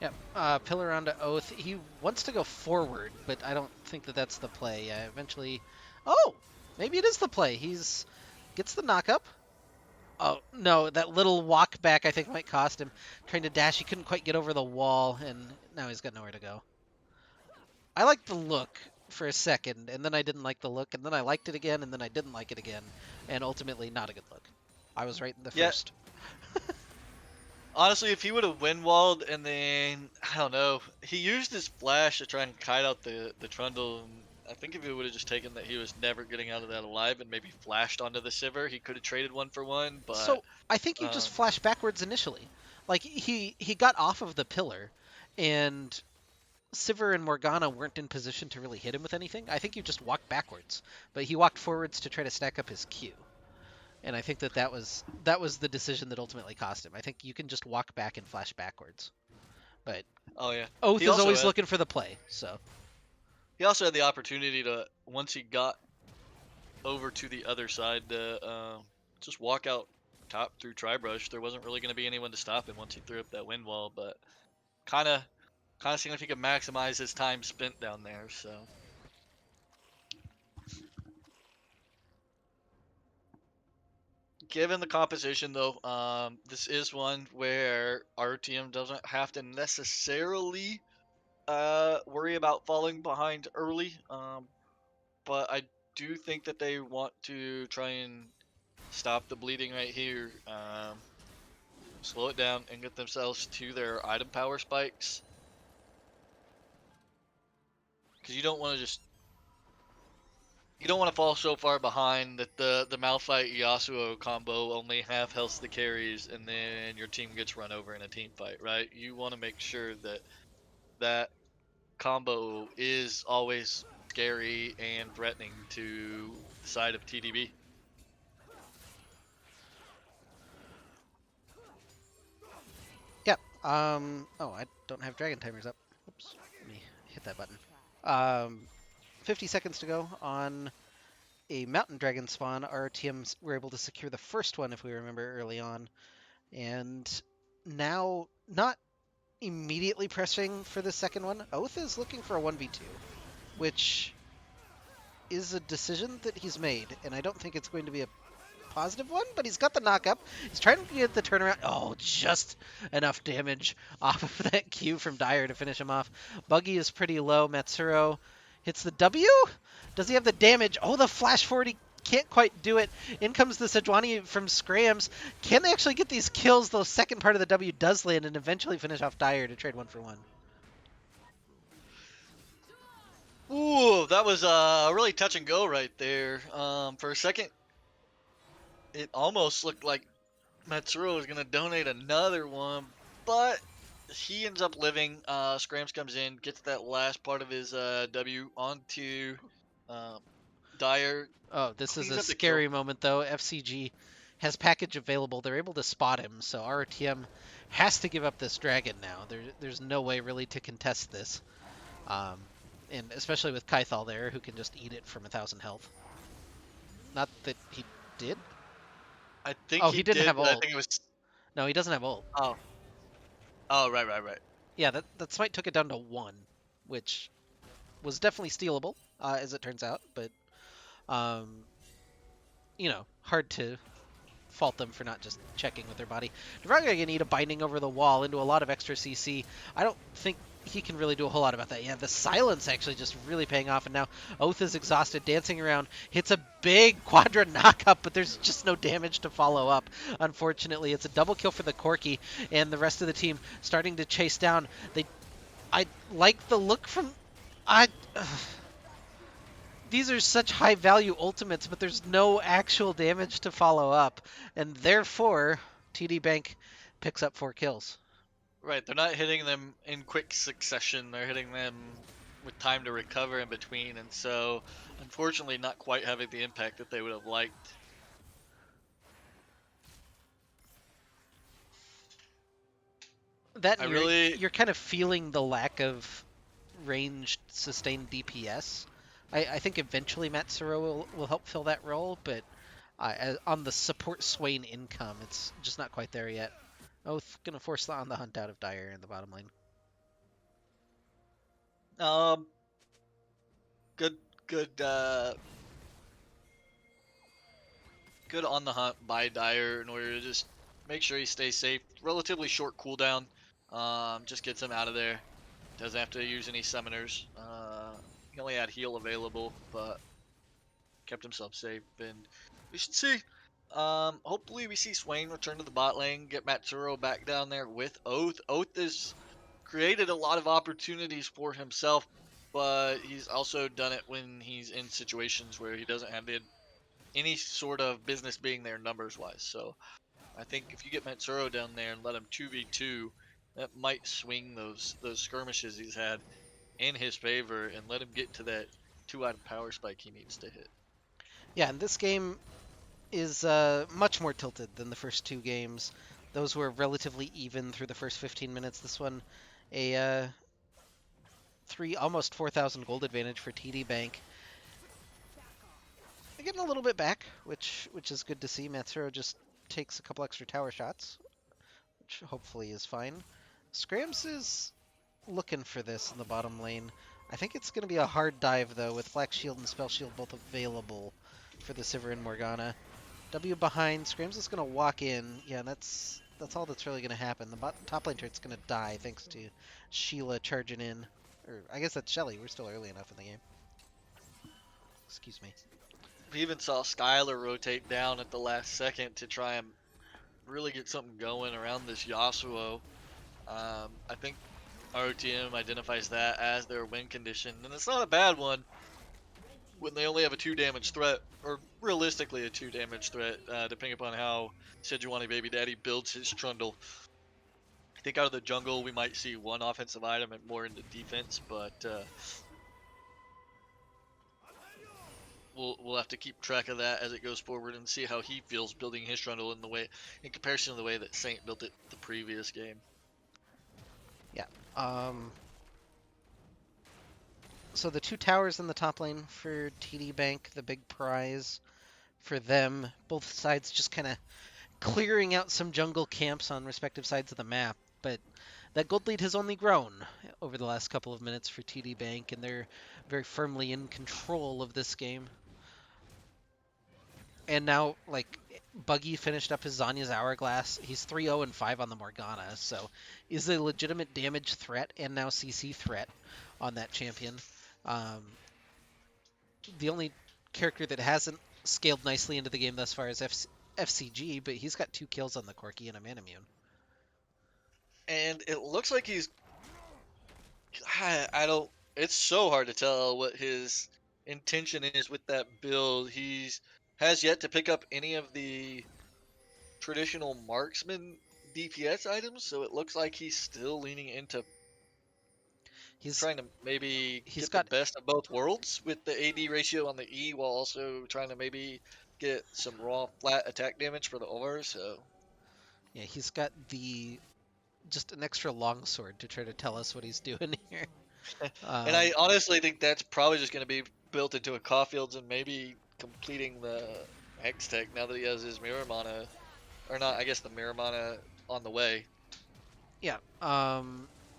Yep. Pillar onto Oath. He wants to go forward, but I don't think that that's the play. Eventually. Oh! Maybe it is the play. Gets the knock up. Oh, no, that little walk back I think might cost him. Trying to dash, he couldn't quite get over the wall, and now he's got nowhere to go. I liked the look for a second, and then I didn't like the look, and then I liked it again, and then I didn't like it again, and ultimately not a good look. I was right in the first. Honestly, if he would have wind walled and then I don't know, he used his flash to try and kite out the trundle. And I think if he would have just taken that he was never getting out of that alive and maybe flashed onto the Sivir, he could have traded 1-for-1. But So I think you just flashed backwards initially. Like he got off of the pillar, and Sivir and Morgana weren't in position to really hit him with anything. I think you just walked backwards, but he walked forwards to try to stack up his Q. And I think that was the decision that ultimately cost him. I think you can just walk back and flash backwards. But oh yeah, Oath he is also always had, looking for the play, so. he also had the opportunity to, once he got over to the other side, to just walk out top through Tribrush. There wasn't really going to be anyone to stop him once he threw up that wind wall, but kind of seemed like he could maximize his time spent down there. So. Given the composition, though, this is one where our team doesn't have to necessarily worry about falling behind early. But I do think that they want to try and stop the bleeding right here, slow it down, and get themselves to their item power spikes. Because you don't want to just fall so far behind that the Malphite Yasuo combo only half health the carries and then your team gets run over in a team fight, right? You want to make sure that that combo is always scary and threatening to the side of TDB. Yeah. Oh, I don't have dragon timers up. Oops. Let me hit that button. 50 seconds to go on a mountain dragon spawn. Our TMs were able to secure the first one, if we remember early on, and now not immediately pressing for the second one. Oath is looking for a 1v2, which is a decision that he's made, and I don't think it's going to be a positive one, but he's got the knock up. He's trying to get the turnaround. Oh, just enough damage off of that Q from Dire to finish him off. Buggy is pretty low. Matsuro hits the W. Does he have the damage? Oh, the flash forward. He can't quite do it. In comes the Sejuani from Scrams. Can they actually get these kills? The second part of the W does land and eventually finish off Dire to trade 1-for-1. Ooh, that was really touch and go right there. For a second, it almost looked like Matsuro was gonna donate another one, but he ends up living. Scrams comes in, gets that last part of his W onto Dire. Oh, this is Cleans a up the kill. scary moment, though. FCG has package available. They're able to spot him, so RTM has to give up this dragon now. There's no way really to contest this. And especially with Kythal there, who can just eat it from 1,000 health. Not that he did. I think Oh, he didn't did, have but I ult. think it was. No, he doesn't have ult. Oh, right. Yeah, that smite took it down to 1, which was definitely stealable, as it turns out. But, hard to fault them for not just checking with their body. Dravanga going to need a binding over the wall into a lot of extra CC. I don't think he can really do a whole lot about that. Yeah, the silence actually just really paying off, and now Oath is exhausted, dancing around, hits a big Quadra knockup, but there's just no damage to follow up. Unfortunately, it's a double kill for the Corki, and the rest of the team starting to chase down. I like the look from I. These are such high value ultimates, but there's no actual damage to follow up, and therefore TD Bank picks up 4 kills. Right, they're not hitting them in quick succession. They're hitting them with time to recover in between, and so unfortunately, not quite having the impact that they would have liked. That I and really, you're kind of feeling the lack of ranged sustained DPS. I think eventually Matsuro will help fill that role, but on the support Swain income, it's just not quite there yet. Oath gonna force on the hunt out of Dire in the bottom lane. um, good, good, good on the hunt by Dyer in order to just make sure he stays safe. Relatively short cooldown, just gets him out of there. Doesn't have to use any summoners. He only had heal available, but kept himself safe. And we should see. Hopefully we see Swain return to the bot lane, get Matsuro back down there with Oath. Oath has created a lot of opportunities for himself, but he's also done it when he's in situations where he doesn't have any sort of business being there numbers wise. So I think if you get Matsuro down there and let him 2v2, that might swing those skirmishes he's had in his favor and let him get to that 2 item power spike he needs to hit. Yeah, and this game is much more tilted than the first 2 games. Those were relatively even through the first 15 minutes. This one, a almost 4,000 gold advantage for TD Bank. They're getting a little bit back, which is good to see. Matsuro just takes a couple extra tower shots, which hopefully is fine. Scrams is looking for this in the bottom lane. I think it's going to be a hard dive, though, with Black Shield and Spell Shield both available for the Sivir and Morgana. W behind. Scrams is going to walk in. Yeah, that's all that's really going to happen. The top lane turret's going to die thanks to Sheila charging in. Or I guess that's Shelly. We're still early enough in the game. Excuse me. We even saw Skylar rotate down at the last second to try and really get something going around this Yasuo. I think ROTM identifies that as their win condition, and it's not a bad one when they only have a 2 damage threat, or realistically a 2 damage threat, depending upon how Sejuani Baby Daddy builds his Trundle. I think out of the jungle we might see 1 offensive item and more into defense, but we'll have to keep track of that as it goes forward and see how he feels building his Trundle in comparison to the way that Saint built it the previous game. Yeah. So the 2 towers in the top lane for TD Bank, the big prize for them. Both sides just kind of clearing out some jungle camps on respective sides of the map. But that gold lead has only grown over the last couple of minutes for TD Bank, and they're very firmly in control of this game. And now, like, Buggy finished up his Zanya's Hourglass. He's 3-0 and 5 on the Morgana, so is a legitimate damage threat and now CC threat on that champion. Um, the only character that hasn't scaled nicely into the game thus far is FCG, but he's got 2 kills on the Corki and a Manamune. And it looks like he's I don't. It's so hard to tell what his intention is with that build. He's has yet to pick up any of the traditional marksman DPS items, so it looks like he's still leaning into He's trying to maybe he's get the got best of both worlds with the AD ratio on the E, while also trying to maybe get some raw flat attack damage for the R. So he's got the just an extra longsword to try to tell us what he's doing here. and I honestly think that's probably just going to be built into a Caulfield's and maybe completing the Hex Tech now that he has his Mirror Mana, or not, I guess the Mirror Mana on the way. Yeah.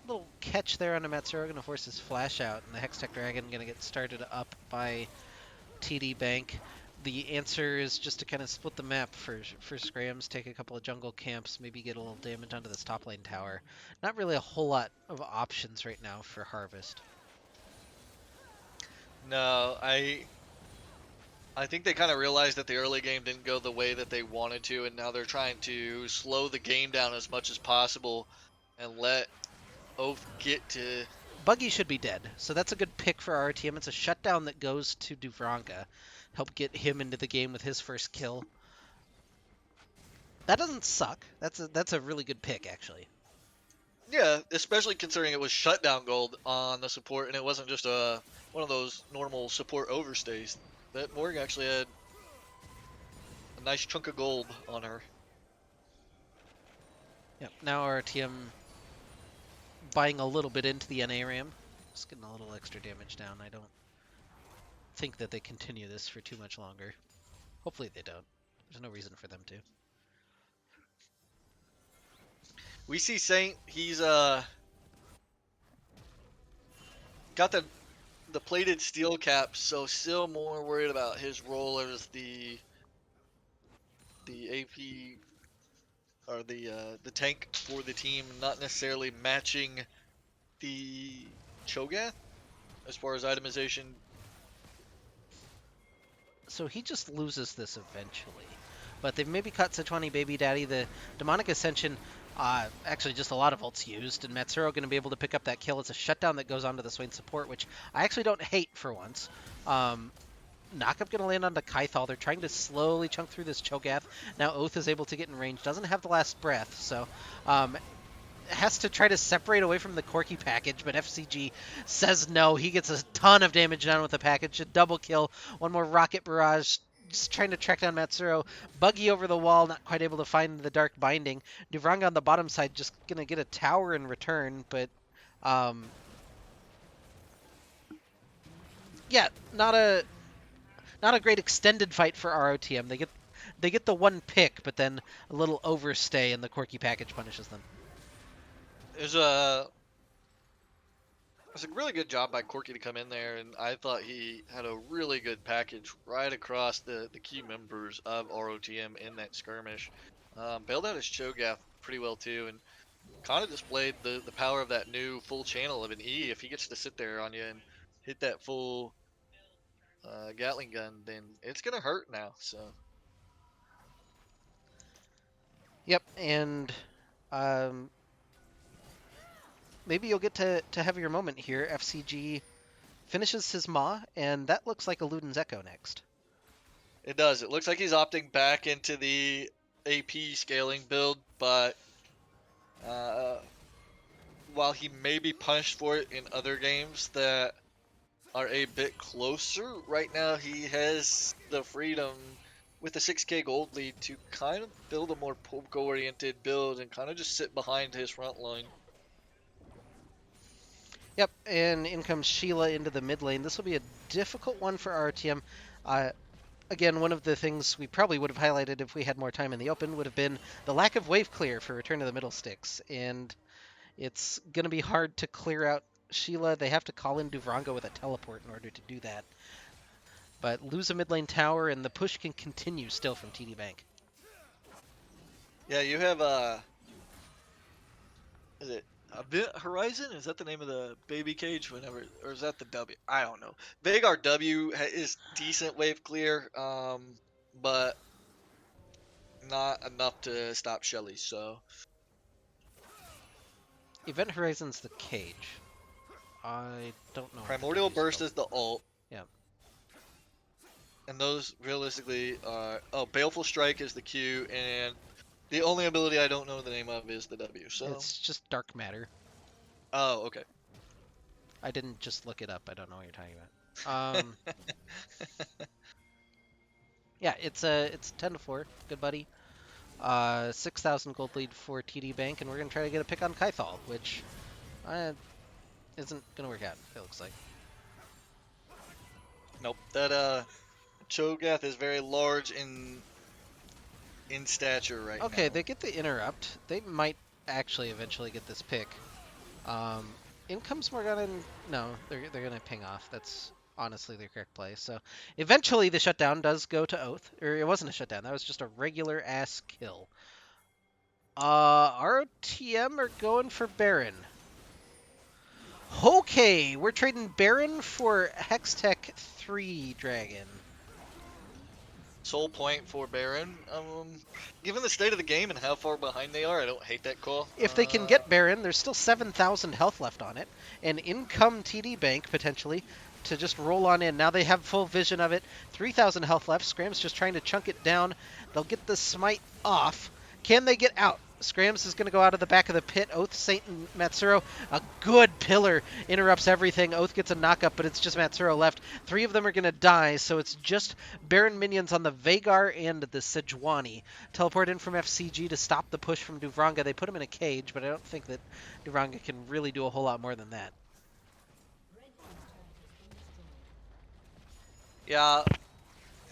Little catch there on a Matsuro, gonna force his flash out, and the Hextech Dragon gonna get started up by TD Bank. The answer is just to kind of split the map for Scrams, take a couple of jungle camps, maybe get a little damage onto this top lane tower. Not really a whole lot of options right now for Harvest. No, I think they kind of realized that the early game didn't go the way that they wanted to, and now they're trying to slow the game down as much as possible and let Oath get to Buggy should be dead, so that's a good pick for RTM. It's a shutdown that goes to Duvranka. Help get him into the game with his first kill. That doesn't suck. That's a really good pick, actually. Yeah, especially considering it was shutdown gold on the support, and it wasn't just one of those normal support overstays. That Morg actually had a nice chunk of gold on her. Yep. Now RTM buying a little bit into the NA RAM. Just getting a little extra damage down. I don't think that they continue this for too much longer. Hopefully they don't. There's no reason for them to. We see Saint. He's got the plated steel cap, so still more worried about his role as the AP or the tank for the team, not necessarily matching the Cho'Gath as far as itemization. So he just loses this eventually. But they've maybe cut Sejuani Baby Daddy. The Demonic Ascension, actually just a lot of ults used, and Matsuro going to be able to pick up that kill. It's a shutdown that goes onto the Swain support, which I actually don't hate for once. Knockup going to land onto Kythal. They're trying to slowly chunk through this Cho'Gath. Now Oath is able to get in range. Doesn't have the last breath, so has to try to separate away from the Corki package, but FCG says no. He gets a ton of damage down with the package. A double kill. One more Rocket Barrage. Just trying to track down Matsuro. Buggy over the wall, not quite able to find the Dark Binding. Duvranga on the bottom side just going to get a tower in return, but yeah, not a great extended fight for ROTM. They get the one pick, but then a little overstay, and the Corki package punishes them. It was a really good job by Corky to come in there, and I thought he had a really good package right across the key members of ROTM in that skirmish. Bailed out his Cho'Gath pretty well too, and kind of displayed the power of that new full channel of an E. If he gets to sit there on you and hit that full Gatling gun, then it's gonna hurt now. So Yep, and maybe you'll get to have your moment here. FCG finishes his Maw, and that looks like a Luden's Echo next. it does. It looks like he's opting back into the AP scaling build, but while he may be punished for it in other games that are a bit closer, right now he has the freedom with the 6k gold lead to kind of build a more poke oriented build and kind of just sit behind his front line. Yep, and in comes Sheila into the mid lane. This will be a difficult one for RTM. Again, one of the things we probably would have highlighted if we had more time in the open would have been the lack of wave clear for Return to the Middlesticks, and it's going to be hard to clear out Sheila. They have to call in Duvranga with a teleport in order to do that. But lose a mid lane tower, and the push can continue still from TD Bank. Yeah, you have is it Event Horizon? Is that the name of the baby cage? Whenever, or is that the W? I don't know. Vagar W is decent wave clear, but not enough to stop Shelly. So Event Horizon's the cage. I don't know. Primordial Burst is the ult. Yeah. And those realistically are Baleful Strike is the Q, and the only ability I don't know the name of is the W. So It's just Dark Matter. oh, okay. I didn't just look it up. I don't know what you're talking about. Yeah, it's 10-4. Good buddy. 6,000 gold lead for TD Bank, and we're gonna try to get a pick on Kythal, which isn't gonna work out. It looks like. Nope. That Cho'Gath is very large in stature right now. Okay, they get the interrupt. They might actually eventually get this pick. In comes Morgana. And, no, they're gonna ping off. That's honestly the correct play. So eventually the shutdown does go to Oath. Or it wasn't a shutdown. That was just a regular ass kill. ROTM are going for Baron. Okay, we're trading Baron for Hextech 3 Dragon. Soul point for Baron. Given the state of the game and how far behind they are, I don't hate that call. If they can get Baron, there's still 7,000 health left on it, and income TD bank potentially to just roll on in. Now they have full vision of it. 3,000 health left. Scram's just trying to chunk it down. They'll get the smite off. Can they get out? Scrams is going to go out of the back of the pit. Oath, Saint, and Matsuro. A good pillar interrupts everything. Oath gets a knockup, but it's just Matsuro left. 3 of them are going to die, so it's just Baron minions on the Vhagar and the Sejuani. Teleport in from FCG to stop the push from Duvranga. They put him in a cage, but I don't think that Duvranga can really do a whole lot more than that. Yeah,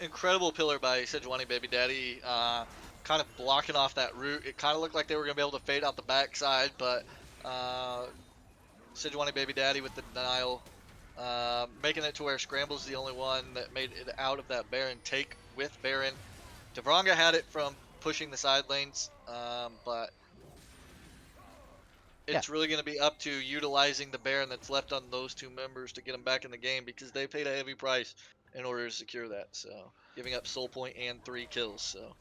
incredible pillar by Sejuani Baby Daddy. Kind of blocking off that route. It kind of looked like they were going to be able to fade out the backside, but Sejuani Baby Daddy with the denial. Making it to where Scramble's the only one that made it out of that Baron take with Baron. Duvranga had it from pushing the side lanes, but it's really going to be up to utilizing the Baron that's left on those 2 members to get them back in the game because they paid a heavy price in order to secure that. So giving up soul point and 3 kills. So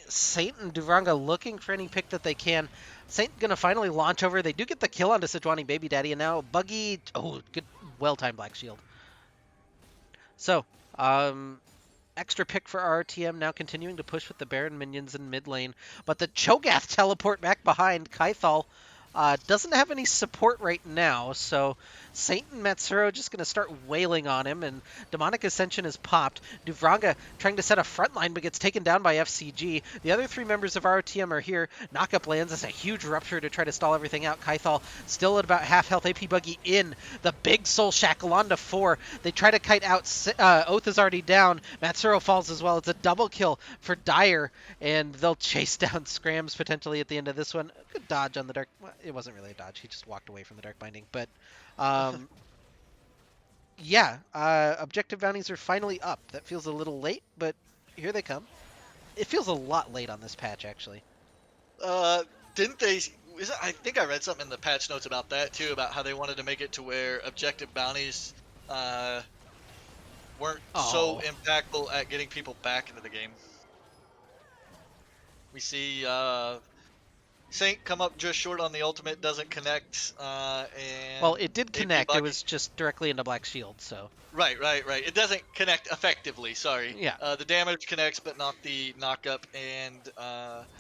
Saint and Duvranga looking for any pick that they can. Saint gonna finally launch over. They do get the kill onto Sejuani Baby Daddy, and now Buggy. Oh, good, well-timed Black Shield. So, extra pick for RTM, now continuing to push with the Baron minions in mid lane. But the Cho'Gath teleport back behind. Kaithal doesn't have any support right now, so Saint and Matsuro just going to start wailing on him, and Demonic Ascension is popped. Duvranga trying to set a front line, but gets taken down by FCG. The other 3 members of RTM are here. Knockup lands as a huge rupture to try to stall everything out. Kaithal still at about half health. AP Buggy in. The big Soul Shackle onto 4. They try to kite out. Oath is already down. Matsuro falls as well. It's a double kill for Dire, and they'll chase down Scrams potentially at the end of this one. Good dodge on the Dark. Well, it wasn't really a dodge. He just walked away from the Dark Binding, but yeah, objective bounties are finally up. That feels a little late, but here they come. It feels a lot late on this patch, actually. didn't they? I think I read something in the patch notes about that too, about how they wanted to make it to where objective bounties weren't so impactful at getting people back into the game. We see Saint come up just short on the ultimate, doesn't connect. And Well, it did AP connect. It Buggy- was just directly into Black Shield, so. Right. It doesn't connect effectively. Sorry. Yeah. The damage connects, but not the knockup. And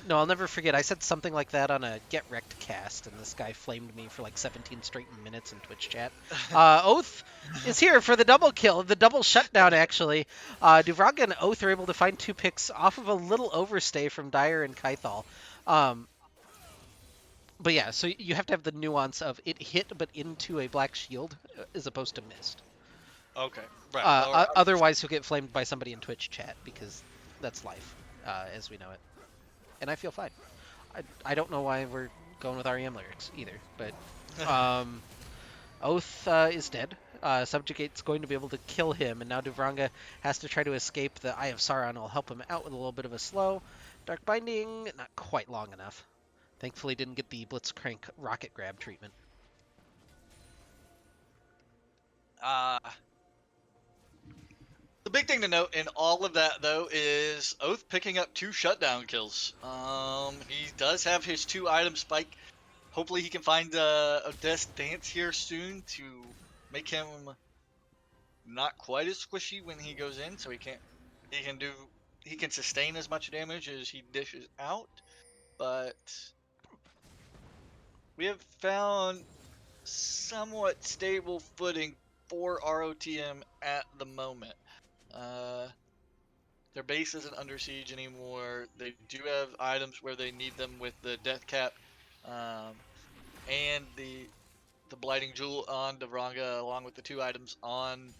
No, I'll never forget. I said something like that on a Get Wrecked cast, and this guy flamed me for like 17 straight minutes in Twitch chat. Oath is here for the double kill, the double shutdown, actually. Duvranga and Oath are able to find 2 picks off of a little overstay from Dire and Kaithal. But yeah, so you have to have the nuance of it hit but into a Black Shield as opposed to missed. okay, right. Otherwise, you'll get flamed by somebody in Twitch chat because that's life, as we know it. And I feel fine. I don't know why we're going with REM lyrics either, but Oath is dead. Subjugate's going to be able to kill him, and now Duvranga has to try to escape. The Eye of Sauron will help him out with a little bit of a slow. Dark Binding, not quite long enough. Thankfully didn't get the Blitzcrank rocket grab treatment. The big thing to note in all of that, though, is Oath picking up 2 shutdown kills. He does have his 2 item spike. Hopefully, he can find a Death Dance here soon to make him not quite as squishy when he goes in, so he can sustain as much damage as he dishes out. But we have found somewhat stable footing for ROTM at the moment. Their base isn't under siege anymore. They do have items where they need them with the death cap and the blighting jewel on Duvranga, along with the 2 items on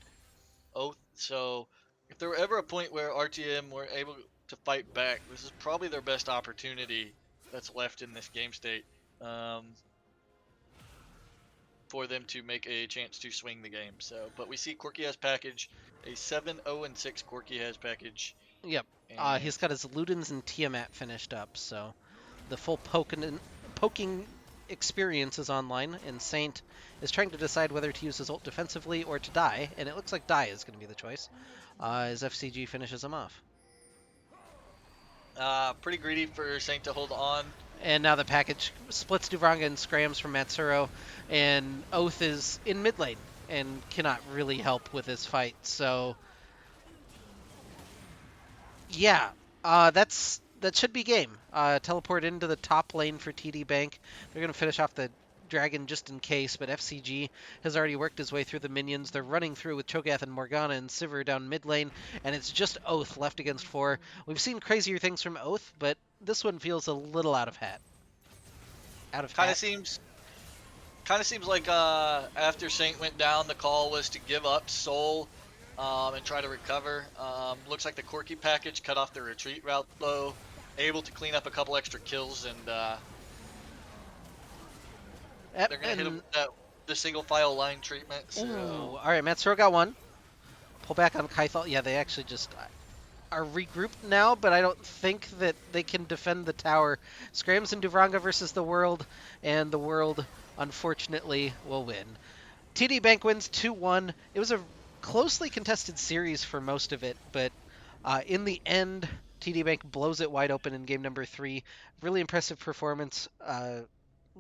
Oath. So if there were ever a point where RTM were able to fight back, this is probably their best opportunity that's left in this game state for them to make a chance to swing the game. So, but we see Corki has package, a 7-0-6 Corki has package. Yep. He's got his Ludens and Tiamat finished up, so the full poking experience is online, and Saint is trying to decide whether to use his ult defensively or to die, and it looks like die is going to be the choice, as FCG finishes him off. Pretty greedy for Saint to hold on. And now the package splits Duvranga and scrams from Matsuro, and Oath is in mid lane and cannot really help with this fight. So yeah, that should be game. Teleport into the top lane for TD Bank. They're gonna finish off the dragon just in case, but FCG has already worked his way through the minions. They're running through with Cho'Gath and Morgana and Sivir down mid lane, and it's just Oath left against four. We've seen crazier things from Oath, but this one feels a little out of hat. Out of Kind of hat. seems kind of seems like after Saint went down, the call was to give up Soul and try to recover. Looks like the Corky package cut off the retreat route though, able to clean up a couple extra kills, and Yep, they're gonna hit him and with the single file line treatment. ooh, So all right, Matsuro got one. Pull back on Kythal. Yeah, they actually just are regrouped now, but I don't think that they can defend the tower. Scrams and Duvranga versus the World, and the World, unfortunately, will win. TD Bank wins 2-1. It was a closely contested series for most of it, but in the end, TD Bank blows it wide open in game number 3. Really impressive performance,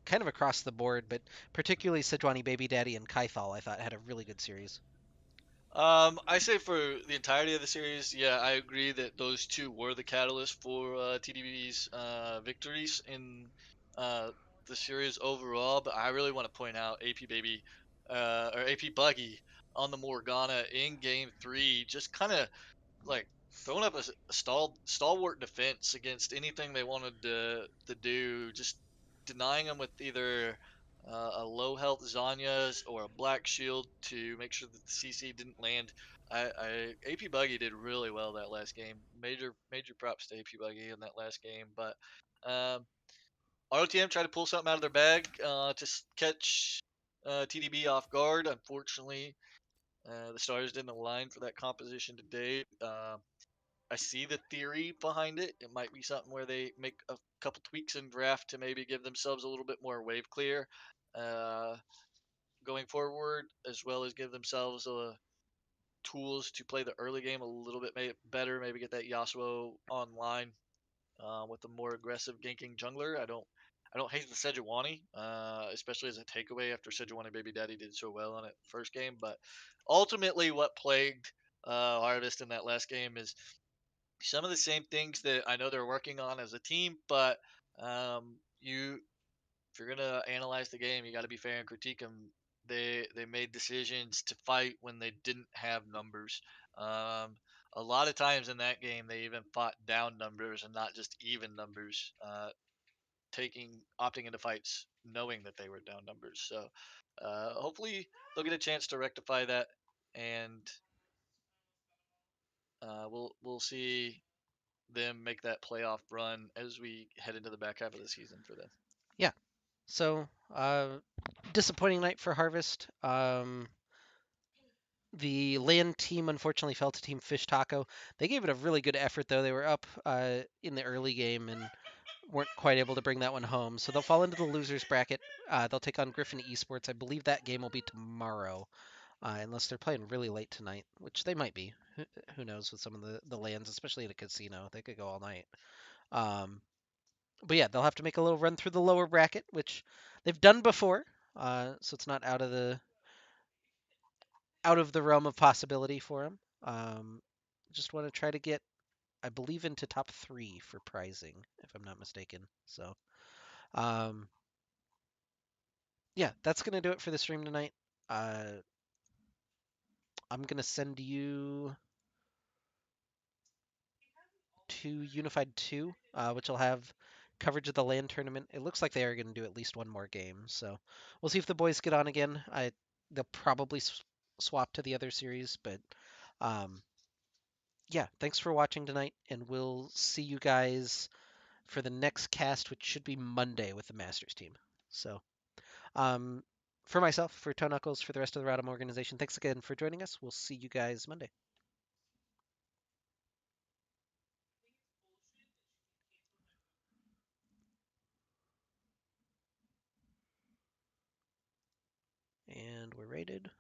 kind of across the board, but particularly Sejuani Baby Daddy and Kythal, I thought, had a really good series. I say for the entirety of the series, yeah, I agree that those two were the catalyst for TDB's victories in uh, the series overall. But I really want to point out AP Baby or AP Buggy on the Morgana in Game 3, just kind of like throwing up a stalwart defense against anything they wanted to do, just denying them with either a low health Zanya's or a black shield to make sure that the CC didn't land. AP Buggy did really well that last game. Major props to AP Buggy in that last game. But ROTM tried to pull something out of their bag to catch TDB off guard. Unfortunately, the stars didn't align for that composition today. I see the theory behind it. It might be something where they make a couple tweaks in draft to maybe give themselves a little bit more wave clear uh, going forward, as well as give themselves tools to play the early game a little bit better. Maybe get that Yasuo online with a more aggressive ganking jungler. I don't hate the Sejuani, especially as a takeaway after Sejuani Baby Daddy did so well on it first game. But ultimately, what plagued Harvest in that last game is some of the same things that I know they're working on as a team, but you if you're gonna analyze the game, you got to be fair and critique them. They made decisions to fight when they didn't have numbers. Um, a lot of times in that game, they even fought down numbers and not just even numbers, opting into fights knowing that they were down numbers. So hopefully they'll get a chance to rectify that, and we'll see them make that playoff run as we head into the back half of the season for them. Yeah. So, disappointing night for Harvest. The land team unfortunately fell to Team Fish Taco. They gave it a really good effort, though. They were up in the early game and weren't quite able to bring that one home. So they'll fall into the losers bracket. They'll take on Griffin Esports. I believe that game will be tomorrow, unless they're playing really late tonight, which they might be. Who knows with some of the lands, especially at a casino. They could go all night. Um, but yeah, they'll have to make a little run through the lower bracket, which they've done before. So it's not out of the realm of possibility for them. Just want to try to get, I believe, into top 3 for prizing, if I'm not mistaken. So, um, yeah, that's gonna do it for the stream tonight. Uh, I'm gonna send you to Unified 2, which will have coverage of the LAN tournament. It looks like they are gonna do at least one more game, so we'll see if the boys get on again. They'll probably swap to the other series, but um, yeah, thanks for watching tonight, and we'll see you guys for the next cast, which should be Monday with the Masters team. So, um, for myself, for Toe Knuckles, for the rest of the Rodham organization, thanks again for joining us. We'll see you guys Monday. And we're rated.